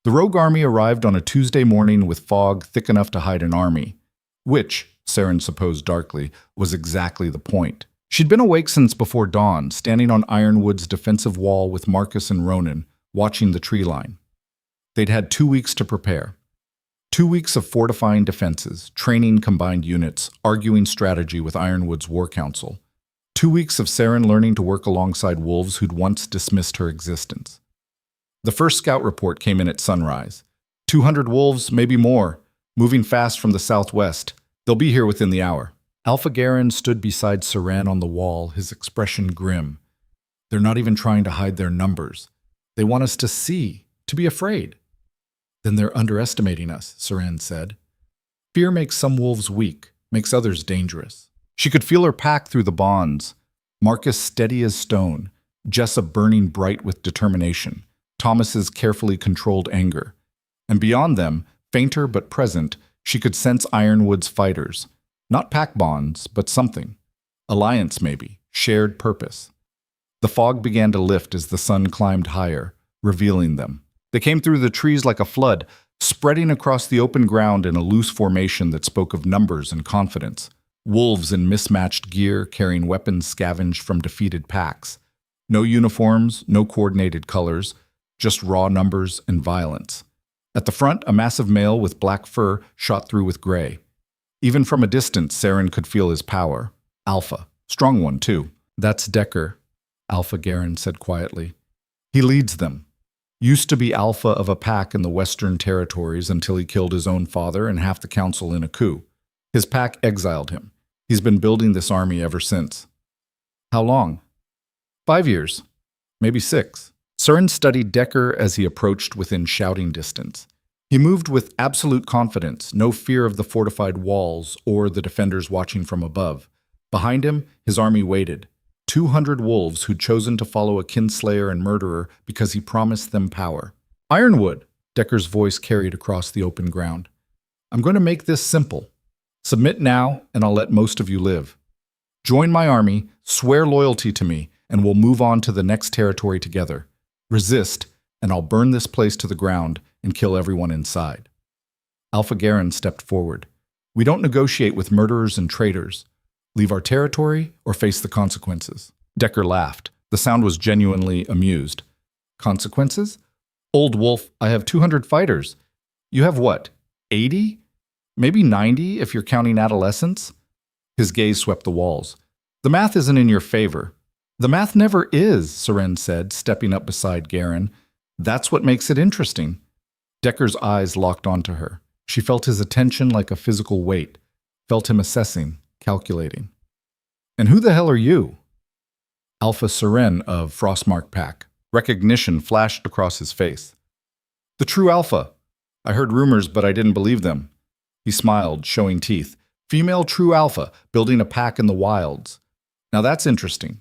The rogue army arrived on a Tuesday morning with fog thick enough to hide an army, which, Seren supposed darkly, was exactly the point. She'd been awake since before dawn, standing on Ironwood's defensive wall with Marcus and Ronan, watching the tree line. They'd had 2 weeks to prepare. 2 weeks of fortifying defenses, training combined units, arguing strategy with Ironwood's war council. 2 weeks of Seren learning to work alongside wolves who'd once dismissed her existence. The first scout report came in at sunrise. 200 wolves, maybe more, moving fast from the southwest. They'll be here within the hour. Alpha Garen stood beside Seren on the wall, his expression grim. They're not even trying to hide their numbers. They want us to see, to be afraid. Then they're underestimating us, Seren said. Fear makes some wolves weak, makes others dangerous. She could feel her pack through the bonds. Marcus steady as stone, Jessa burning bright with determination, Thomas's carefully controlled anger. And beyond them, fainter but present, she could sense Ironwood's fighters. Not pack bonds, but something. Alliance maybe, shared purpose. The fog began to lift as the sun climbed higher, revealing them. They came through the trees like a flood, spreading across the open ground in a loose formation that spoke of numbers and confidence. Wolves in mismatched gear carrying weapons scavenged from defeated packs. No uniforms, no coordinated colors, just raw numbers and violence. At the front, a massive male with black fur shot through with gray. Even from a distance, Seren could feel his power. Alpha. Strong one, too. That's Decker, Alpha Garen said quietly. He leads them. Used to be alpha of a pack in the Western Territories until he killed his own father and half the council in a coup. His pack exiled him. He's been building this army ever since. How long? 5 years. Maybe 6. Seren studied Decker as he approached within shouting distance. He moved with absolute confidence, no fear of the fortified walls or the defenders watching from above. Behind him, his army waited. 200 wolves who'd chosen to follow a kinslayer and murderer because he promised them power. Ironwood, Decker's voice carried across the open ground. I'm going to make this simple. Submit now, and I'll let most of you live. Join my army, swear loyalty to me, and we'll move on to the next territory together. Resist, and I'll burn this place to the ground and kill everyone inside. Alpha Garen stepped forward. We don't negotiate with murderers and traitors. Leave our territory or face the consequences. Decker laughed. The sound was genuinely amused. Consequences? Old wolf, I have 200 fighters. You have what, 80? Maybe 90 if you're counting adolescents? His gaze swept the walls. The math isn't in your favor. The math never is, Seren said, stepping up beside Garen. That's what makes it interesting. Decker's eyes locked onto her. She felt his attention like a physical weight, felt him assessing, calculating. And who the hell are you? Alpha Seren of Frostmark Pack. Recognition flashed across his face. The true alpha. I heard rumors, but I didn't believe them. He smiled, showing teeth. Female true alpha, building a pack in the wilds. Now that's interesting.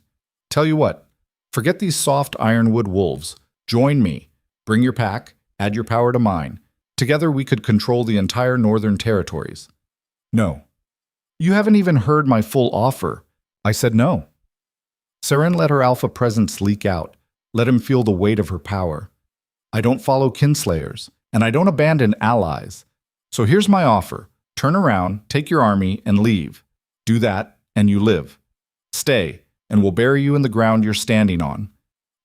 Tell you what, forget these soft ironwood wolves. Join me. Bring your pack, add your power to mine. Together we could control the entire northern territories. No. You haven't even heard my full offer. I said no. Seren let her alpha presence leak out, let him feel the weight of her power. I don't follow kinslayers, and I don't abandon allies. So here's my offer. Turn around, take your army, and leave. Do that, and you live. Stay, and we'll bury you in the ground you're standing on.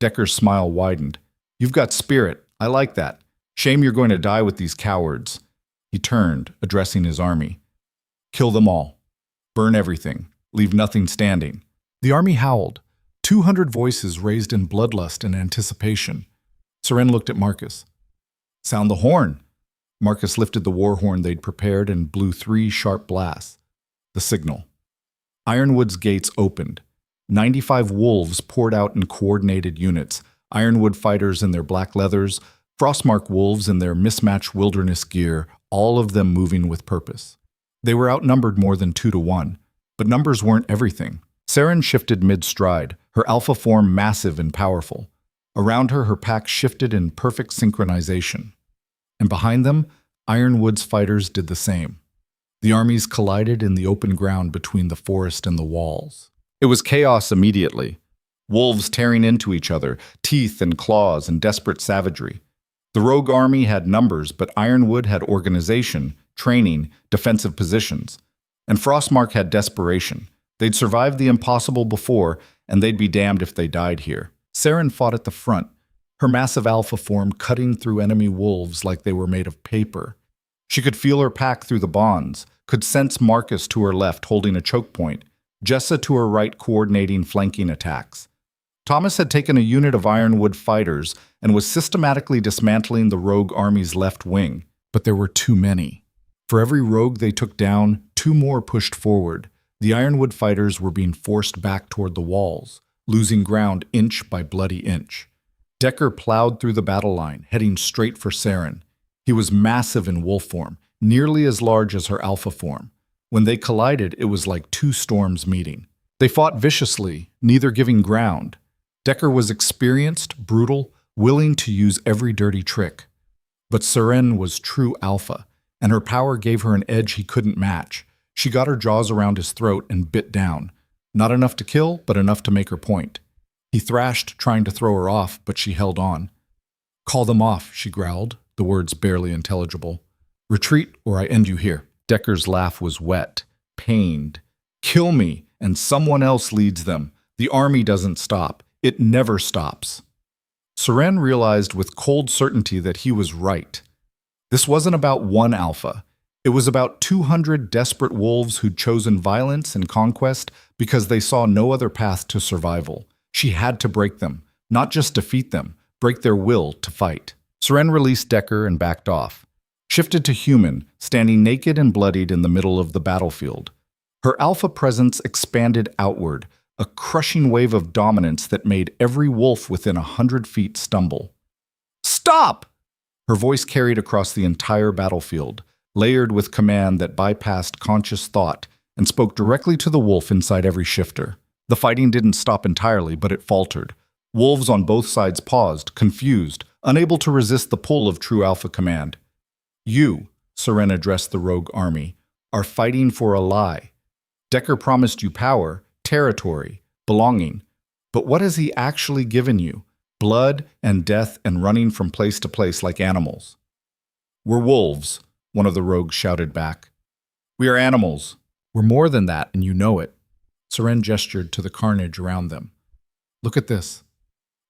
Decker's smile widened. You've got spirit. I like that. Shame you're going to die with these cowards. He turned, addressing his army. Kill them all. Burn everything. Leave nothing standing. The army howled. 200 voices raised in bloodlust and anticipation. Seren looked at Marcus. Sound the horn. Marcus lifted the war horn they'd prepared and blew 3 sharp blasts. The signal. Ironwood's gates opened. 95 wolves poured out in coordinated units, Ironwood fighters in their black leathers, Frostmark wolves in their mismatched wilderness gear, all of them moving with purpose. They were outnumbered more than 2 to 1, but numbers weren't everything. Seren shifted mid-stride, her alpha form massive and powerful. Around her, her pack shifted in perfect synchronization. And behind them, Ironwood's fighters did the same. The armies collided in the open ground between the forest and the walls. It was chaos immediately. Wolves tearing into each other, teeth and claws and desperate savagery. The rogue army had numbers, but Ironwood had organization, training, defensive positions. And Frostmark had desperation. They'd survived the impossible before, and they'd be damned if they died here. Seren fought at the front, her massive alpha form cutting through enemy wolves like they were made of paper. She could feel her pack through the bonds, could sense Marcus to her left holding a choke point, Jessa to her right coordinating flanking attacks. Thomas had taken a unit of Ironwood fighters and was systematically dismantling the rogue army's left wing, but there were too many. For every rogue they took down, 2 more pushed forward. The Ironwood fighters were being forced back toward the walls, losing ground inch by bloody inch. Decker plowed through the battle line, heading straight for Seren. He was massive in wolf form, nearly as large as her alpha form. When they collided, it was like 2 storms meeting. They fought viciously, neither giving ground. Decker was experienced, brutal, willing to use every dirty trick. But Seren was true alpha, and her power gave her an edge he couldn't match. She got her jaws around his throat and bit down. Not enough to kill, but enough to make her point. He thrashed, trying to throw her off, but she held on. Call them off, she growled, the words barely intelligible. Retreat, or I end you here. Decker's laugh was wet, pained. Kill me, and someone else leads them. The army doesn't stop. It never stops. Seren realized with cold certainty that he was right. This wasn't about one alpha. It was about 200 desperate wolves who'd chosen violence and conquest because they saw no other path to survival. She had to break them, not just defeat them, break their will to fight. Seren released Decker and backed off. Shifted to human, standing naked and bloodied in the middle of the battlefield. Her alpha presence expanded outward, a crushing wave of dominance that made every wolf within 100 feet stumble. Stop! Her voice carried across the entire battlefield, layered with command that bypassed conscious thought and spoke directly to the wolf inside every shifter. The fighting didn't stop entirely, but it faltered. Wolves on both sides paused, confused, unable to resist the pull of true alpha command. You, Seren addressed the rogue army, are fighting for a lie. Decker promised you power, territory, belonging. But what has he actually given you? Blood and death and running from place to place like animals. We're wolves, one of the rogues shouted back. We are animals. We're more than that, and you know it. Seren gestured to the carnage around them. Look at this.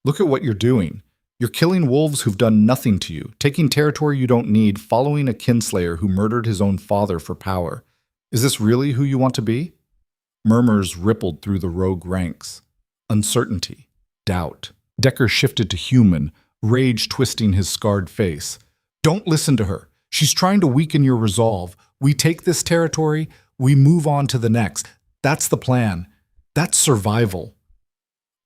Look at what you're doing. You're killing wolves who've done nothing to you, taking territory you don't need, following a kinslayer who murdered his own father for power. Is this really who you want to be? Murmurs rippled through the rogue ranks. Uncertainty. Doubt. Decker shifted to human, rage twisting his scarred face. Don't listen to her. She's trying to weaken your resolve. We take this territory, we move on to the next. That's the plan. That's survival.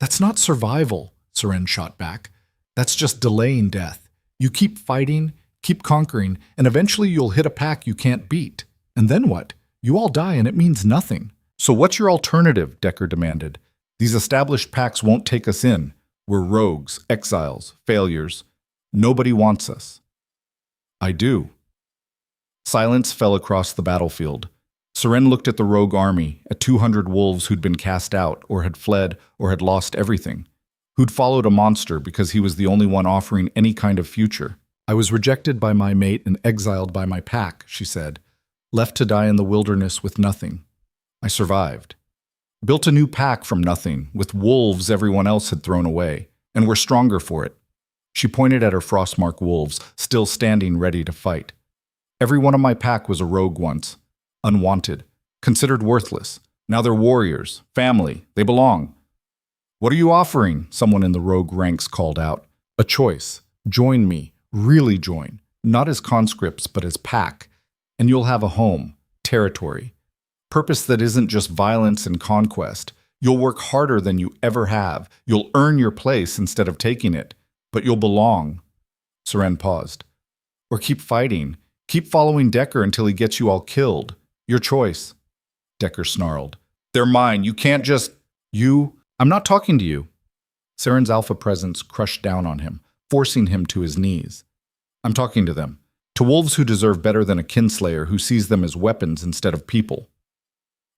That's not survival, Seren shot back. That's just delaying death. You keep fighting, keep conquering, and eventually you'll hit a pack you can't beat. And then what? You all die and it means nothing. So what's your alternative? Decker demanded. These established packs won't take us in. We're rogues, exiles, failures. Nobody wants us. I do. Silence fell across the battlefield. Seren looked at the rogue army, at 200 wolves who'd been cast out, or had fled, or had lost everything. Who'd followed a monster because he was the only one offering any kind of future. I was rejected by my mate and exiled by my pack, she said. Left to die in the wilderness with nothing. I survived. Built a new pack from nothing, with wolves everyone else had thrown away, and were stronger for it. She pointed at her frostmark wolves, still standing ready to fight. Every one of my pack was a rogue once. Unwanted. Considered worthless. Now they're warriors. Family. They belong. What are you offering? Someone in the rogue ranks called out. A choice. Join me. Really join. Not as conscripts, but as pack. And you'll have a home. Territory. Purpose that isn't just violence and conquest. You'll work harder than you ever have. You'll earn your place instead of taking it. But you'll belong. Seren paused. Or keep fighting. Keep following Decker until he gets you all killed. Your choice. Decker snarled. They're mine. You can't just... I'm not talking to you. Seren's alpha presence crushed down on him, forcing him to his knees. I'm talking to them. To wolves who deserve better than a kinslayer who sees them as weapons instead of people.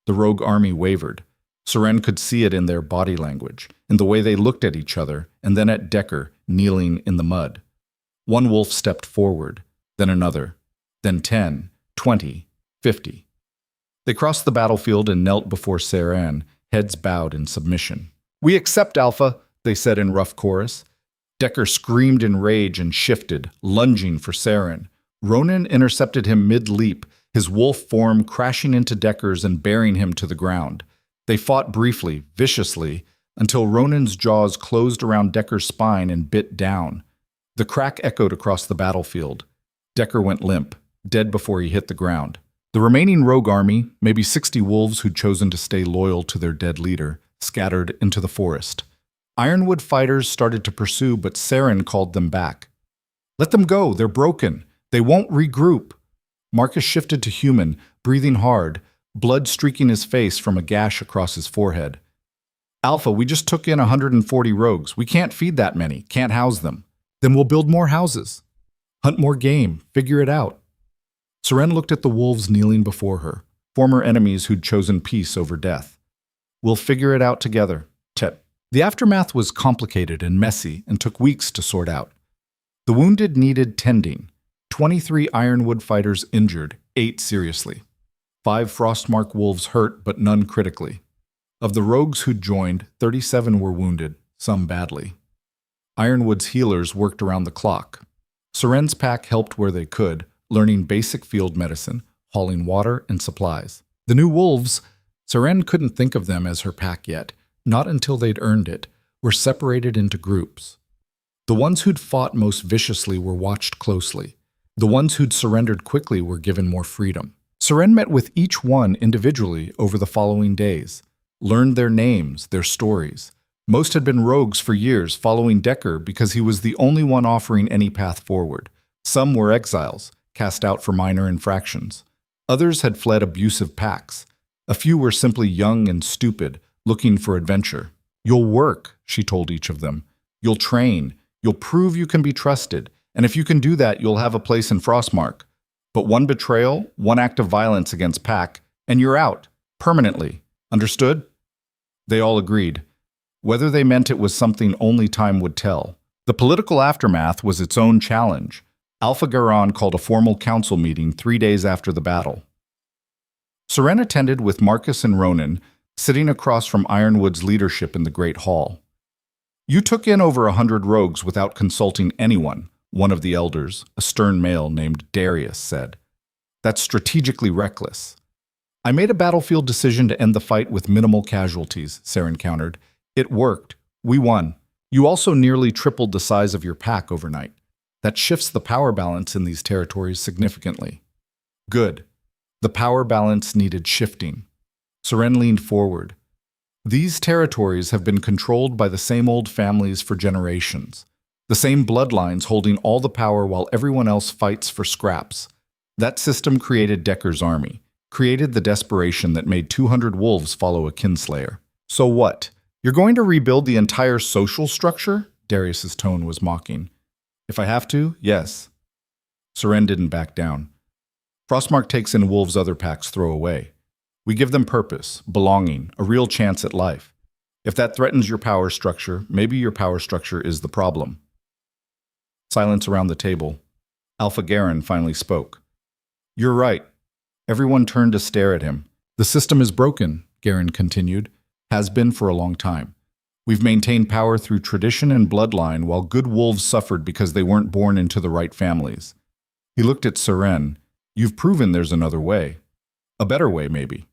The rogue army wavered. Seren could see it in their body language, in the way they looked at each other, and then at Decker, kneeling in the mud. One wolf stepped forward, then another, then 10, 20, 50. They crossed the battlefield and knelt before Seren, heads bowed in submission. We accept, Alpha, they said in rough chorus. Decker screamed in rage and shifted, lunging for Seren. Ronan intercepted him mid-leap, his wolf form crashing into Decker's and bearing him to the ground. They fought briefly, viciously, until Ronan's jaws closed around Decker's spine and bit down. The crack echoed across the battlefield. Decker went limp, dead before he hit the ground. The remaining rogue army, maybe 60 wolves who'd chosen to stay loyal to their dead leader, scattered into the forest. Ironwood fighters started to pursue, but Seren called them back. Let them go, they're broken. They won't regroup. Marcus shifted to human, breathing hard, blood streaking his face from a gash across his forehead. Alpha, we just took in 140 rogues. We can't feed that many, can't house them. Then we'll build more houses. Hunt more game, figure it out. Seren looked at the wolves kneeling before her, former enemies who'd chosen peace over death. We'll figure it out together, Tet. The aftermath was complicated and messy and took weeks to sort out. The wounded needed tending. 23 Ironwood fighters injured, 8 seriously. 5 Frostmark wolves hurt, but none critically. Of the rogues who'd joined, 37 were wounded, some badly. Ironwood's healers worked around the clock. Seren's pack helped where they could, learning basic field medicine, hauling water and supplies. The new wolves, Seren couldn't think of them as her pack yet, not until they'd earned it, were separated into groups. The ones who'd fought most viciously were watched closely. The ones who'd surrendered quickly were given more freedom. Seren met with each one individually over the following days, learned their names, their stories. Most had been rogues for years, following Decker because he was the only one offering any path forward. Some were exiles, cast out for minor infractions. Others had fled abusive packs. A few were simply young and stupid, looking for adventure. You'll work, she told each of them. You'll train. You'll prove you can be trusted. And if you can do that, you'll have a place in Frostmark. But one betrayal, one act of violence against pack, and you're out, permanently. Understood? They all agreed. Whether they meant it was something only time would tell. The political aftermath was its own challenge. Alpha Garan called a formal council meeting 3 days after the battle. Seren attended with Marcus and Ronan, sitting across from Ironwood's leadership in the Great Hall. You took in over 100 rogues without consulting anyone, one of the elders, a stern male named Darius, said. That's strategically reckless. I made a battlefield decision to end the fight with minimal casualties, Seren countered. It worked. We won. You also nearly tripled the size of your pack overnight. That shifts the power balance in these territories significantly. Good. The power balance needed shifting. Seren leaned forward. These territories have been controlled by the same old families for generations. The same bloodlines holding all the power while everyone else fights for scraps. That system created Decker's army, created the desperation that made 200 wolves follow a kinslayer. So what? You're going to rebuild the entire social structure? Darius's tone was mocking. If I have to, yes. Seren didn't back down. Frostmark takes in wolves other packs throw away. We give them purpose, belonging, a real chance at life. If that threatens your power structure, maybe your power structure is the problem. Silence around the table. Alpha Garen finally spoke. You're right. Everyone turned to stare at him. The system is broken, Garen continued. Has been for a long time. We've maintained power through tradition and bloodline while good wolves suffered because they weren't born into the right families. He looked at Seren. You've proven there's another way. A better way, maybe.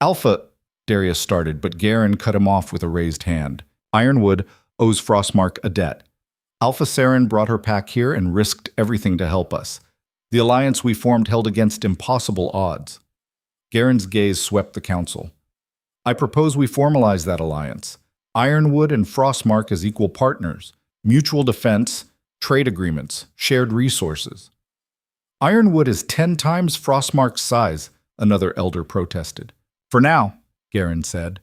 Alpha, Darius started, but Garen cut him off with a raised hand. Ironwood owes Frostmark a debt. Alpha Seren brought her pack here and risked everything to help us. The alliance we formed held against impossible odds. Garen's gaze swept the council. I propose we formalize that alliance. Ironwood and Frostmark as equal partners, mutual defense, trade agreements, shared resources. Ironwood is 10 times Frostmark's size, another elder protested. For now, Garen said.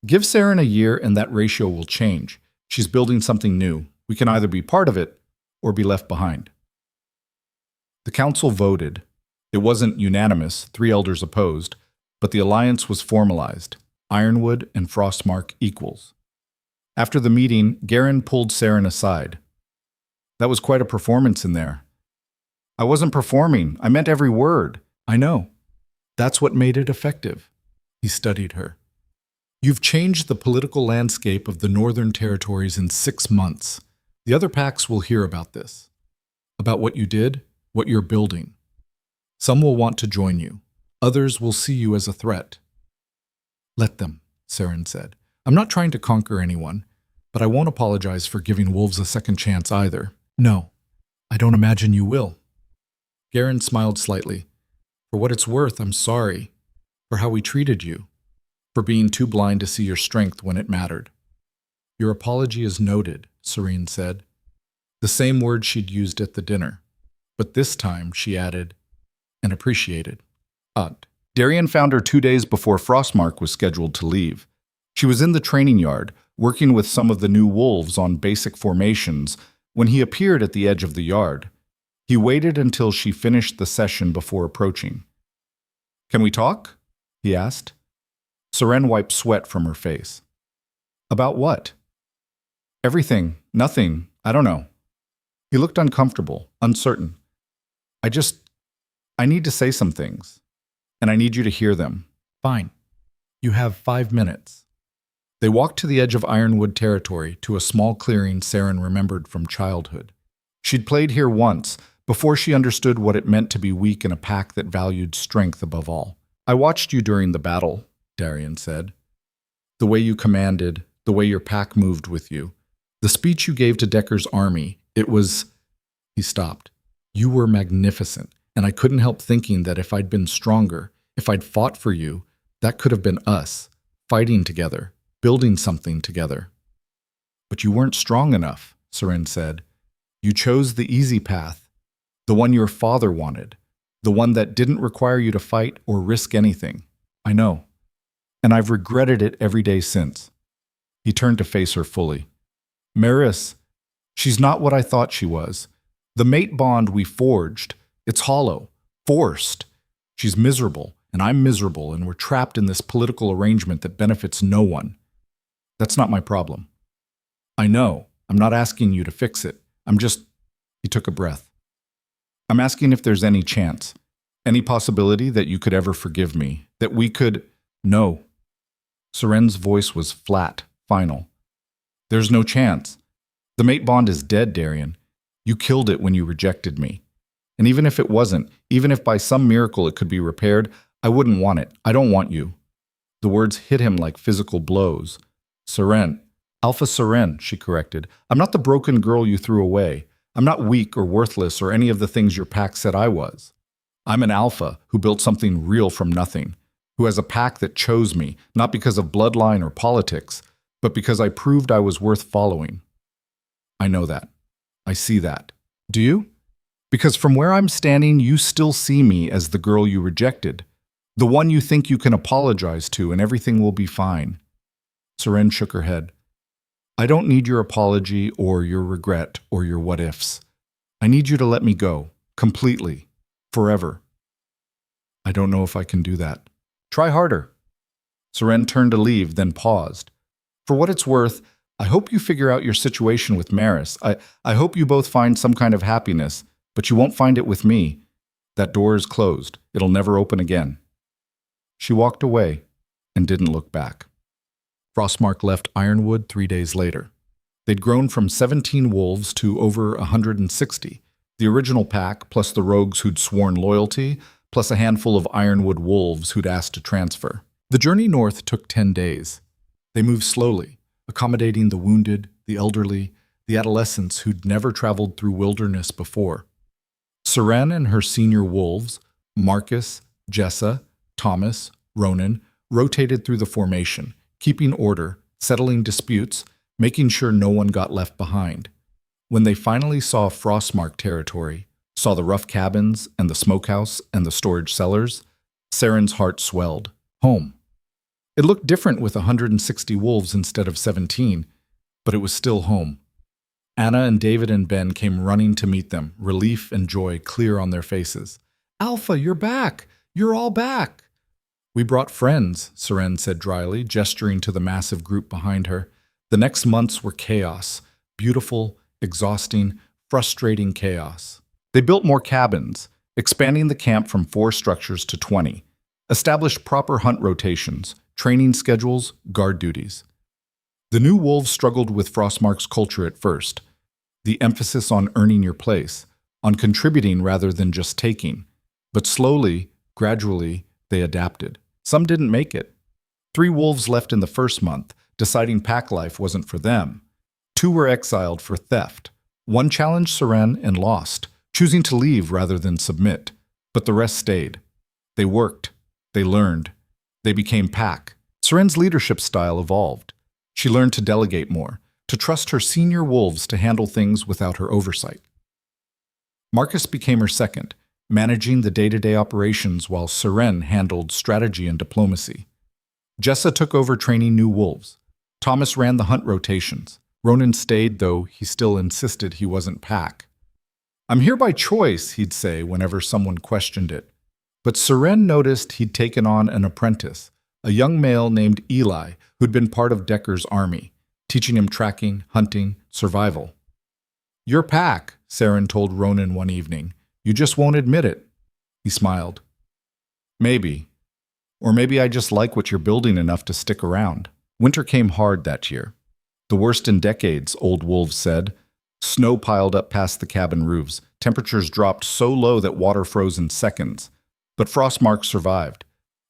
Give Seren a year and that ratio will change. She's building something new. We can either be part of it or be left behind. The council voted. It wasn't unanimous, 3 elders opposed, but the alliance was formalized. Ironwood and Frostmark equals. After the meeting, Garen pulled Seren aside. That was quite a performance in there. I wasn't performing. I meant every word. I know. That's what made it effective. He studied her. You've changed the political landscape of the Northern Territories in 6 months. The other packs will hear about this. About what you did, what you're building. Some will want to join you. Others will see you as a threat. Let them, Seren said. I'm not trying to conquer anyone, but I won't apologize for giving wolves a second chance either. No, I don't imagine you will. Garen smiled slightly. For what it's worth, I'm sorry. For how we treated you. For being too blind to see your strength when it mattered. Your apology is noted, Seren said. The same word she'd used at the dinner. But this time, she added, and appreciated. Darian found her 2 days before Frostmark was scheduled to leave. She was in the training yard, working with some of the new wolves on basic formations, when he appeared at the edge of the yard. He waited until she finished the session before approaching. Can we talk? He asked. Seren wiped sweat from her face. About what? Everything. Nothing. I don't know. He looked uncomfortable, uncertain. I need to say some things, and I need you to hear them. Fine. You have 5 minutes. They walked to the edge of Ironwood territory, to a small clearing Seren remembered from childhood. She'd played here once, before she understood what it meant to be weak in a pack that valued strength above all. I watched you during the battle, Darian said. The way you commanded, the way your pack moved with you. The speech you gave to Decker's army, it was... He stopped. You were magnificent, and I couldn't help thinking that if I'd been stronger, if I'd fought for you, that could have been us, fighting together, building something together. But you weren't strong enough, Seren said. You chose the easy path, the one your father wanted, the one that didn't require you to fight or risk anything. I know. And I've regretted it every day since. He turned to face her fully. Maris, she's not what I thought she was. The mate bond we forged, it's hollow, forced. She's miserable, and I'm miserable, and we're trapped in this political arrangement that benefits no one. That's not my problem. I know. I'm not asking you to fix it. He took a breath. I'm asking if there's any chance, any possibility that you could ever forgive me, that we could... No. Seren's voice was flat, final. There's no chance. The mate bond is dead, Darian. You killed it when you rejected me. And even if it wasn't, even if by some miracle it could be repaired, I wouldn't want it. I don't want you. The words hit him like physical blows. Seren. Alpha Seren, she corrected. I'm not the broken girl you threw away. I'm not weak or worthless or any of the things your pack said I was. I'm an alpha who built something real from nothing, who has a pack that chose me, not because of bloodline or politics, but because I proved I was worth following. I know that. I see that. Do you? Because from where I'm standing, you still see me as the girl you rejected, the one you think you can apologize to and everything will be fine. Seren shook her head. I don't need your apology or your regret or your what-ifs. I need you to let me go, completely, forever. I don't know if I can do that. Try harder. Seren turned to leave, then paused. For what it's worth, I hope you figure out your situation with Maris. I hope you both find some kind of happiness, but you won't find it with me. That door is closed. It'll never open again. She walked away and didn't look back. Frostmark left Ironwood 3 days later. They'd grown from 17 wolves to over 160. The original pack, plus the rogues who'd sworn loyalty, plus a handful of Ironwood wolves who'd asked to transfer. The journey north took 10 days. They moved slowly, accommodating the wounded, the elderly, the adolescents who'd never traveled through wilderness before. Seren and her senior wolves, Marcus, Jessa, Thomas, Ronan, rotated through the formation, keeping order, settling disputes, making sure no one got left behind. When they finally saw Frostmark territory, saw the rough cabins and the smokehouse and the storage cellars, Seren's heart swelled. Home. It looked different with 160 wolves instead of 17, but it was still home. Anna and David and Ben came running to meet them, relief and joy clear on their faces. Alpha, you're back! You're all back! We brought friends, Seren said dryly, gesturing to the massive group behind her. The next months were chaos. Beautiful, exhausting, frustrating chaos. They built more cabins, expanding the camp from 4 structures to 20, established proper hunt rotations, training schedules, guard duties. The new wolves struggled with Frostmark's culture at first, the emphasis on earning your place, on contributing rather than just taking. But slowly, gradually, they adapted. Some didn't make it. 3 wolves left in the first month, deciding pack life wasn't for them. 2 were exiled for theft. 1 challenged Seren and lost, choosing to leave rather than submit. But the rest stayed. They worked. They learned. They became pack. Seren's leadership style evolved. She learned to delegate more, to trust her senior wolves to handle things without her oversight. Marcus became her second, managing the day-to-day operations while Seren handled strategy and diplomacy. Jessa took over training new wolves. Thomas ran the hunt rotations. Ronan stayed, though he still insisted he wasn't pack. I'm here by choice, he'd say whenever someone questioned it. But Seren noticed he'd taken on an apprentice, a young male named Eli, who'd been part of Decker's army, teaching him tracking, hunting, survival. You're pack, Seren told Ronan one evening. You just won't admit it. He smiled. Maybe. Or maybe I just like what you're building enough to stick around. Winter came hard that year. The worst in decades, old wolves said. Snow piled up past the cabin roofs. Temperatures dropped so low that water froze in seconds. But Frostmark survived.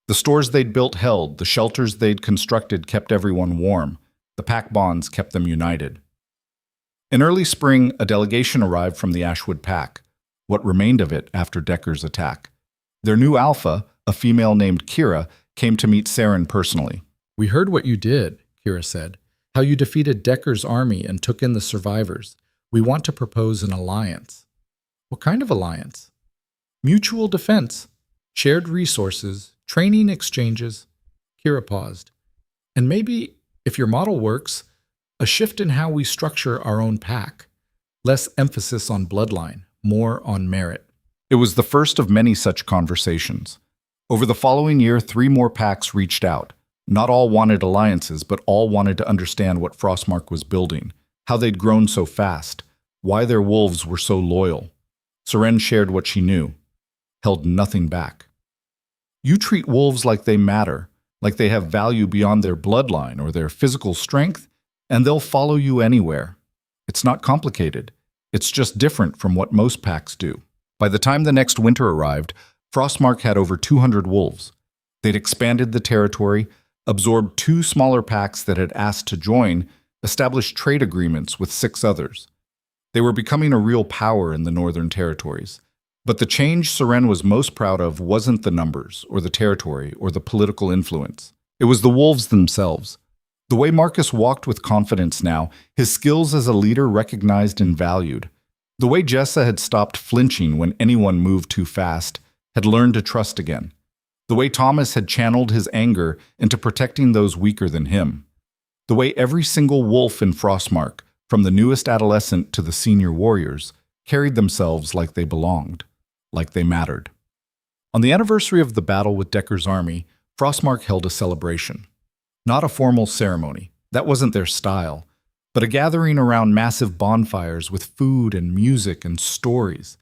The stores they'd built held, the shelters they'd constructed kept everyone warm. The pack bonds kept them united. In early spring, a delegation arrived from the Ashwood pack, what remained of it after Decker's attack. Their new alpha, a female named Kira, came to meet Seren personally. We heard what you did, Kira said, how you defeated Decker's army and took in the survivors. We want to propose an alliance. What kind of alliance? Mutual defense, shared resources, training exchanges. Kira paused. And maybe, if your model works, a shift in how we structure our own pack. Less emphasis on bloodline, more on merit. It was the first of many such conversations. Over the following year, 3 more packs reached out. Not all wanted alliances, but all wanted to understand what Frostmark was building, how they'd grown so fast, why their wolves were so loyal. Seren shared what she knew, held nothing back. You treat wolves like they matter, like they have value beyond their bloodline or their physical strength, and they'll follow you anywhere. It's not complicated. It's just different from what most packs do. By the time the next winter arrived, Frostmark had over 200 wolves. They'd expanded the territory, absorbed 2 smaller packs that had asked to join, established trade agreements with 6 others. They were becoming a real power in the Northern Territories. But the change Seren was most proud of wasn't the numbers, or the territory, or the political influence. It was the wolves themselves. The way Marcus walked with confidence now, his skills as a leader recognized and valued. The way Jessa had stopped flinching when anyone moved too fast, had learned to trust again. The way Thomas had channeled his anger into protecting those weaker than him. The way every single wolf in Frostmark, from the newest adolescent to the senior warriors, carried themselves like they belonged, like they mattered. On the anniversary of the battle with Decker's army, Frostmark held a celebration. Not a formal ceremony, that wasn't their style, but a gathering around massive bonfires with food and music and stories.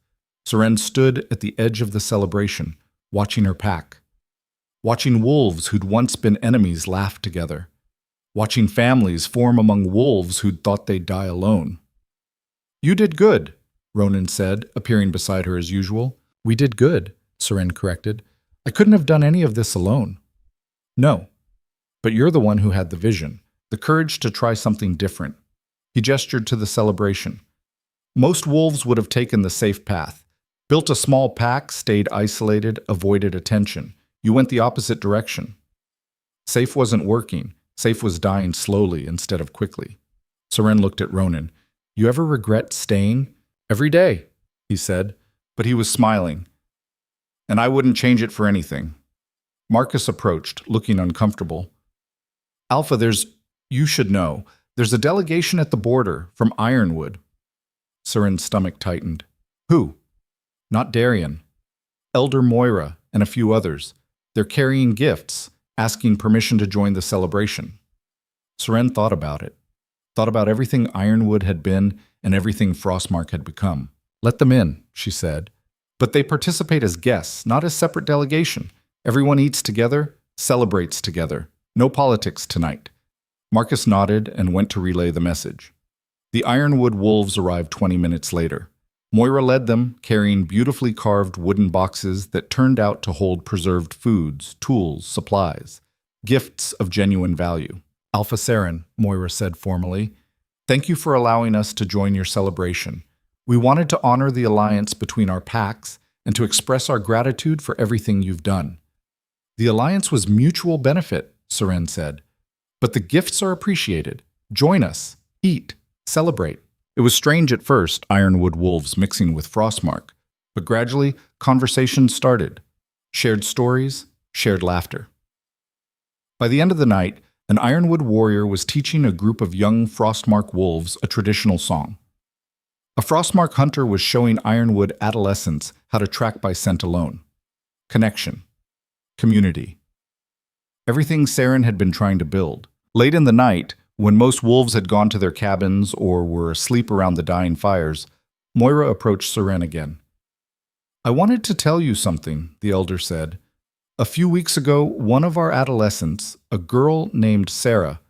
Seren stood at the edge of the celebration, watching her pack. Watching wolves who'd once been enemies laugh together. Watching families form among wolves who'd thought they'd die alone. "You did good," Ronan said, appearing beside her as usual. "We did good," Seren corrected. "I couldn't have done any of this alone." "No. But you're the one who had the vision, the courage to try something different." He gestured to the celebration. "Most wolves would have taken the safe path. Built a small pack, stayed isolated, avoided attention. You went the opposite direction. Safe wasn't working. Safe was dying slowly instead of quickly." Seren looked at Ronan. "You ever regret staying?" "Every day," he said, but he was smiling. "And I wouldn't change it for anything." Marcus approached, looking uncomfortable. "Alpha, you should know, there's a delegation at the border from Ironwood." Seren's stomach tightened. "Who?" "Not Darian. Elder Moira and a few others. They're carrying gifts, asking permission to join the celebration." Seren thought about it. Thought about everything Ironwood had been and everything Frostmark had become. "Let them in," she said. "But they participate as guests, not as separate delegation. Everyone eats together, celebrates together. No politics tonight." Marcus nodded and went to relay the message. The Ironwood wolves arrived 20 minutes later. Moira led them, carrying beautifully carved wooden boxes that turned out to hold preserved foods, tools, supplies, gifts of genuine value. "Alpha Seren," Moira said formally, "thank you for allowing us to join your celebration. We wanted to honor the alliance between our packs and to express our gratitude for everything you've done." "The alliance was mutual benefit," Seren said. "But the gifts are appreciated. Join us. Eat. Celebrate." It was strange at first, Ironwood wolves mixing with Frostmark, but gradually conversations started. Shared stories, shared laughter. By the end of the night, an Ironwood warrior was teaching a group of young Frostmark wolves a traditional song. A Frostmark hunter was showing Ironwood adolescents how to track by scent alone. Connection. Community. Everything Seren had been trying to build. Late in the night, when most wolves had gone to their cabins or were asleep around the dying fires, Moira approached Seren again. "I wanted to tell you something," the elder said. "A few weeks ago, one of our adolescents, a girl named Sarah,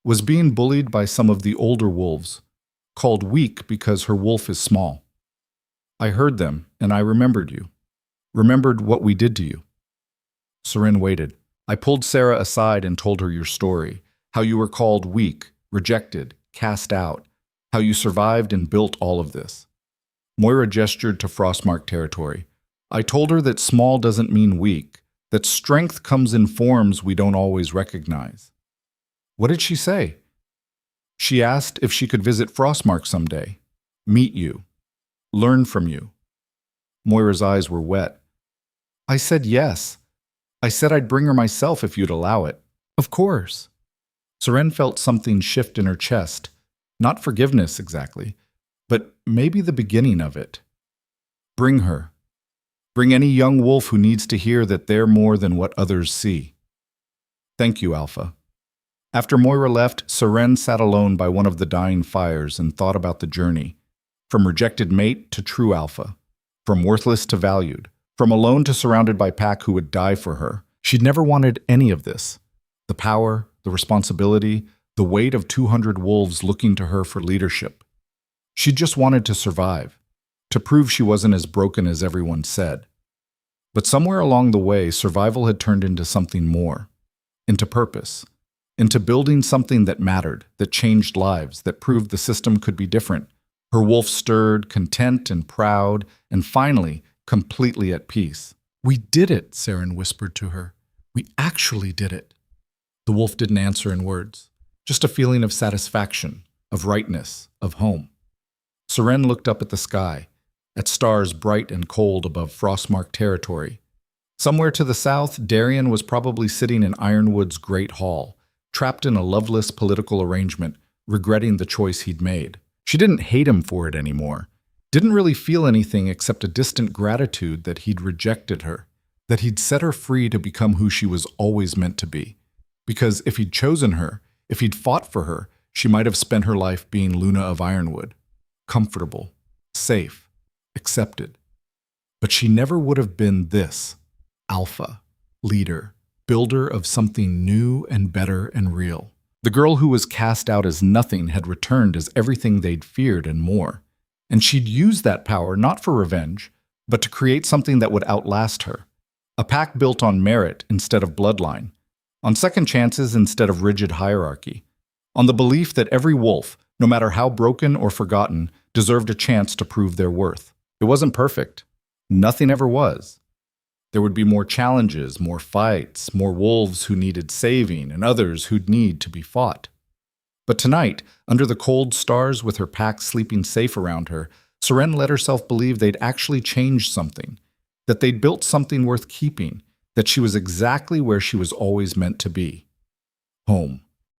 was being bullied by some of the older wolves, called weak because her wolf is small. I heard them, and I remembered you. Remembered what we did to you." Seren waited. "I pulled Sarah aside and told her your story. How you were called weak, rejected, cast out, how you survived and built all of this." Moira gestured to Frostmark territory. "I told her that small doesn't mean weak, that strength comes in forms we don't always recognize." "What did she say?" "She asked if she could visit Frostmark someday, meet you, learn from you." Moira's eyes were wet. "I said yes. I said I'd bring her myself if you'd allow it." "Of course." Seren felt something shift in her chest. Not forgiveness exactly, but maybe the beginning of it. Bring her. Bring any young wolf who needs to hear that they're more than what others see. "Thank you, Alpha." After Moira left, Seren sat alone by one of the dying fires and thought about the journey. From rejected mate to true Alpha. From worthless to valued. From alone to surrounded by pack who would die for her. She'd never wanted any of this. The power, the responsibility, the weight of 200 wolves looking to her for leadership. She just wanted to survive, to prove she wasn't as broken as everyone said. But somewhere along the way, survival had turned into something more, into purpose, into building something that mattered, that changed lives, that proved the system could be different. Her wolf stirred, content and proud, and finally, completely at peace. "We did it," Seren whispered to her. "We actually did it." The wolf didn't answer in words. just a feeling of satisfaction, of rightness, of home. Seren looked up at the sky, at stars bright and cold above frost-marked territory. Somewhere to the south, Darien was probably sitting in Ironwood's great hall, trapped in a loveless political arrangement, regretting the choice he'd made. She didn't hate him for it anymore, didn't really feel anything except a distant gratitude that he'd rejected her, that he'd set her free to become who she was always meant to be. Because if he'd chosen her, if he'd fought for her, she might have spent her life being Luna of Ironwood, comfortable, safe, accepted. But she never would have been this, alpha, leader, builder of something new and better and real. The girl who was cast out as nothing had returned as everything they'd feared and more. And she'd used that power not for revenge, but to create something that would outlast her. A pack built on merit instead of bloodline, on second chances instead of rigid hierarchy, on the belief that every wolf, no matter how broken or forgotten, deserved a chance to prove their worth. It wasn't perfect. Nothing ever was. There would be more challenges, more fights, more wolves who needed saving, and others who'd need to be fought. But tonight, under the cold stars with her pack sleeping safe around her, Seren let herself believe they'd actually changed something, that they'd built something worth keeping, that she was exactly where she was always meant to be. Home.